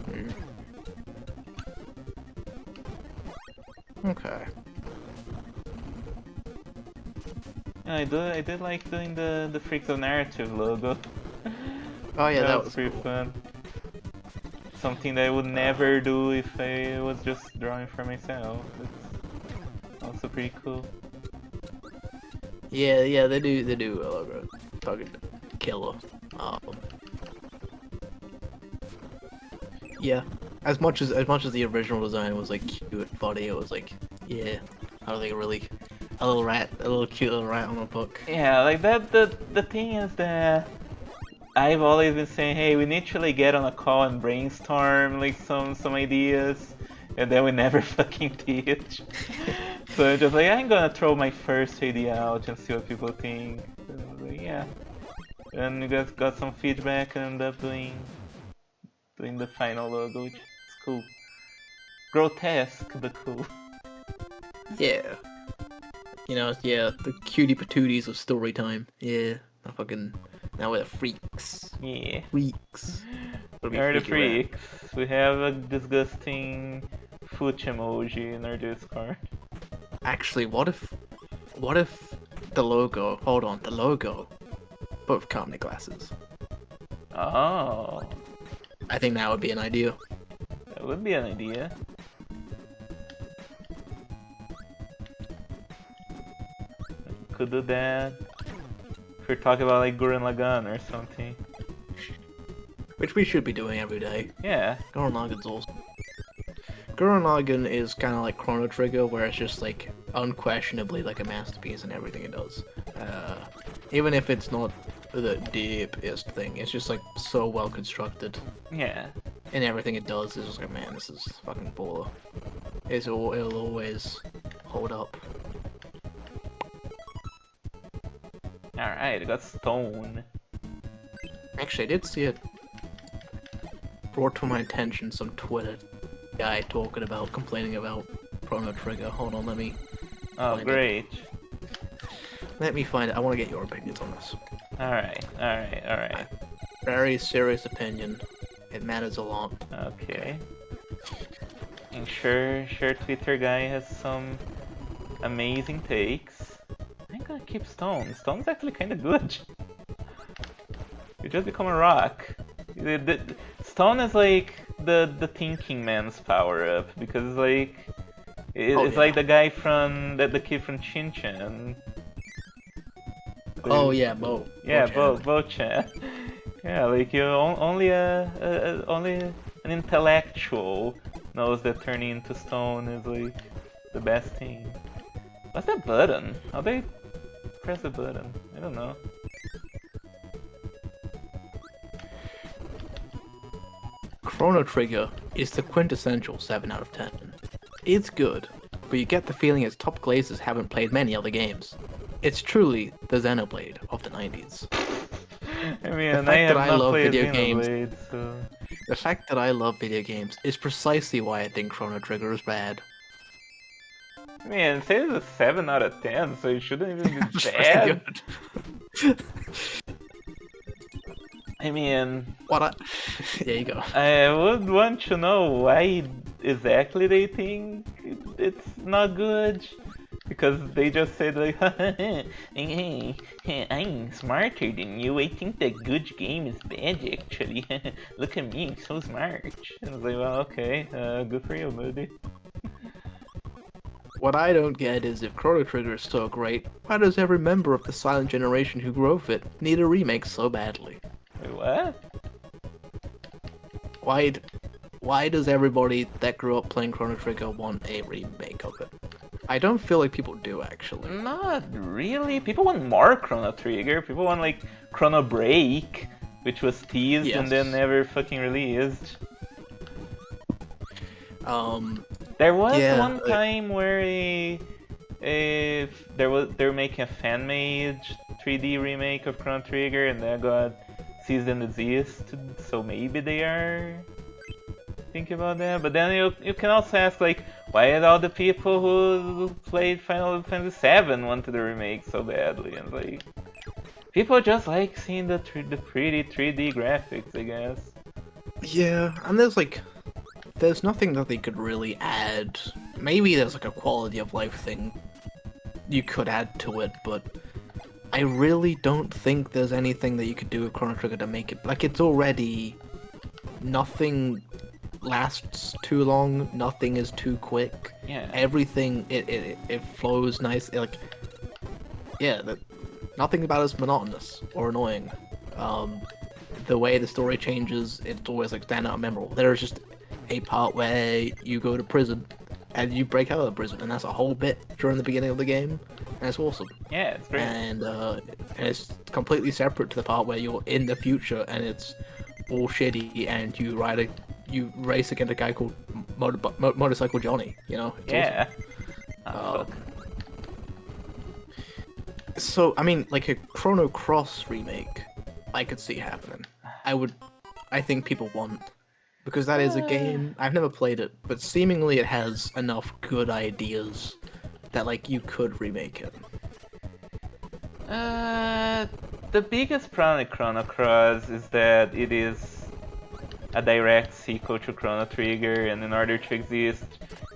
Hmm. Okay. Yeah, I did like doing the Freaks of Narrative logo. Oh yeah, that That was was pretty cool. fun. Something that I would never do if I was just drawing for myself. It's also pretty cool. Yeah, they do a logo. Fucking killer. Um, yeah. As much as the original design was like cute and funny, it was like, I don't think really a little cute little rat on a book. Yeah, like that. The thing is that I've always been saying, hey, we need to like get on a call and brainstorm like some ideas, and then we never fucking did. So I'm just like, I'm gonna throw my first idea out and see what people think. And I was like, yeah, and we guys got some feedback and ended up doing the final logo, which is cool. Grotesque, but cool. Yeah. The cutie patooties of story time. Yeah. I fucking now we're the freaks. Yeah. Freaks. Gonna We be are the freaky rat. freaks. We have a disgusting foot emoji in our Discord. Actually, what if the logo hold on, the logo both comedy glasses. Oh, I think that would be an idea. that would be an idea. Could do that. If we're talking about like Gurren Lagann or something. Which we should be doing every day. Yeah. Gurren Lagann's awesome. Gurren Lagann is kind of like Chrono Trigger, where it's just like unquestionably like a masterpiece in everything it does. Even if it's not the deepest thing, it's just like so well constructed, Yeah. and everything it does is just like, man, this is fucking baller. It'll always hold up. Alright, I got stone. Actually, I did see it brought to my attention some Twitter guy complaining about Chrono Trigger. Hold on, let me Oh, find great. Let me find it. I want to get your opinions on this. Alright, alright, alright. Very serious opinion. It matters a lot. Okay. And sure, Twitter guy has some amazing takes. I'm gonna keep Stone. Stone's actually kind of good. You just become a rock. Stone is like the thinking man's power up because it's like Oh it's yeah. like the guy from the kid from Chin Chan. Oh yeah, Yeah, Bo-chan. Bo-chan. Yeah, like you only an intellectual knows that turning into stone is like the best thing. What's that button? How they press the button? I don't know. Chrono Trigger is the quintessential 7 out of 10. It's good, but you get the feeling its top glazers haven't played many other games. It's truly the Xenoblade of the 90s. I The mean, I fact that have I not love played video games, Xenoblade, so the fact that I love video games is precisely why I think Chrono Trigger is bad. I mean, it says a 7 out of 10, so it shouldn't even be It's pretty bad. good. I mean, What I... There you go. I would want to know why exactly they think it's not good. Because they just said like, I'm smarter than you. I think that good game is bad actually. Look at me, I'm so smart. And I was like, well, okay, good for you, buddy. What I don't get is if Chrono Trigger is so great, why does every member of the silent generation who grew up with it need a remake so badly? Wait, what? Why does everybody that grew up playing Chrono Trigger want a remake of it? I don't feel like people do actually. Not really. People want more Chrono Trigger. People want like Chrono Break, which was teased and then Yes. never fucking released. Um, There was Yeah, one time where they were making a fan-made 3D remake of Chrono Trigger, and that got ceased and desist. So maybe they are thinking about that. But then you can also ask like, why did all the people who played Final Fantasy VII wanted the remake so badly? And like, people just like seeing the pretty 3D graphics, I guess. yeah, and there's nothing that they could really add. Maybe there's like a quality of life thing you could add to it, but I really don't think there's anything that you could do with Chrono Trigger to make it like it's already nothing lasts too long, nothing is too quick. Yeah. Everything it flows nice. Like yeah, nothing about it's monotonous or annoying. The way the story changes, it's always like stand out memorable. There's just a part where you go to prison and you break out of the prison, and that's a whole bit during the beginning of the game, and it's awesome. Yeah, it's great. And it's completely separate to the part where you're in the future and it's all shitty, and you race against a guy called Motorcycle Johnny. You know? It's Yeah. Oh, awesome. fuck. So I mean, like a Chrono Cross remake, I could see happening. I think people want. Because that is a game, I've never played it, but seemingly it has enough good ideas that like you could remake it. The biggest problem with Chrono Cross is that it is a direct sequel to Chrono Trigger, and in order to exist,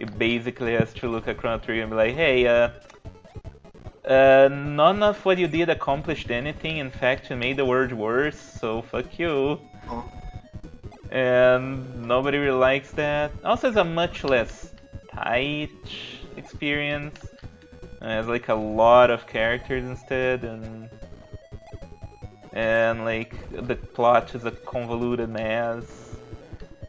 it basically has to look at Chrono Trigger and be like, hey, none of what you did accomplished anything. In fact, you made the world worse, so fuck you. Oh. And nobody really likes that. Also, it's a much less tight experience. It has like a lot of characters instead, and like the plot is a convoluted mess.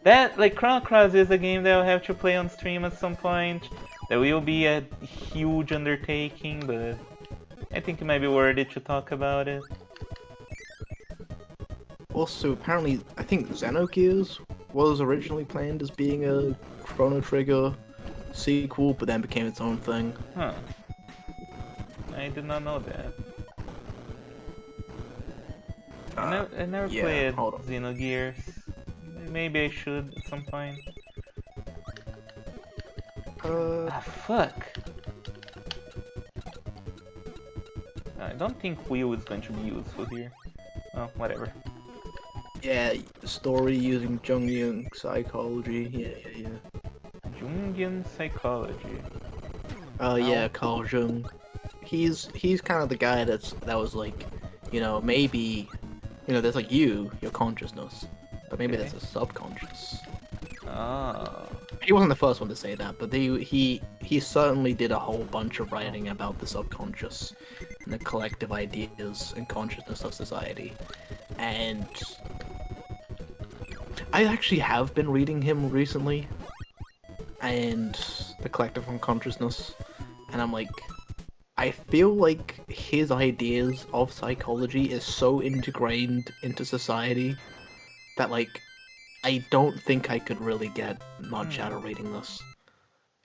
That like Chrono Cross is a game that I'll have to play on stream at some point. That will be a huge undertaking, but I think it might be worthy to talk about it. Also, apparently, I think Xenogears was originally planned as being a Chrono Trigger sequel, but then became its own thing. Huh. I did not know that. I never yeah, played hold on. Xenogears. Maybe I should at some point. Ah, fuck. I don't think Wheel is going to be useful here. Oh, whatever. Yeah, story using Jungian psychology. Yeah. Jungian psychology. Yeah, No. Carl Jung. He's kind of the guy that was like, maybe, there's like your consciousness, but maybe Okay. there's a subconscious. Oh. He wasn't the first one to say that, but he certainly did a whole bunch of writing about the subconscious and the collective ideas and consciousness of society. And I actually have been reading him recently, and the collective unconsciousness, and I'm like, I feel like his ideas of psychology is so ingrained into society that like I don't think I could really get much out Hmm. of reading this.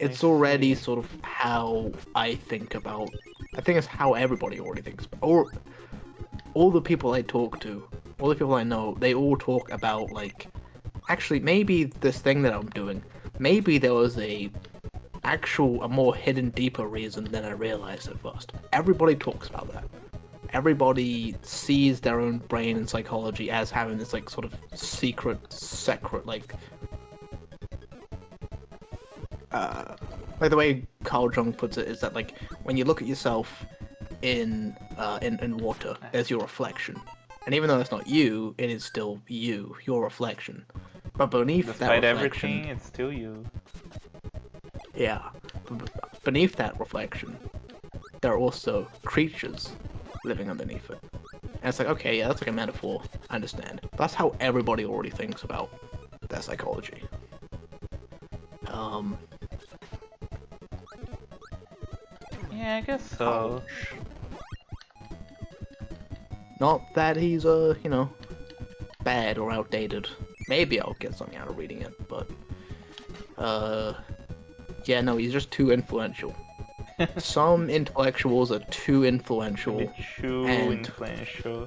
I It's already see. sort of how I think about. I think it's how everybody already thinks. Or all the people I talk to, all the people I know, they all talk about like, actually, maybe this thing that I'm doing, maybe there was a more hidden, deeper reason than I realized at first. Everybody talks about that. Everybody sees their own brain and psychology as having this like sort of secret like the way Carl Jung puts it is that like when you look at yourself in water, there's your reflection, and even though that's not you, it is still you, your reflection. But beneath that Despite reflection, everything, it's still you. yeah, beneath that reflection, there are also creatures living underneath it. And it's like, okay, yeah, that's like a metaphor. I understand. That's how everybody already thinks about their psychology. Um, Yeah, I guess so. ouch. Not that he's bad or outdated. Maybe I'll get something out of reading it, but yeah, no, he's just too influential. Some intellectuals are too influential, Be too and influential.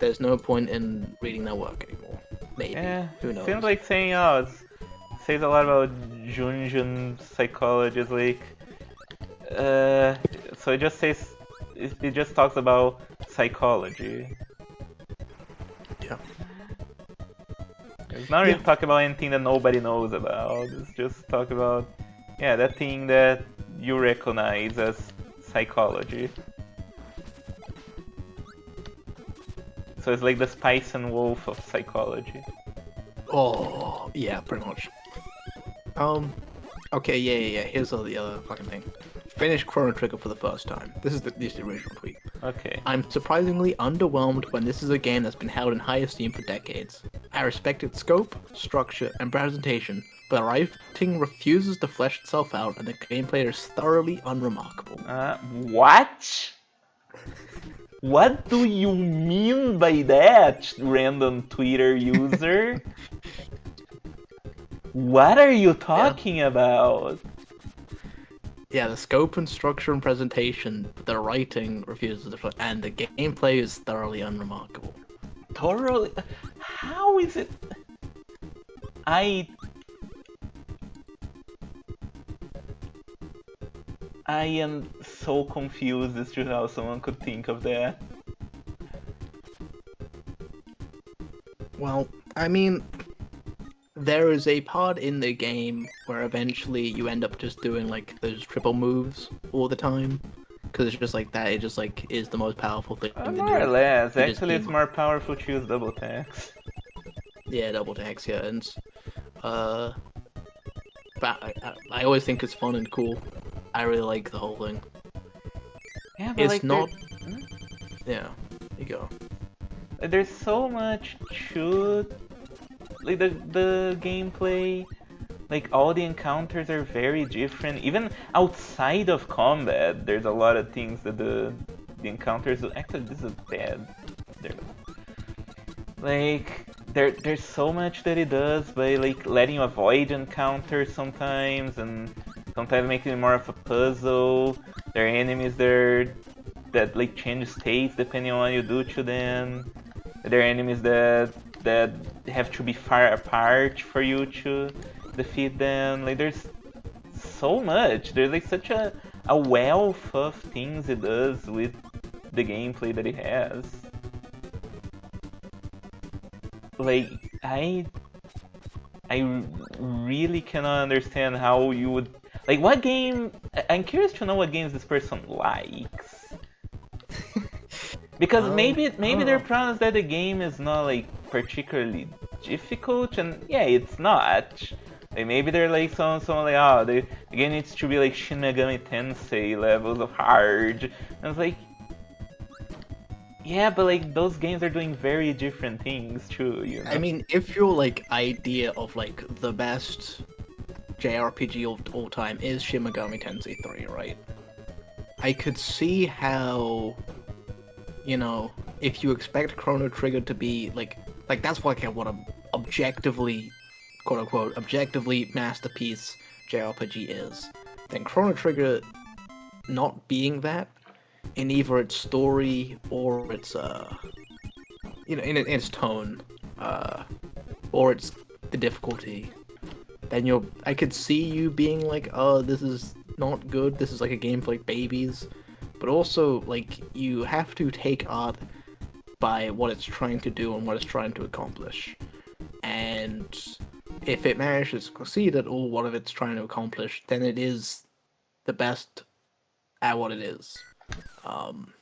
there's no point in reading their work anymore. Maybe. Yeah, Who it knows? seems like saying, oh, it says a lot about Jungian psychology. It's like, uh, so it just says, it just talks about psychology. Yeah. It's not really talk about anything that nobody knows about. It's just talk about, yeah, that thing that you recognize as psychology. So it's like the spice and wolf of psychology. Oh, yeah, pretty much. Okay, yeah. Here's the other fucking thing. Finish Chrono Trigger for the first time. This is the original tweet. Okay. I'm surprisingly underwhelmed when this is a game that's been held in high esteem for decades. I respect its scope, structure, and presentation, but the writing refuses to flesh itself out, and the gameplay is thoroughly unremarkable. What? What do you mean by that, random Twitter user? What are you talking about? Yeah, the scope and structure and presentation, but the writing refuses to flesh, and the gameplay is thoroughly unremarkable. Thoroughly? How is it? I am so confused as to how someone could think of that. Well, I mean, there is a part in the game where eventually you end up just doing like those triple moves all the time, because it's just like that. It just like is the most powerful thing to More or do. less. You just Actually, it's beam more powerful to use double tax. Yeah, double tax, yeah, and uh, but I always think it's fun and cool. I really like the whole thing. Yeah, but It's like, not, yeah. There you go. there's so much to like the gameplay. Like all the encounters are very different. Even outside of combat, there's a lot of things that the encounters. Actually, this is bad. There. Like there's so much that it does by like letting you avoid encounters sometimes, and sometimes making it more of a puzzle. There are enemies there that like change states depending on what you do to them. There are enemies that have to be far apart for you to defeat them. Like there's so much. There's like such a wealth of things it does with the gameplay that it has. Like really cannot understand how you would like what game. I'm curious to know what games this person likes. Because Well, I maybe don't their know. problem is that the game is not like particularly difficult, and yeah, it's not. Like maybe they're like someone like oh the game needs to be like Shin Megami Tensei levels of hard. And it's like yeah, but like those games are doing very different things too, you I know. mean, if your like idea of like the best JRPG of all time is Shin Megami Tensei 3, right? I could see how, if you expect Chrono Trigger to be like that's what a objectively, quote unquote, objectively masterpiece JRPG is, then Chrono Trigger not being that in either its story or its in its tone, uh, or its the difficulty, then I could see you being like, oh, this is not good. This is like a game for like babies. But also, like, you have to take art by what it's trying to do and what it's trying to accomplish. And if it manages to succeed at all what it's trying to accomplish, then it is the best at what it is. Um,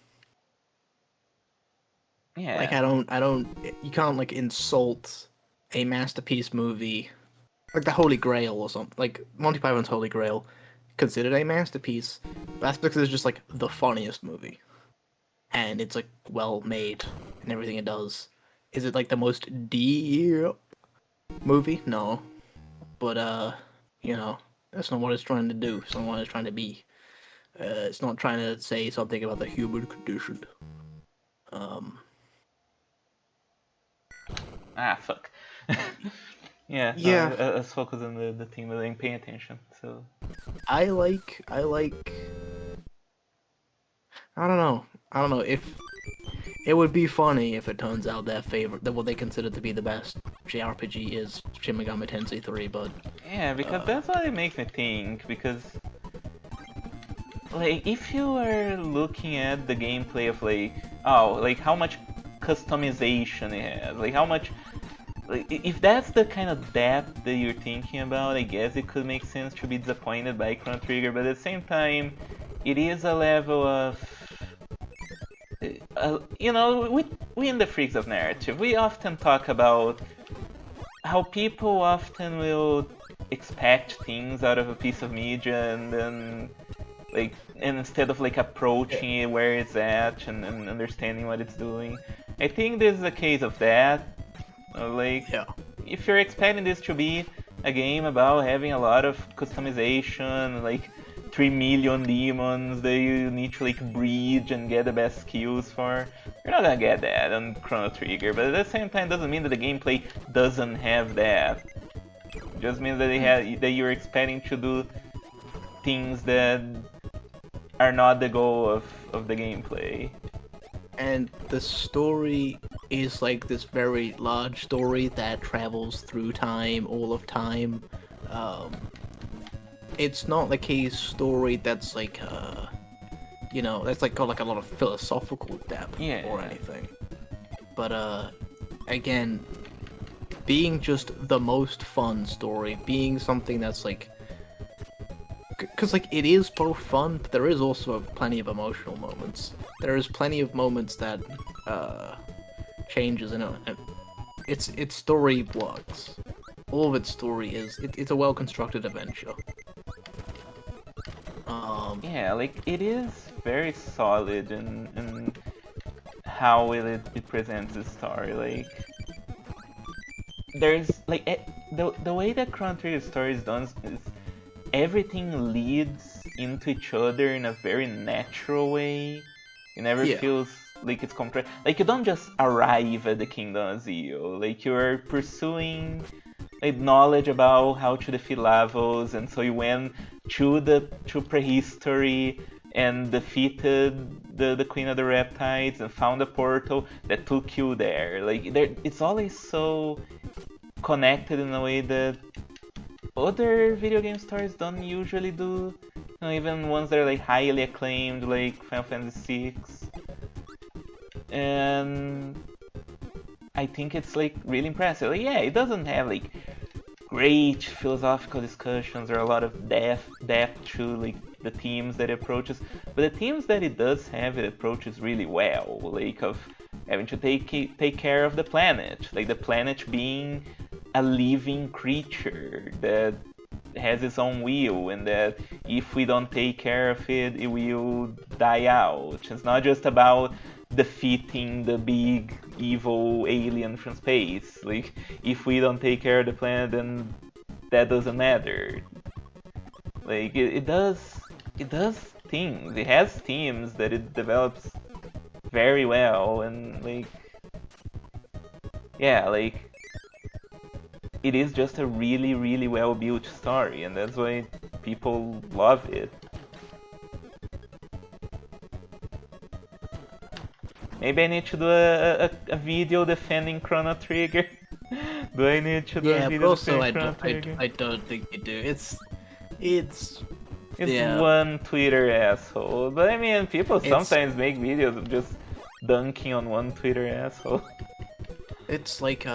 like Yeah. you can't like insult a masterpiece movie like the Holy Grail or something, like Monty Python's Holy Grail, considered a masterpiece. But that's because it's just like the funniest movie, and it's like well made and everything it does. Is it like the most deep movie? No, but that's not what it's trying to do. It's not what it's trying to be. It's not trying to say something about the human condition. Um, Ah, fuck. Yeah, yeah, let's focus on the thing that I'm paying attention. So, I like. I don't know if it would be funny if it turns out that what they consider to be the best JRPG is Shin Megami Tensei 3, but yeah, because uh, that's what it makes me think. Because, like, if you are looking at the gameplay of, like, oh, like, how much customization it has, like, how much. Like, if that's the kind of depth that you're thinking about, I guess it could make sense to be disappointed by Chrono Trigger, but at the same time, it is a level of we in the Freaks of Narrative, we often talk about how people often will expect things out of a piece of media and then, like, and instead of like yeah, approaching it where it's at and understanding what it's doing. I think this is a case of that. Like, yeah, if you're expecting this to be a game about having a lot of customization, like 3 million demons that you need to like breed and get the best skills for, you're not gonna get that on Chrono Trigger. But at the same time, doesn't mean that the gameplay doesn't have that. It just means that that you're expecting to do things that are not the goal of the gameplay. and the story is like this very large story that travels through time, all of time. Um, it's not like a story that's like that's like got like a lot of philosophical depth or Yeah. anything. But again, being just the most fun story, being something that's like, because like it is both fun, but there is also plenty of emotional moments. There is plenty of moments that uh changes and its story works. All of its story it's a well constructed adventure. Yeah, like it is very solid in how it presents the story. Like there's like the way that Chrono Trigger story is done is everything leads into each other in a very natural way. It never Yeah, feels like it's compressed. Like you don't just arrive at the Kingdom of Zio. Like you're pursuing like knowledge about how to defeat levels, and so you went to prehistory and defeated the Queen of the Reptiles and found a portal that took you there. Like there, it's always so connected in a way that other video game stories don't usually do. Even ones that are like highly acclaimed, like Final Fantasy VI. And I think it's like really impressive. Like, yeah, it doesn't have like great philosophical discussions or a lot of depth to like the themes that it approaches, but the themes that it does have, it approaches really well, like of having to take care of the planet, like the planet being a living creature that has its own will, and that if we don't take care of it, it will die out. It's not just about defeating the big evil alien from space. Like, if we don't take care of the planet, then that doesn't matter. Like, it does things. It has themes that it develops very well, and like, yeah, like, it is just a really, really well built story, and that's why people love it. Maybe I need to do a video defending Chrono Trigger. Do I need to do a Yeah, but video also defending Chrono Trigger? I don't think you do. It's yeah. one Twitter asshole. But I mean, people It's sometimes make videos of just dunking on one Twitter asshole. it's like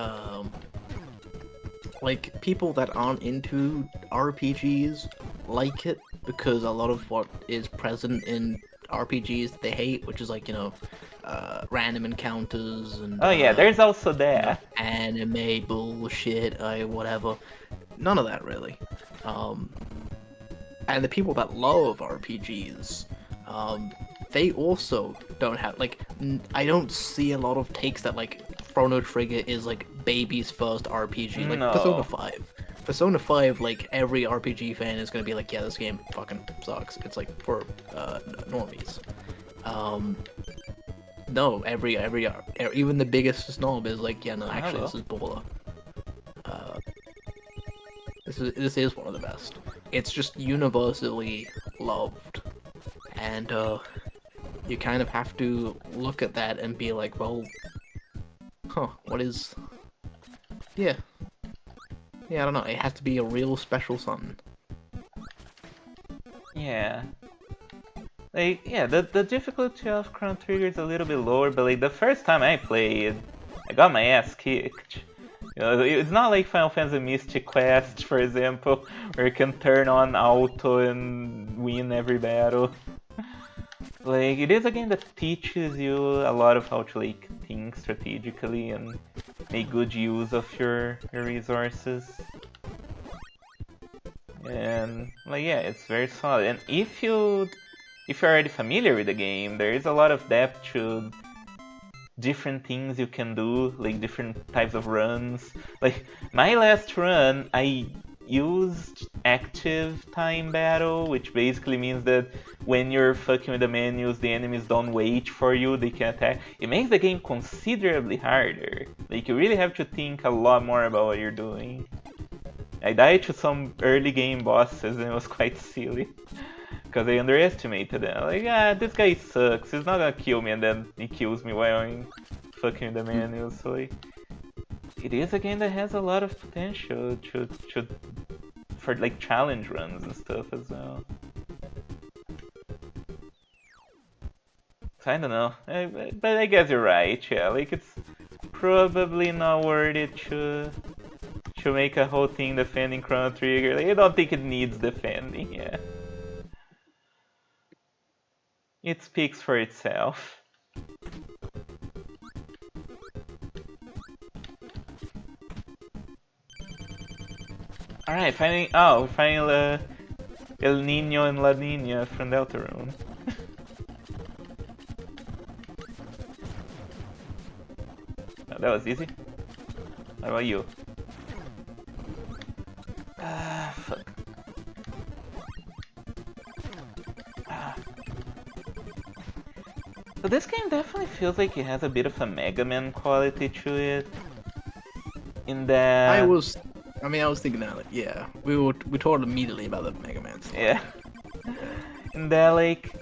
people that aren't into RPGs like it because a lot of what is present in RPGs they hate, which is like, random encounters and Oh yeah, there's also that. anime bullshit, whatever. None of that really. And the people that love RPGs, they also don't have like I don't see a lot of takes that like Chrono Trigger is like baby's first RPG, like No. Persona 5. Persona 5, like every RPG fan is gonna be like, yeah, this game fucking sucks. It's like for normies. No, even the biggest snob is like, yeah, no, actually, this is baller. This is one of the best. It's just universally loved, and you kind of have to look at that and be like, well, what is? Yeah, I don't know. It has to be a real special something. Yeah. Like, yeah, the difficulty of Chrono Trigger is a little bit lower, but like the first time I played, I got my ass kicked. It's not like Final Fantasy Mystic Quest, for example, where you can turn on auto and win every battle. Like, it is a game that teaches you a lot of how to like think strategically and make good use of your resources. And like, yeah, it's very solid. And if you're already familiar with the game, there is a lot of depth to different things you can do, like different types of runs. Like, my last run, I used active time battle, which basically means that when you're fucking with the menus, the enemies don't wait for you, they can attack. It makes the game considerably harder. Like, you really have to think a lot more about what you're doing. I died to some early game bosses and it was quite silly. Because I underestimated them. Like, this guy sucks, he's not gonna kill me, and then he kills me while I'm fucking the menus. So like, it is a game that has a lot of potential for like challenge runs and stuff as well. So I don't know, but I guess you're right. Yeah, like it's probably not worth it to make a whole thing defending Chrono Trigger. Like, I don't think it needs defending. Yeah. It speaks for itself. Alright, finding El Nino and La Nina from Deltarune. Oh, that was easy. What about you? Fuck. So this game definitely feels like it has a bit of a Mega Man quality to it. In that I was thinking that, like, yeah, we talked immediately about the Mega Man stuff. Yeah. In that, like,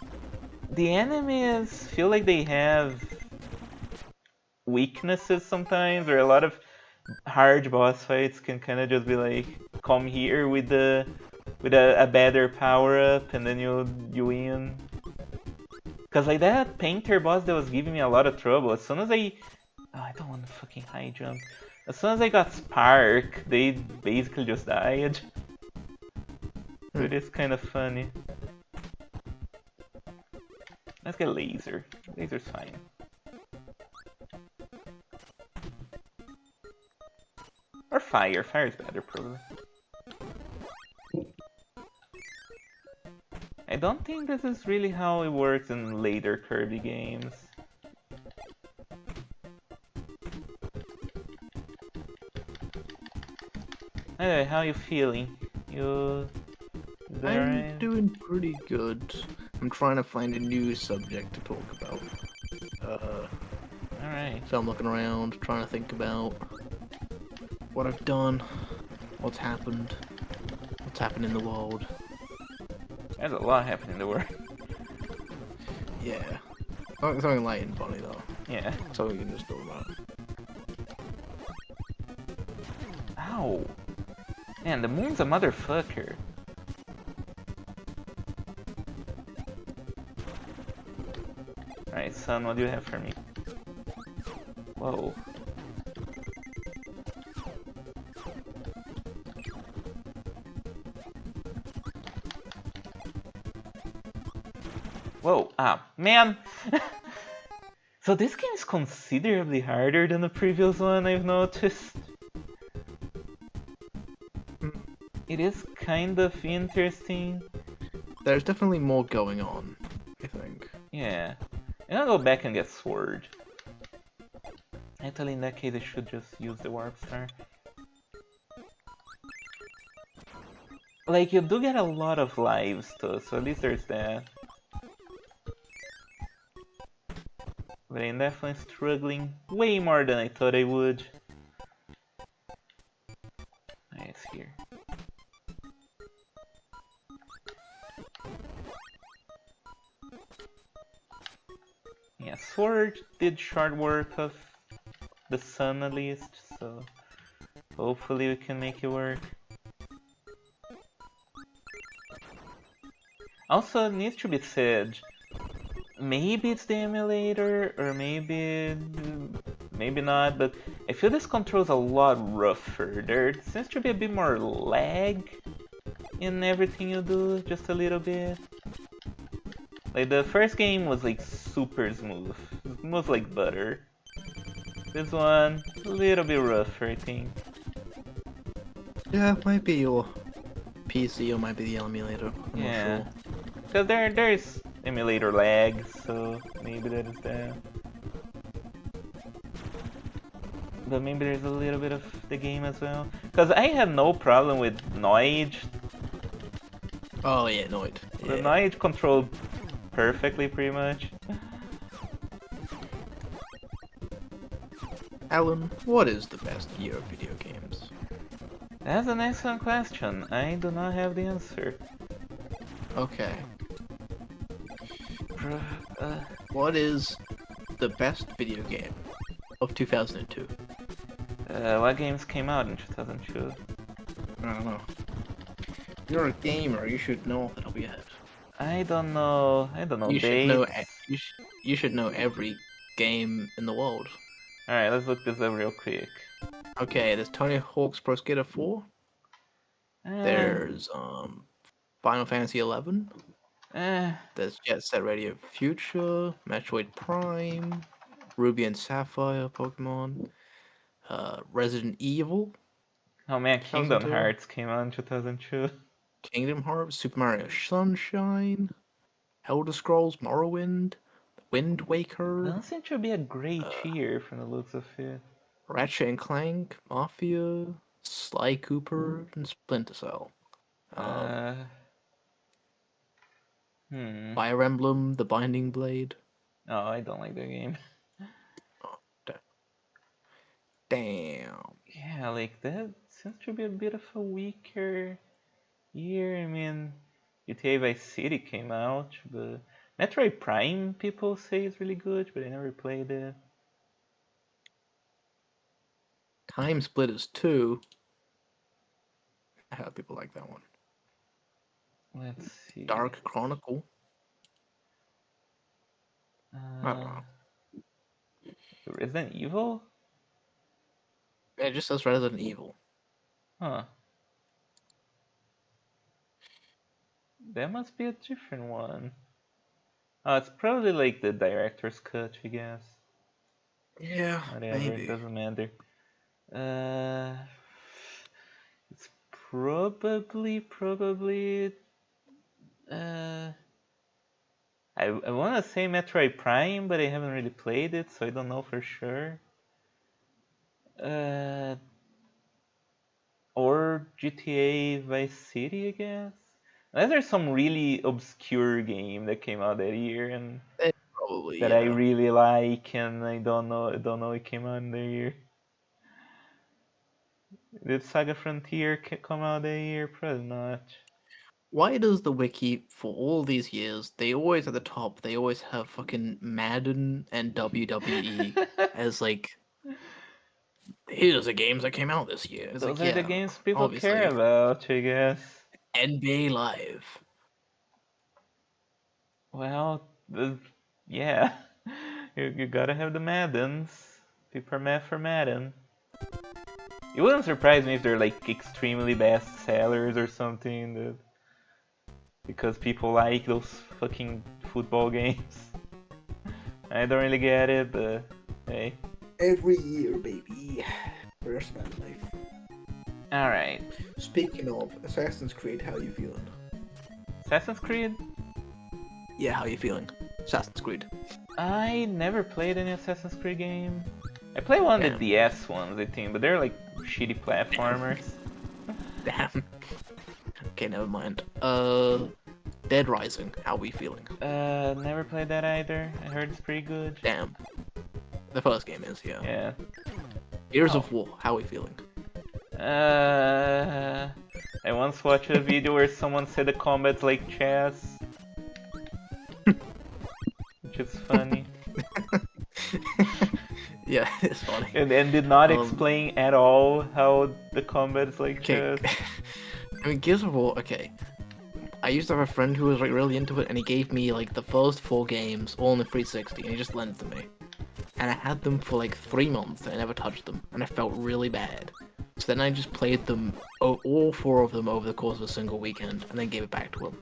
the enemies feel like they have weaknesses sometimes, or a lot of hard boss fights can kind of just be like, come here with a better power up, and then you win. Cause like that painter boss that was giving me a lot of trouble. As soon as I don't want to fucking high jump. As soon as I got Spark, they basically just died. So Hmm. it is kind of funny. Let's get Laser. Laser's fine. Or Fire. Fire's better, probably. I don't think this is really how it works in later Kirby games. Anyway, how are you feeling? You... Is that I'm alright? doing pretty good. I'm trying to find a new subject to talk about. Alright. So I'm looking around, trying to think about what I've done, what's happened in the world. There's a lot happening in the world. Yeah. Something light and funny though. Yeah. So we can just talk about. Ow! Man, the moon's a motherfucker. Alright, son, what do you have for me? Whoa. Whoa, ah, man! So this game is considerably harder than the previous one, I've noticed. It is kind of interesting. There's definitely more going on, I think. Yeah. I'm gonna go back and get Sword. Actually, in that case, I should just use the Warp Star. Like, you do get a lot of lives, too, so at least there's that. But I'm definitely struggling way more than I thought I would. Nice here. Yeah, Sword did short work of the sun at least, so hopefully we can make it work. Also, it needs to be said, maybe it's the emulator, or maybe not, but I feel this controls a lot rougher. There seems to be a bit more lag in everything you do, just a little bit. Like the first game was like super smooth, smooth like butter. This one, a little bit rougher, I think. Yeah, it might be your PC or might be the emulator. I'm not Yeah, sure. because there's emulator lag, so maybe that is that. But maybe there's a little bit of the game as well. Because I had no problem with Noid. Oh yeah, Noid. The Yeah. Noid controlled perfectly, pretty much. Alan, what is the best year of video games? That's an excellent question. I do not have the answer. Okay. Bruh, What is the best video game of 2002? what games came out in 2002? I don't know. You're a gamer. You should know off the top of your head. I don't know. I don't know You should know. dates. You should know every game in the world. Alright, let's look this up real quick. Okay, there's Tony Hawk's Pro Skater 4. Eh, There's Final Fantasy 11. eh. There's Jet Set Radio Future, Metroid Prime, Ruby and Sapphire Pokemon, Resident Evil Oh man, Kingdom 2002, Hearts came out in 2002. Kingdom Hearts, Super Mario Sunshine, Elder Scrolls Morrowind, Wind Waker, Doesn't seem to be a uh, great year from the looks of it. Ratchet and Clank, Mafia, Sly Cooper, and Splinter Cell. Um, Uh, hmm. Fire Emblem, The Binding Blade. Oh, I don't like the game. Oh, damn. Yeah, like that seems to be a bit of a weaker year. I mean, GTA Vice City came out, but Metroid Prime people say is really good, but I never played it. Time Splitters 2. I have people like that one. Let's see. Dark Chronicle. I don't Uh, know. Resident Evil? It just says Resident Evil. Huh. That must be a different one. Oh, it's probably like the director's cut, I guess. Yeah, Whatever, maybe. doesn't matter. Uh, it's probably. Uh, I want to say Metroid Prime, but I haven't really played it, so I don't know for sure. Uh, or GTA Vice City, I guess. Unless there's some really obscure game that came out that year and Probably, that I yeah. really like, and I don't know it came out in the year. Did Saga Frontier come out that year? Probably not. Why does the wiki, for all these years, they always at the top, they always have fucking Madden and WWE as like, here's the games that came out this year. It's Those like, are the yeah, games people care obviously. about, I guess. NBA Live. Well, yeah, you gotta have the Maddens. People are mad for Madden. It wouldn't surprise me if they're like extremely best sellers or something, because people like those fucking football games. I don't really get it, but hey. Every year, baby. First man life. Alright. Speaking of Assassin's Creed, how you feeling? Assassin's Creed? Yeah, how you feeling? Assassin's Creed. I never played any Assassin's Creed game. I played one of the Damn. DS ones, I think, but they're like shitty platformers. Damn. Okay, never mind. Dead Rising, how we feeling? Never played that either. I heard it's pretty good. Damn. The first game is, yeah. Yeah. Gears Oh. of War, how we feeling? I once watched a video where someone said the combat's like chess, which is funny. Yeah, it's funny. And did not explain at all how the combat is like Okay. chess. I mean, Gears of War, okay. I used to have a friend who was like really into it, and he gave me like the first 4 games all on the 360, and he just lent them to me. And I had them for like 3 months, and I never touched them, and I felt really bad. So then I just played them, all 4 of them over the course of a single weekend, and then gave it back to him.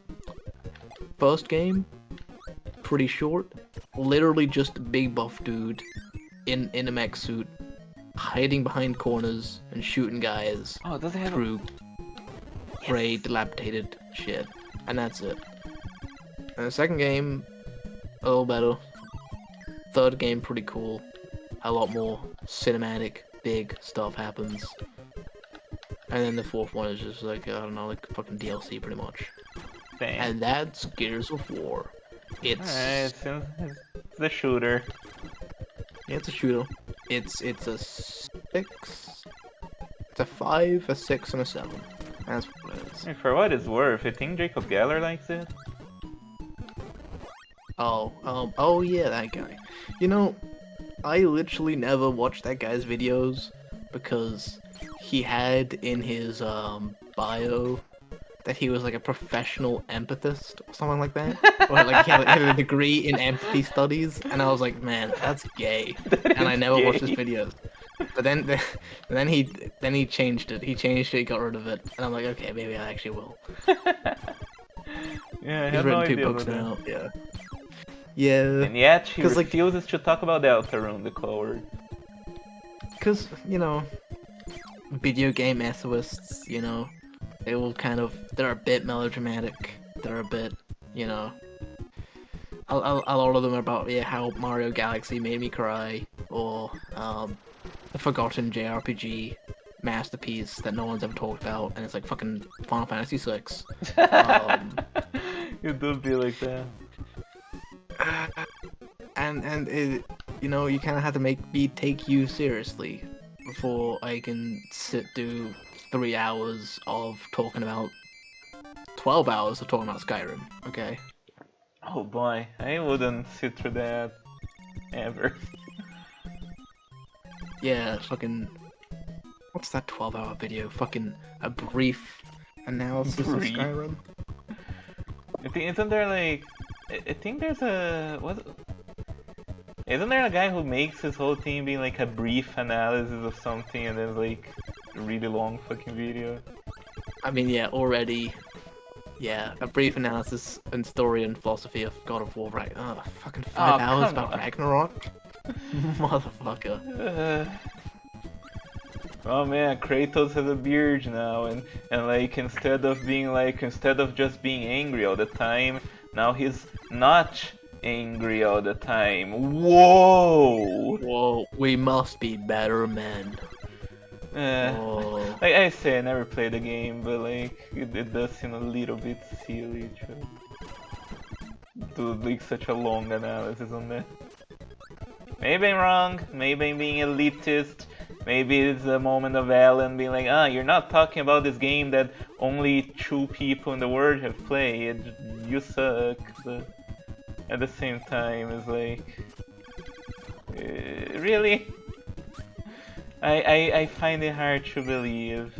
First game, pretty short, literally just a big buff dude in a mech suit, hiding behind corners and shooting guys Oh, does it have through gray, dilapidated shit, and that's it. And the second game, a little better. Third game, pretty cool. A lot more cinematic, big stuff happens. And then the fourth one is just like, I don't know, like fucking DLC pretty much. Dang. And that's Gears of War. It's Alright, it's the shooter. it's a shooter. It's a 6. It's a 5, a 6, and a 7. That's what it is. For what it's worth, I think Jacob Geller likes it. Oh yeah, that guy. You know, I literally never watched that guy's videos because he had in his bio that he was like a professional empathist or something like that. Or like he had a degree in empathy studies, and I was like, man, that's gay. And I never watched his videos. But then he changed it. He changed it, he got rid of it, and I'm like, okay, maybe I actually will. Yeah, I He's had no written 2 idea books about that. now. Yeah. Yeah. And yet she 'Cause, like- refuses to talk about Deltarune, the coward. Because, you know, video game ethicists, you know, they will kind of, they're a bit melodramatic, they're a bit, you know, a lot of them are about, yeah, how Mario Galaxy made me cry, or, the forgotten JRPG masterpiece that no one's ever talked about, and it's like fucking Final Fantasy VI. You do be like that. And it, you know, you kind of have to make me take you seriously before I can sit through 3 hours of talking about 12 hours of talking about Skyrim. Okay. Oh boy, I wouldn't sit through that ever. Yeah, fucking. What's that 12-hour video? Fucking a brief analysis Brief. of Skyrim. I think isn't there like I think there's a what Isn't there a guy who makes his whole thing being like a brief analysis of something and then like a really long fucking video? I mean, yeah, already. Yeah, a brief analysis and story and philosophy of God of War, right? Oh, fucking 5 hours come about on. Ragnarok? Motherfucker. Uh, oh man, Kratos has a beard now, and like instead of just being angry all the time, now he's not angry all the time. Whoa! Whoa, we must be better men. Uh, Whoa. like I say, I never played the game, but like it does seem a little bit silly to do like such a long analysis on that. Maybe I'm wrong. Maybe I'm being elitist. Maybe it's a moment of Alan being like, ah, you're not talking about this game that only 2 people in the world have played. You suck. But at the same time, it's like, really? I find it hard to believe.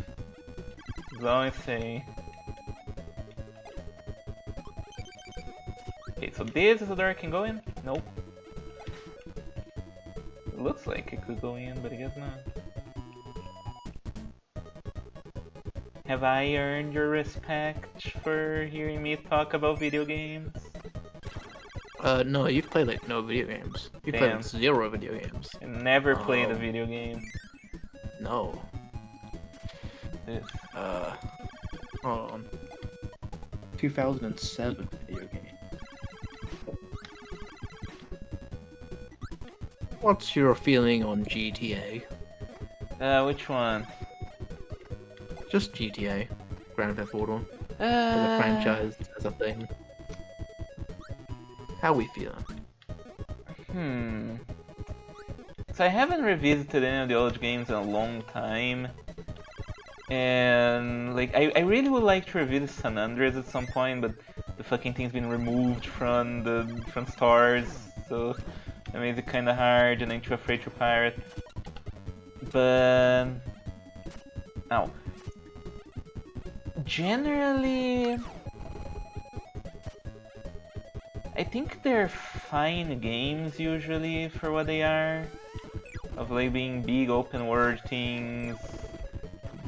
That's all I say. Okay, so this is the door I can go in? Nope. It looks like it could go in, but I guess not. Have I earned your respect for hearing me talk about video games? No, you've played like no video games. You've played Damn. like 0 video games. I never played a Oh. video game. No. This. Hold on. 2007 video game. What's your feeling on GTA? Which one? Just GTA. Grand Theft Auto. As Uh, a franchise, as a thing. How we feeling? Hmm. So I haven't revisited any of the old games in a long time. And like I really would like to revisit San Andreas at some point, but the fucking thing's been removed from stores, so that makes it kinda hard and I'm too afraid to pirate. But oh. Generally I think they're fine games usually for what they are. Of like being big open world things,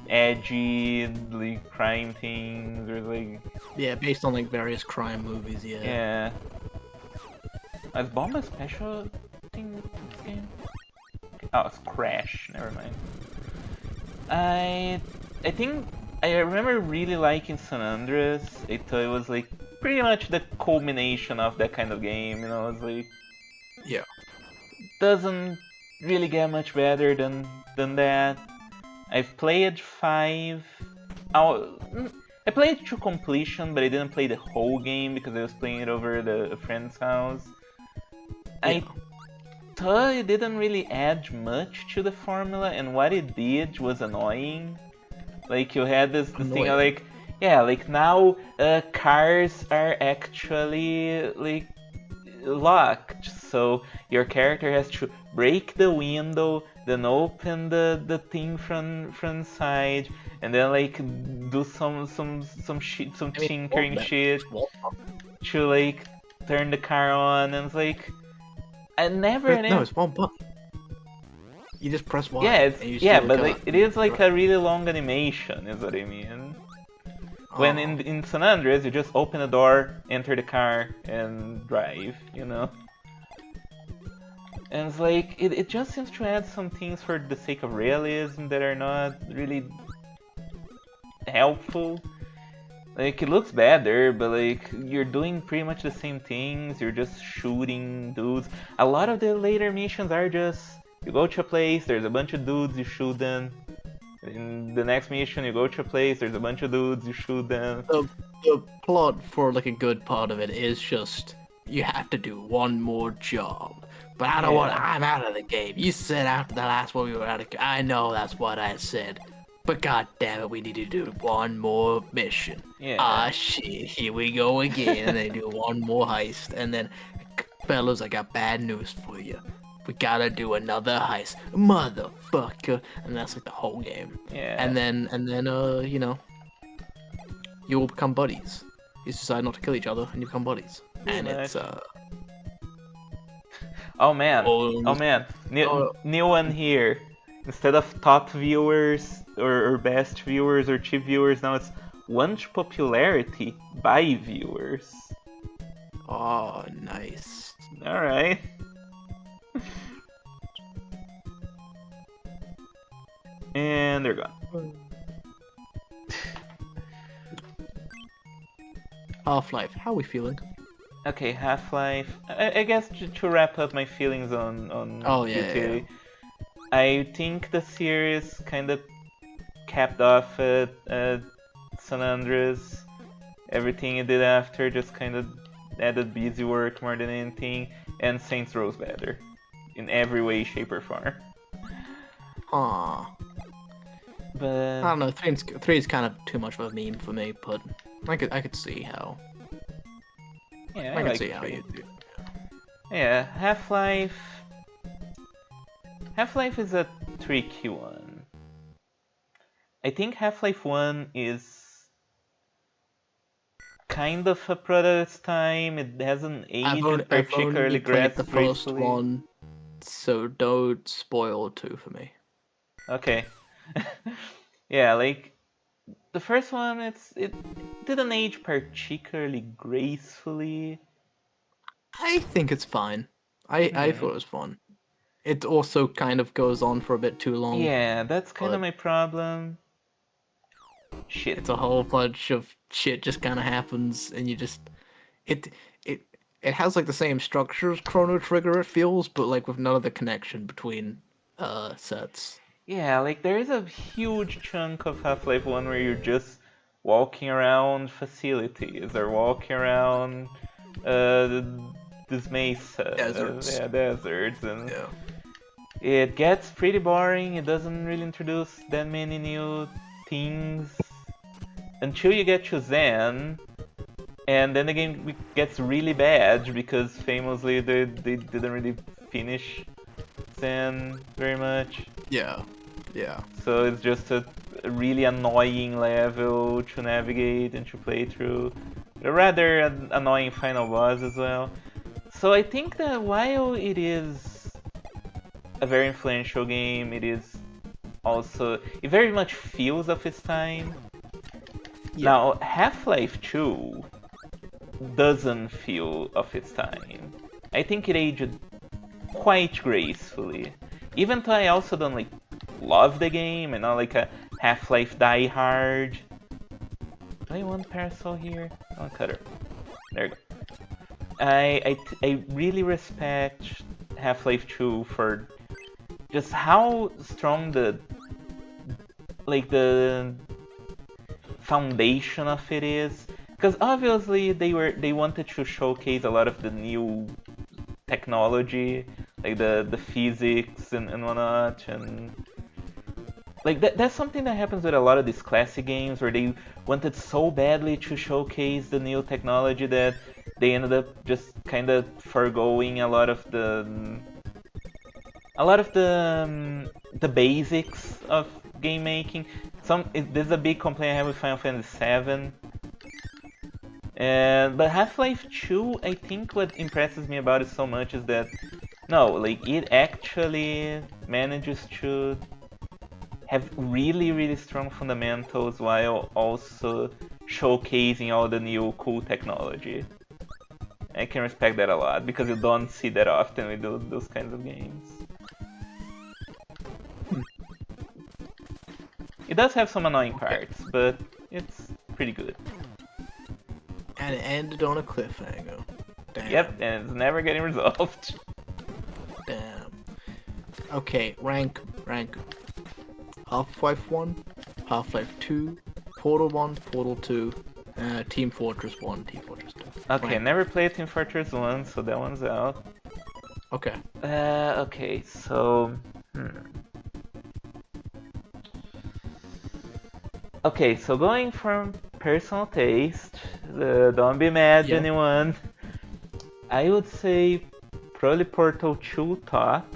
edgy, like crime things, or like Yeah, based on like various crime movies, yeah. yeah. Is bomb a special thing in this game? Oh, it's Crash. Never mind. I think I remember really liking San Andreas. I thought it was like pretty much the culmination of that kind of game. You know, it's like Yeah. doesn't really get much better than that. I've played 5. Oh, I played it to completion, but I didn't play the whole game because I was playing it over a friend's house. I thought it didn't really add much to the formula, and what it did was annoying. Like you had this thing of like, yeah, like now cars are actually like locked, so your character has to break the window, then open the thing from inside, and then like do some tinkering shit to like turn the car on, and it's like I never. No, it's one button. You just press Y. Yeah, and you yeah, steal the but car. like, it is like a really long animation, is what I mean. When in San Andreas, you just open the door, enter the car, and drive, you know? And it's like, it just seems to add some things for the sake of realism that are not really helpful. Like, it looks better, but like, you're doing pretty much the same things, you're just shooting dudes. A lot of the later missions are just, you go to a place, there's a bunch of dudes, you shoot them. In the next mission, you go to a place, there's a bunch of dudes, you shoot them. The plot for like a good part of it is just you have to do one more job. But I don't want. I'm out of the game. You said after the last one we were out of. I know that's what I said. But god damn it, we need to do one more mission. Yeah. Ah shit, here we go again. And they do one more heist, and then, fellas, I got bad news for you. We gotta do another heist, motherfucker. And that's like the whole game. Yeah. And then, you know, you will become buddies. You decide not to kill each other, and you become buddies. And it's Oh man, Oh, oh man, oh, new one here. Instead of top viewers or best viewers or cheap viewers, now it's watch popularity by viewers. oh, nice. All right. And they're gone. Half-Life, how are we feeling? Okay, Half-Life. I guess to wrap up my feelings on Oh, yeah. GTA, I think the series kind of capped off at San Andreas. Everything it did after just kind of added busy work more than anything, and Saints Row's better in every way, shape, or form. Huh. But I don't know. Three is kind of too much of a meme for me, but I could see how. yeah, I I could like see how three. you do. Yeah, Half-Life. Half-Life is a tricky one. I think Half-Life 1 is kind of a product of its time. It hasn't aged I've only particularly played the first gracefully. one, so don't spoil two for me. Okay. Yeah, like the first one, it didn't age particularly gracefully. I think it's fine. I Hmm. thought it was fun. It also kind of goes on for a bit too long, Yeah, that's kind of but my problem. Shit. it's a whole bunch of shit just kind of happens, and you just it it it has like the same structure as Chrono Trigger. It feels, but like with none of the connection between sets. Yeah, like there is a huge chunk of Half-Life 1 where you're just walking around facilities or walking around uh, this mesa, Deserts. yeah, deserts, and Yeah. it gets pretty boring. It doesn't really introduce that many new things until you get to Zen, and then the game gets really bad because famously they didn't really finish Zen very much. Yeah. Yeah. So it's just a really annoying level to navigate and to play through. A rather annoying final boss as well. So I think that while it is a very influential game, it is also it very much feels of its time. Yeah. Now Half-Life 2 doesn't feel of its time. I think it aged quite gracefully. Even though I also don't like love the game and not like a Half-Life Die Hard. Do I want Parasol here? I'll cut her. There you go. I really respect Half-Life 2 for just how strong the foundation of it is. Because obviously they wanted to showcase a lot of the new technology, like the physics and whatnot, and like that's something that happens with a lot of these classic games where they wanted so badly to showcase the new technology that they ended up just kind of foregoing a lot of the basics of game making. This is a big complaint I have with Final Fantasy VII. And but Half-Life 2, I think what impresses me about it so much is that no, like it actually manages to have really, really strong fundamentals while also showcasing all the new cool technology. I can respect that a lot because you don't see that often with those kinds of games. It does have some annoying Okay. parts, but it's pretty good. And it ended on a cliffhanger. Yep, Damn. and it's never getting resolved. Damn. Okay, rank. Half-Life 1, Half-Life 2, Portal 1, Portal 2, Team Fortress 1, Team Fortress 2. Okay, Rank. never played Team Fortress 1, so that one's out. Okay. Okay, so... Okay, so going from personal taste, don't be mad, Yeah. anyone. I would say probably Portal 2 top.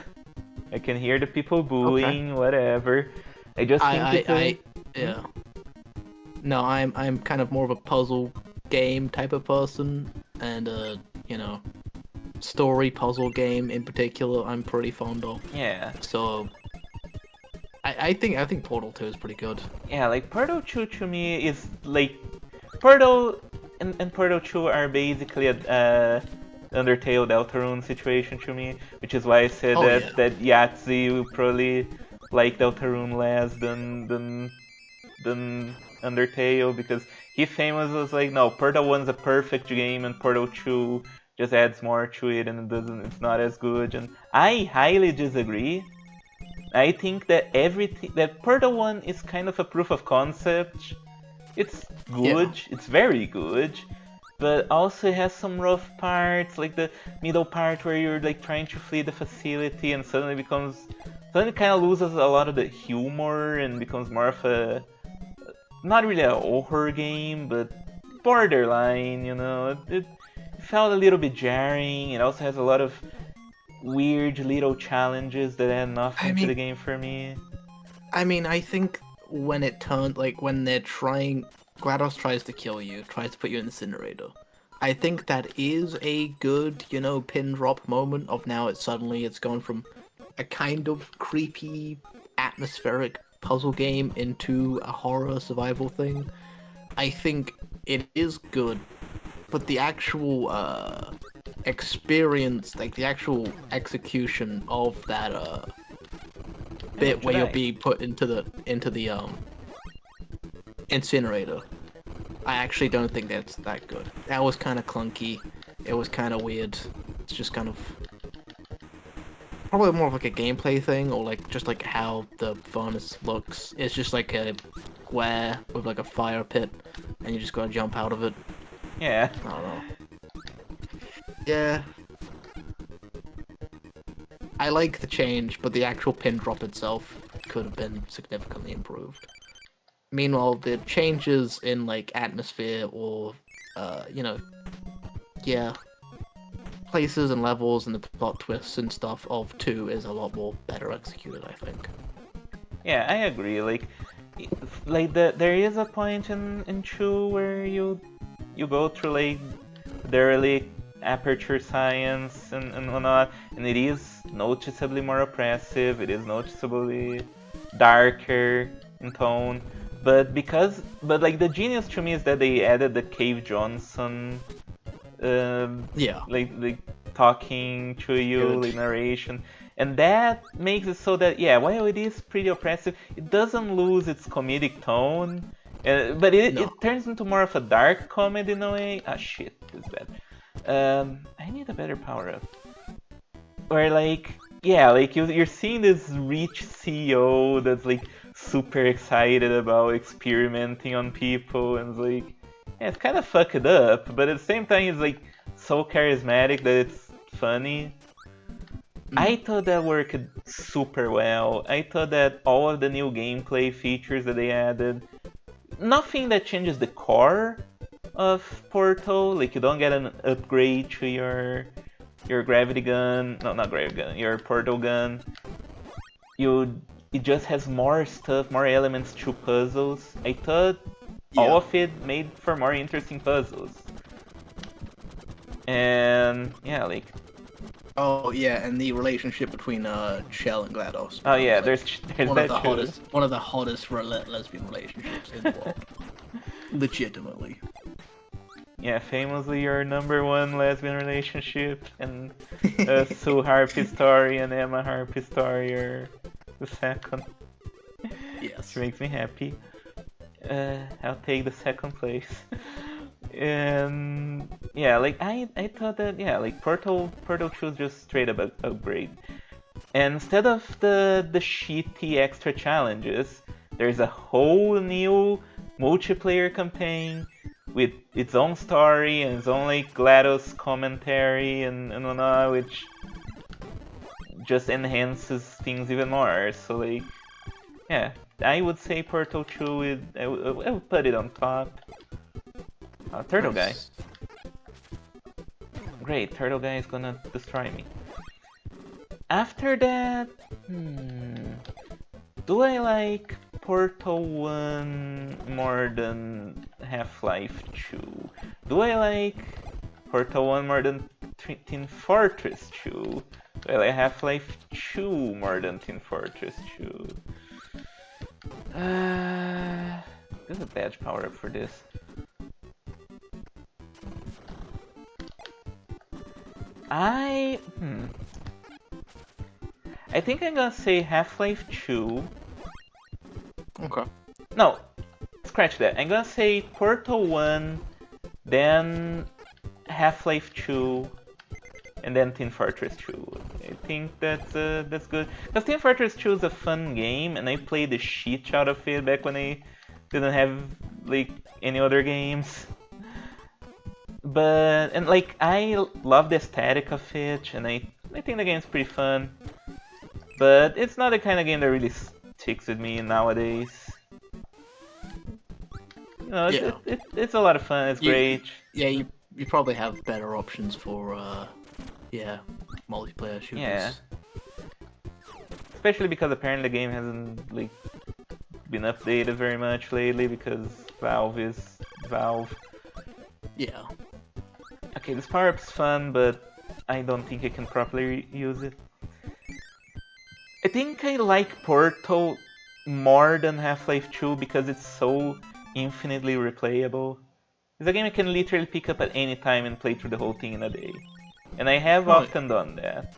I can hear the people Okay. booing, whatever. I just think it's a... Hmm? Yeah. No, I'm kind of more of a puzzle game type of person, and you know, story puzzle game in particular I'm pretty fond of. Yeah. So I think Portal 2 is pretty good. Yeah, like Portal 2 to me is like Portal and Portal 2 are basically a Undertale Deltarune situation to me, which is why I said Oh yeah. that Yahtzee will probably like Deltarune less than Undertale, because he famous was like, no, Portal 1's a perfect game and Portal 2 just adds more to it and it's not as good. And I highly disagree. I think that everything that Portal 1 is kind of a proof of concept. It's Yeah. good, it's very good, but also it has some rough parts, like the middle part where you're like trying to flee the facility and suddenly kind of loses a lot of the humor and becomes more of a not really a horror game, but borderline, you know. It felt a little bit jarring. It also has a lot of weird little challenges that add I nothing to the mean game for me. I think when it turned like when they're trying GLaDOS tries to kill you, tries to put you in the incinerator. I think that is a good, pin drop moment of now it's gone from a kind of creepy, atmospheric puzzle game into a horror survival thing. I think it is good, but the actual experience, like the actual execution of that Hey, bit don't you where you're die? being put into the incinerator, I actually don't think that's that good. That was kind of clunky. It was kind of weird. It's just kind of probably more of like a gameplay thing, or like just like how the furnace looks. It's just like a square with like a fire pit, and you just gotta jump out of it. Yeah. I don't know. Yeah, I like the change, but the actual pin drop itself could have been significantly improved. Meanwhile, the changes in like atmosphere or, you know, yeah, places and levels and the plot twists and stuff of 2 is a lot more better executed, I think. Yeah, I agree. There is a point in Chu where you go through like the early aperture science and whatnot, and it is noticeably more oppressive. It is noticeably darker in tone. But like the genius to me is that they added the Cave Johnson Yeah, like talking to you, good. like narration, and that makes it so that yeah, while it is pretty oppressive, it doesn't lose its comedic tone, but No. it turns into more of a dark comedy in a way. Ah shit, this is bad. I need a better power up. Or like yeah, like you're seeing this rich CEO that's like super excited about experimenting on people and it's like yeah, it's kind of fucked up, but at the same time he's like so charismatic that it's funny. I Mm. thought that worked super well. I thought that all of the new gameplay features that they added, nothing that changes the core of Portal, like you don't get an upgrade to your gravity gun, no, not gravity gun, your portal gun. You it just has more stuff, more elements to puzzles. I thought all Yeah. of it made for more interesting puzzles. And yeah, like Oh yeah, and the relationship between Shell and GLaDOS oh becomes yeah, like there's that too. one of the hottest lesbian relationships in the world. Legitimately. Yeah, famously your number one lesbian relationship, and Sue Harpy story and Emma Harpy story are the second, which Yes. makes me happy. I'll take the second place. And yeah, like I thought that yeah, like Portal 2 is just straight up upgrade. And instead of the shitty extra challenges, there's a whole new multiplayer campaign with its own story and its own like GLaDOS commentary and whatnot, which just enhances things even more. So like yeah, I would say Portal 2 is I would put it on top. Turtle Guy. Nice. Great, Turtle Guy is gonna destroy me. After that, do I like Portal 1 more than Half-Life 2? Do I like Portal 1 more than Team Fortress 2. Do I like Half-Life 2 more than Team Fortress 2? There's a badge power-up for this. I think I'm gonna say Half-Life 2. Okay. No, scratch that. I'm gonna say Portal 1, then Half-Life 2, and then Team Fortress 2. I think that's good. Because Team Fortress 2 is a fun game, and I played the shit out of it back when I didn't have like any other games. But and like I love the aesthetic of it, and I think the game's pretty fun. But it's not the kind of game that really sticks with me nowadays. You know, Yeah. it's a lot of fun. It's great. You probably have better options for multiplayer shooters. Yeah. Especially because apparently the game hasn't like been updated very much lately because Valve is Valve. Yeah. Okay, this power-up's fun, but I don't think I can properly use it. I think I like Portal more than Half-Life 2 because it's so infinitely replayable. It's a game I can literally pick up at any time and play through the whole thing in a day. And I have often done that.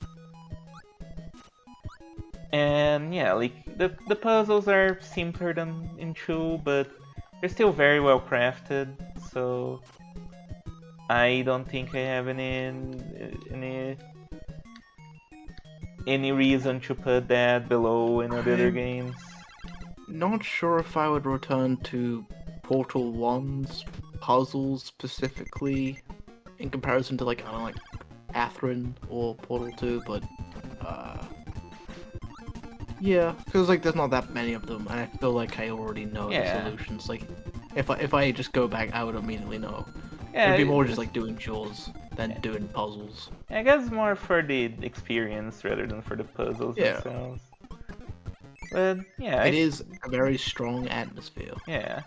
And yeah, like the puzzles are simpler than in 2, but they're still very well crafted, so I don't think I have any reason to put that below any of the other games. Not sure if I would return to Portal 1's puzzles specifically in comparison to like, I don't know, like Catherine or Portal 2, but yeah, because like there's not that many of them, and I feel like I already know the solutions. Like if I just go back, I would immediately know. Yeah, it'd be more just like doing chores than doing puzzles. I guess more for the experience rather than for the puzzles themselves. But yeah, it is a very strong atmosphere. Yeah,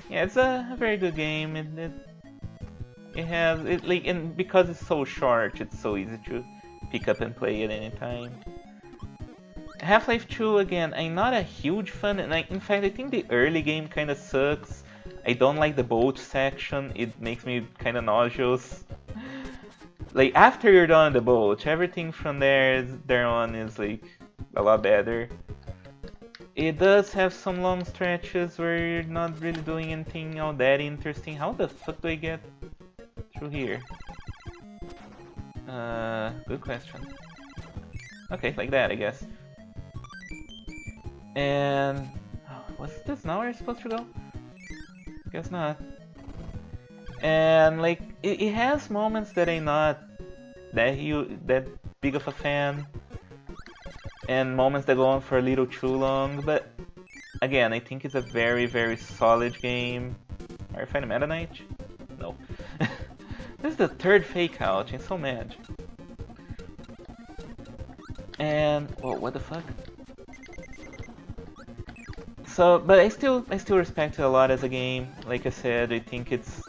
it's a very good game. It has like, and because it's so short, it's so easy to pick up and play at any time. Half-Life 2 again, I'm not a huge fan, and in fact I think the early game kind of sucks. I don't like the boat section, it makes me kind of nauseous. Like after you're done on the boat, everything from there on is like a lot better. It does have some long stretches where you're not really doing anything all that interesting. How the fuck do I get through here? Good question. Okay, like that I guess. And what's this now? Where I'm supposed to go? Guess not. And like it has moments that I'm not that big of a fan, and moments that go on for a little too long. But again, I think it's a very, very solid game. Are you finding Meta Knight? No. This is the third fake out. I'm so mad. And what the fuck? So, but I still respect it a lot as a game. Like I said, I think it's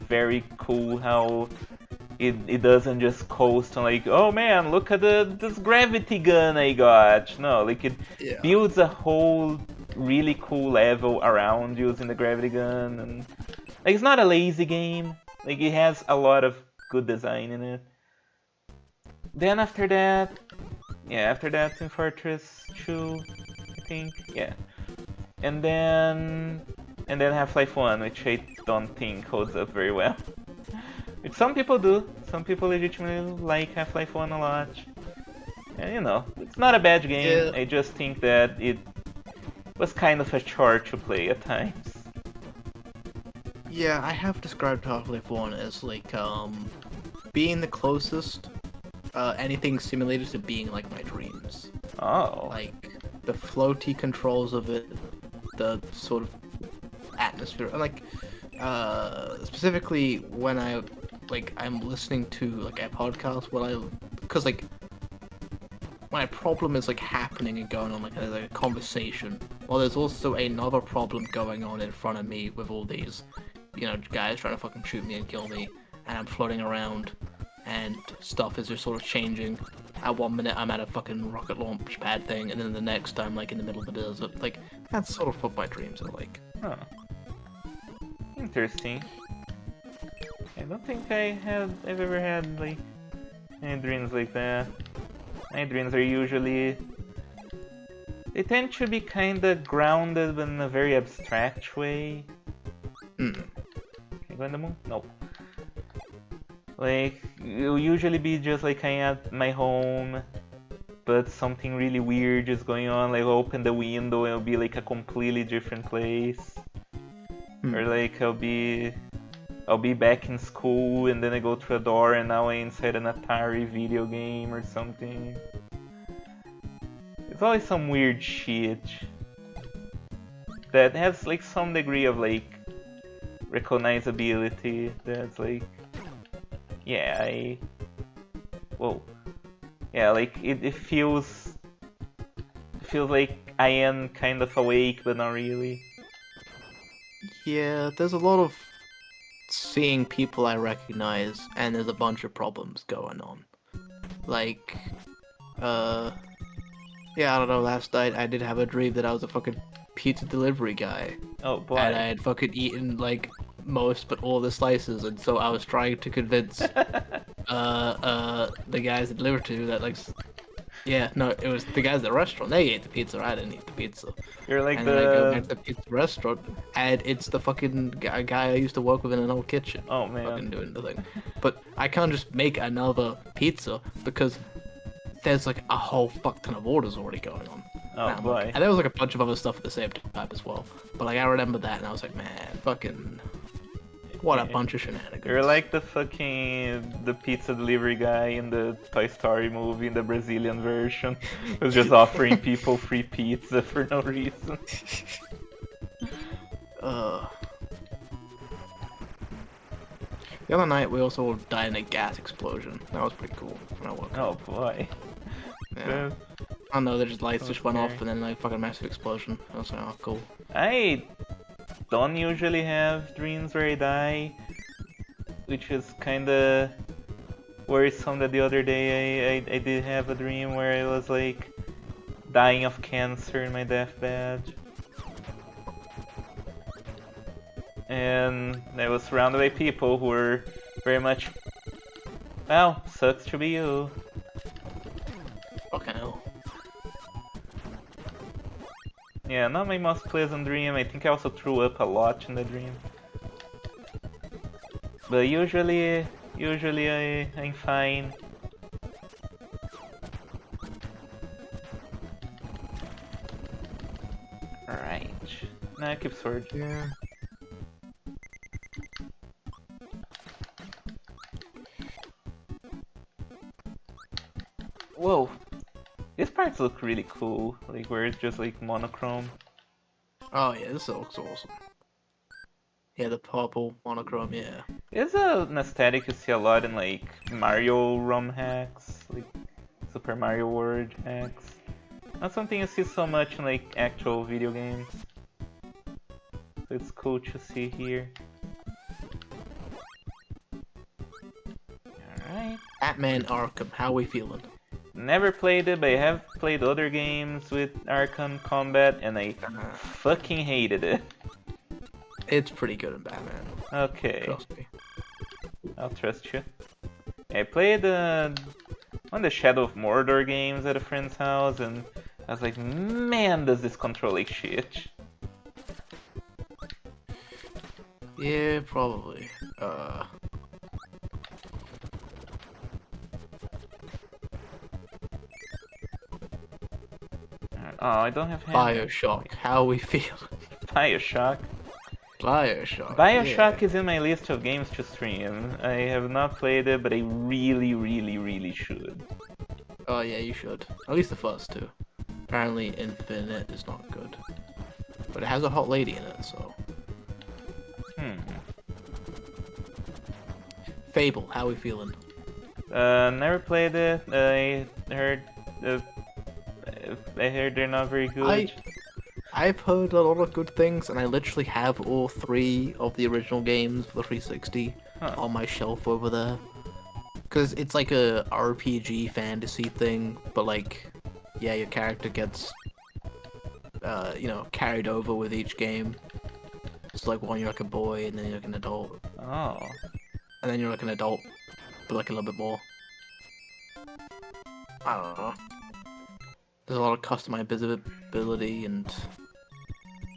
very cool how it doesn't just coast on like, oh man, look at this gravity gun I got. No, like it builds a whole really cool level around using the gravity gun, and like it's not a lazy game. Like it has a lot of good design in it. Then after that, Team Fortress 2, I think, yeah. And then Half-Life 1, which I don't think holds up very well. Which some people do. Some people legitimately like Half-Life 1 a lot. And you know, it's not a bad game. I just think that it was kind of a chore to play at times. Yeah, I have described Half-Life 1 as like being the closest anything simulated to being like my dreams. Oh. Like the floaty controls of it, the sort of atmosphere, like specifically when I'm listening to like a podcast, because like my problem is like happening and going on like a conversation, while there's also another problem going on in front of me with all these, guys trying to fucking shoot me and kill me, and I'm floating around. and stuff is just sort of changing. At 1 minute, I'm at a fucking rocket launch pad thing, and then the next, I'm like in the middle of the desert. Like, that's sort of what my dreams are like. Huh. Interesting. I don't think I've ever had like any dreams like that. My dreams are usually, they tend to be kinda grounded but in a very abstract way. Hmm. Can I go in the moon? Nope. Like, it'll usually be just like I'm at my home, but something really weird is going on. Like, I'll open the window and it'll be like a completely different place. Or like I'll be back in school and then I go through a door and now I'm inside an Atari video game or something. It's always some weird shit that has like some degree of like recognizability. That's like, yeah, whoa, yeah, like it feels like I am kind of awake but not really. Yeah, there's a lot of seeing people I recognize, and there's a bunch of problems going on. Like, yeah, I don't know, last night I did have a dream that I was a fucking pizza delivery guy. Oh boy. And I had fucking eaten, like, most but all the slices, and so I was trying to convince, the guys that delivered to that, like, yeah, no, it was the guys at the restaurant. They ate the pizza. I didn't eat the pizza. You're like and then I go back to the pizza restaurant, and it's the fucking guy I used to work with in an old kitchen. Oh man. Fucking doing the thing. But I can't just make another pizza because there's like a whole fuck ton of orders already going on. Oh boy. And there was like a bunch of other stuff at the same time as well. But like I remember that, and I was like, man, fucking. What a bunch of shenanigans. You're like the pizza delivery guy in the Toy Story movie, in the Brazilian version, who's just offering people free pizza for no reason. The other night we also died in a gas explosion. That was pretty cool. When I woke up. Oh boy. Yeah. I don't know, the lights just went off scary. and then like fucking massive explosion. I was like, oh cool. I don't usually have dreams where I die, which is kinda worrisome. That the other day I did have a dream where I was like dying of cancer in my deathbed. And I was surrounded by people who were very much, well, sucks to be you. Fucking hell. Yeah, not my most pleasant dream. I think I also threw up a lot in the dream. But usually I'm fine. Alright. Now I keep sword. Yeah. Whoa. These parts look really cool. Like where it's just like monochrome. Oh yeah, this looks awesome. Yeah, the purple monochrome, yeah. It's an aesthetic you see a lot in like Mario ROM hacks, like Super Mario World hacks. Not something you see so much in like actual video games. So it's cool to see here. Alright. Batman Arkham, how we feeling? Never played it, but I have played other games with Arkham Combat and I fucking hated it. It's pretty good in Batman. Okay. Trust me. I'll trust you. I played one of the Shadow of Mordor games at a friend's house, and I was like, man, does this control like shit. Yeah, probably. Oh, I don't have Bioshock, how we feel? Bioshock. Bioshock. Bioshock yeah. is in my list of games to stream. I have not played it, but I really, really, really should. Oh yeah, you should. At least the first two. Apparently Infinite is not good. But it has a hot lady in it, so. Fable, how we feeling? Never played it. I heard they're not very good. I've heard a lot of good things, and I literally have all 3 of the original games for the 360 on my shelf over there. Because it's like a RPG fantasy thing, but like, yeah, your character gets, carried over with each game. It's like one you're like a boy, and then you're like an adult, Oh. and then you're like an adult, but like a little bit more. I don't know. There's a lot of customizability, and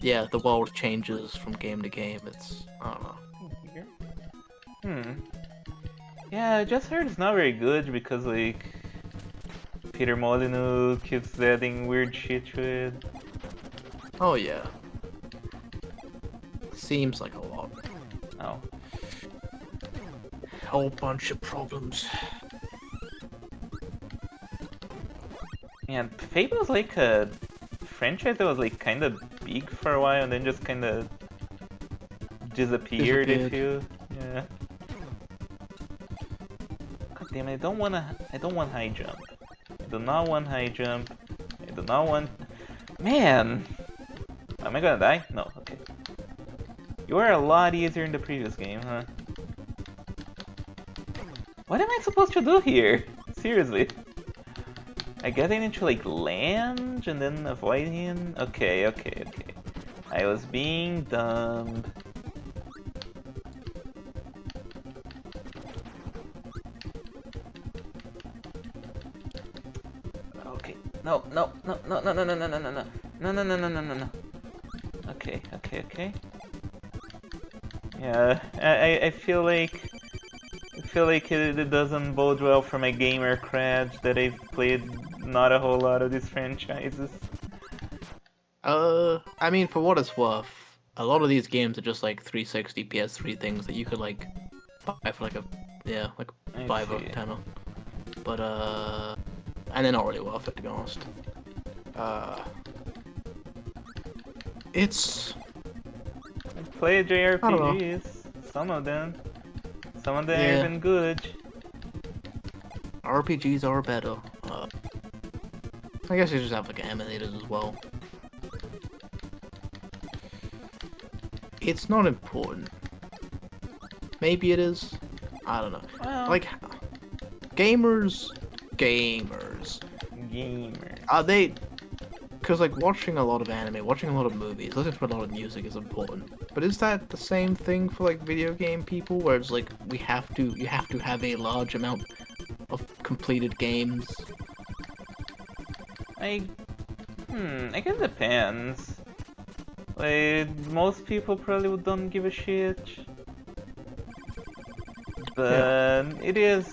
yeah, the world changes from game to game. It's, I don't know. Hmm. Yeah, I just heard it's not very good because like Peter Molyneux keeps adding weird shit to it. Oh yeah, seems like a lot. Oh. Whole bunch of problems. Yeah, Fable's like a franchise that was like kind of big for a while and then just kind of disappeared. If Disappeared. you, yeah. God damn it! I don't want high jump. I do not want high jump. I do not want. Man, am I gonna die? No. Okay. You were a lot easier in the previous game, huh? What am I supposed to do here? Seriously. I get into like land and then avoid him? Okay. I was being dumb. Okay. No. No. Okay. Yeah, I feel like it doesn't bode well for my gamer cred that I've played not a whole lot of these franchises. I mean, for what it's worth, a lot of these games are just like 360 PS3 things that you could like buy for like like I 5 or see. 10 or. But and they're not really worth it to be honest. Uh, it's I played I don't know. JRPGs, some of them. Some of them are Yeah, even good. RPGs are better. I guess you just have like emulators as well. It's not important. Maybe it is. I don't know. Well, Like gamers. gamer. Are they? Because like watching a lot of anime, watching a lot of movies, listening to a lot of music is important. But is that the same thing for like video game people, where it's like you have to have a large amount of completed games? I I guess it depends. Like most people probably don't give a shit, Yeah. but it is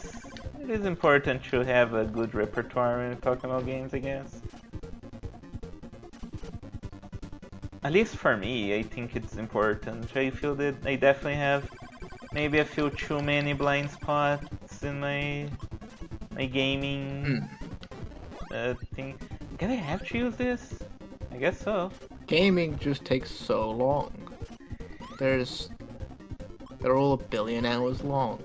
important to have a good repertoire when talking about games, I guess. At least for me, I think it's important. I feel that I definitely have maybe a few too many blind spots in my gaming Hmm. thing. Can I have to use this? I guess so. Gaming just takes so long. They're all a billion hours long.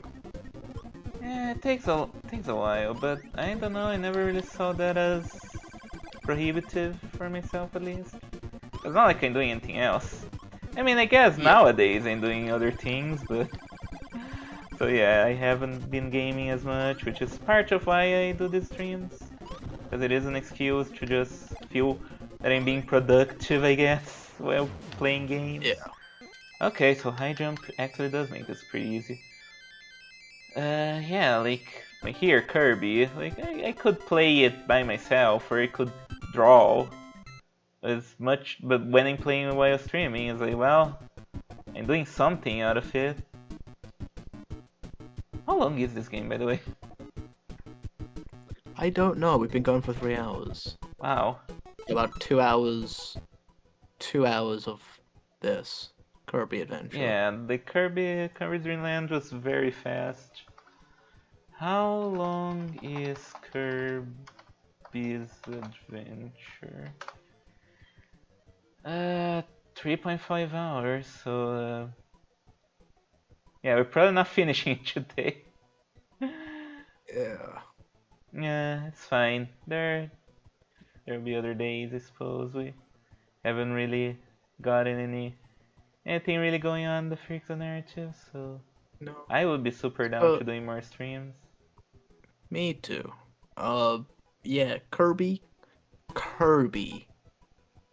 Yeah, it takes a while, but I don't know. I never really saw that as prohibitive for myself, at least. It's not like I'm doing anything else. I mean, I guess Yeah. nowadays I'm doing other things, but so yeah, I haven't been gaming as much, which is part of why I do these streams, because it is an excuse to just feel that I'm being productive, I guess, while playing games. Yeah. Okay, so high jump actually does make this pretty easy. Yeah, like here, Kirby, like I could play it by myself, or I could draw as much, but when I'm playing while streaming, it's like, well, I'm doing something out of it. How long is this game, by the way? I don't know. We've been going for 3 hours. Wow. About 2 hours. 2 hours of this Kirby adventure. Yeah, the Kirby's Dream Land was very fast. How long is Kirby's Adventure? 3.5 hours, so yeah, we're probably not finishing it today. Yeah. Yeah, it's fine. There'll be other days, I suppose. We haven't really gotten anything really going on in the Freaks of narrative, so No. I would be super down So to doing more streams. Me too. Uh, yeah, Kirby. Kirby.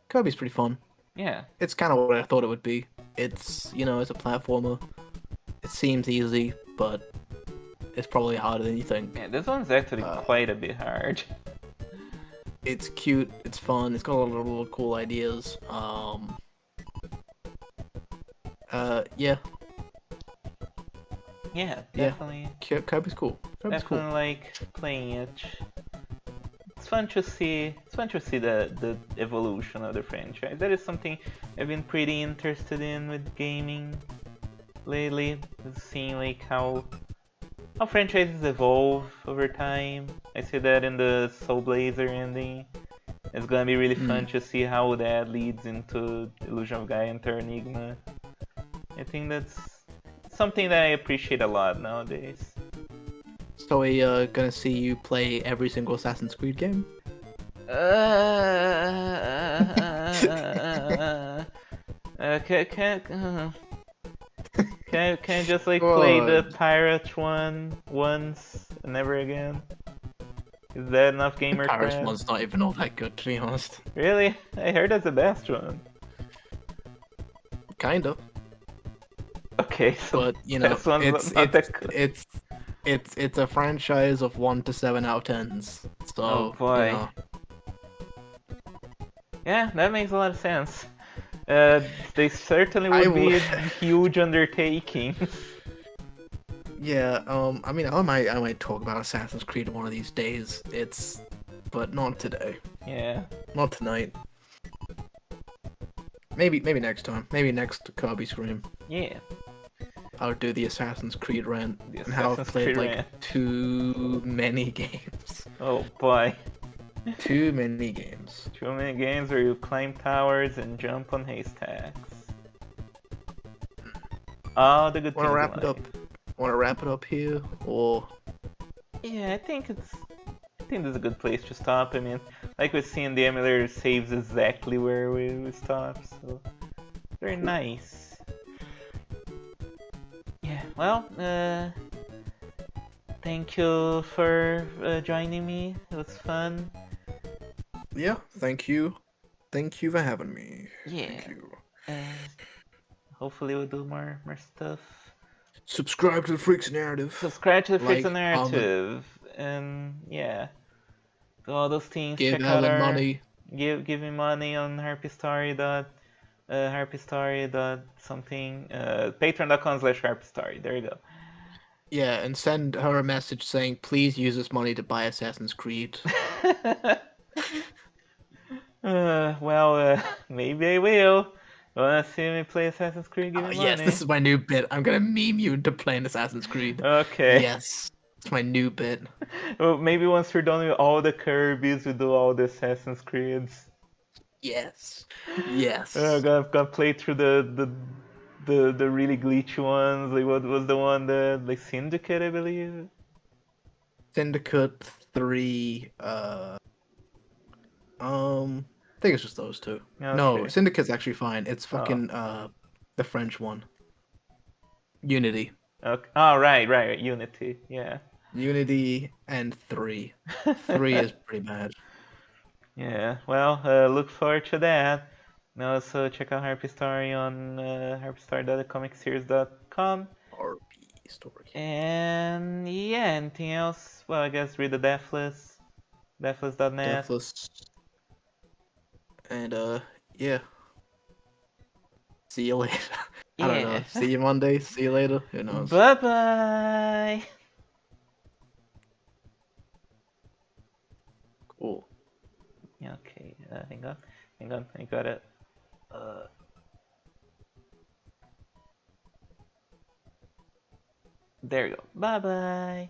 Kirby's pretty fun. Yeah, It's kind of what I thought it would be. It's, it's a platformer. It seems easy, but it's probably harder than you think. yeah. This one's actually Uh, quite a bit hard. it's cute. It's fun. It's got a lot of little cool ideas. Yeah, Yeah, yeah. definitely, Kirby's cool. Kirby's cool. definitely like playing it. It's fun to see. It's fun to see the evolution of the franchise. That is something I've been pretty interested in with gaming lately. Is seeing like how franchises evolve over time. I see that in the Soul Blazer ending. It's gonna be really fun Mm. to see how that leads into Illusion of Gaia and Terra Enigma. I think that's something that I appreciate a lot nowadays. So we gonna see you play every single Assassin's Creed game? Can can I just like play the God. pirate one once and never again? Is that enough gamer Paris cred? one's not even all that good, to be honest. Really? I heard that's the best one. Kind of, Okay, so but best one's it's not it's that good. it's it's a franchise of 1 to 7 out of tens. Oh So boy. Yeah, that makes a lot of sense. They certainly I would will. be huge undertakings. Yeah. I mean, I might talk about Assassin's Creed one of these days. But not today. Yeah, Not tonight. Maybe next time. Maybe next Kirby stream. yeah. I'll do the Assassin's Creed rant The and how I've Assassin's played Creed like rant. too many games. Oh boy. Too many games. Too many games where you climb towers and jump on haystacks. All the good Wanna things in wrap it life. up? Wanna wrap it up here, or Yeah, I think this is a good place to stop. I mean, like we've seen, the emulator saves exactly where we stopped, so very cool. nice. Yeah, well, thank you for joining me. It was fun. Yeah, thank you. Thank you for having me. Yeah, Thank you. and hopefully we'll do more stuff. Subscribe to the Freaks Narrative. Subscribe to the Freaks Like, and comment, Narrative, and yeah, do all those things. give Check out Alan our money. give me money on harpystory dot something patreon.com/harpystory. There you go. Yeah, and send her a message saying, please use this money to buy Assassin's Creed. Maybe I will. Wanna see me play Assassin's Creed? Give me Yes, this money. is my new bit. I'm gonna meme you into playing Assassin's Creed. Okay. Yes, it's my new bit. Well, maybe once we're done with all the Kirby's, we do all the Assassin's Creeds. Yes. Yes. I've got played through the really glitchy ones. Like what was the one that like Syndicate, I believe. Syndicate 3, I think it's just those two. No, Okay. Syndicate's actually fine. It's Oh. fucking the French one. Unity. Okay. Oh, right. Unity. Yeah. Unity and 3. 3 is pretty bad. Yeah. Well, look forward to that. And also check out Harpy Story on harpystory.comicseries.com. RP story. And yeah, anything else? Well, I guess read the Deathless, deathless.net. Deathless. And yeah. See you later. I don't know. Yeah. See you Monday. See you later. Who knows? Bye bye. Cool. Okay, hang on, I got it. Uh, there you go. Bye bye.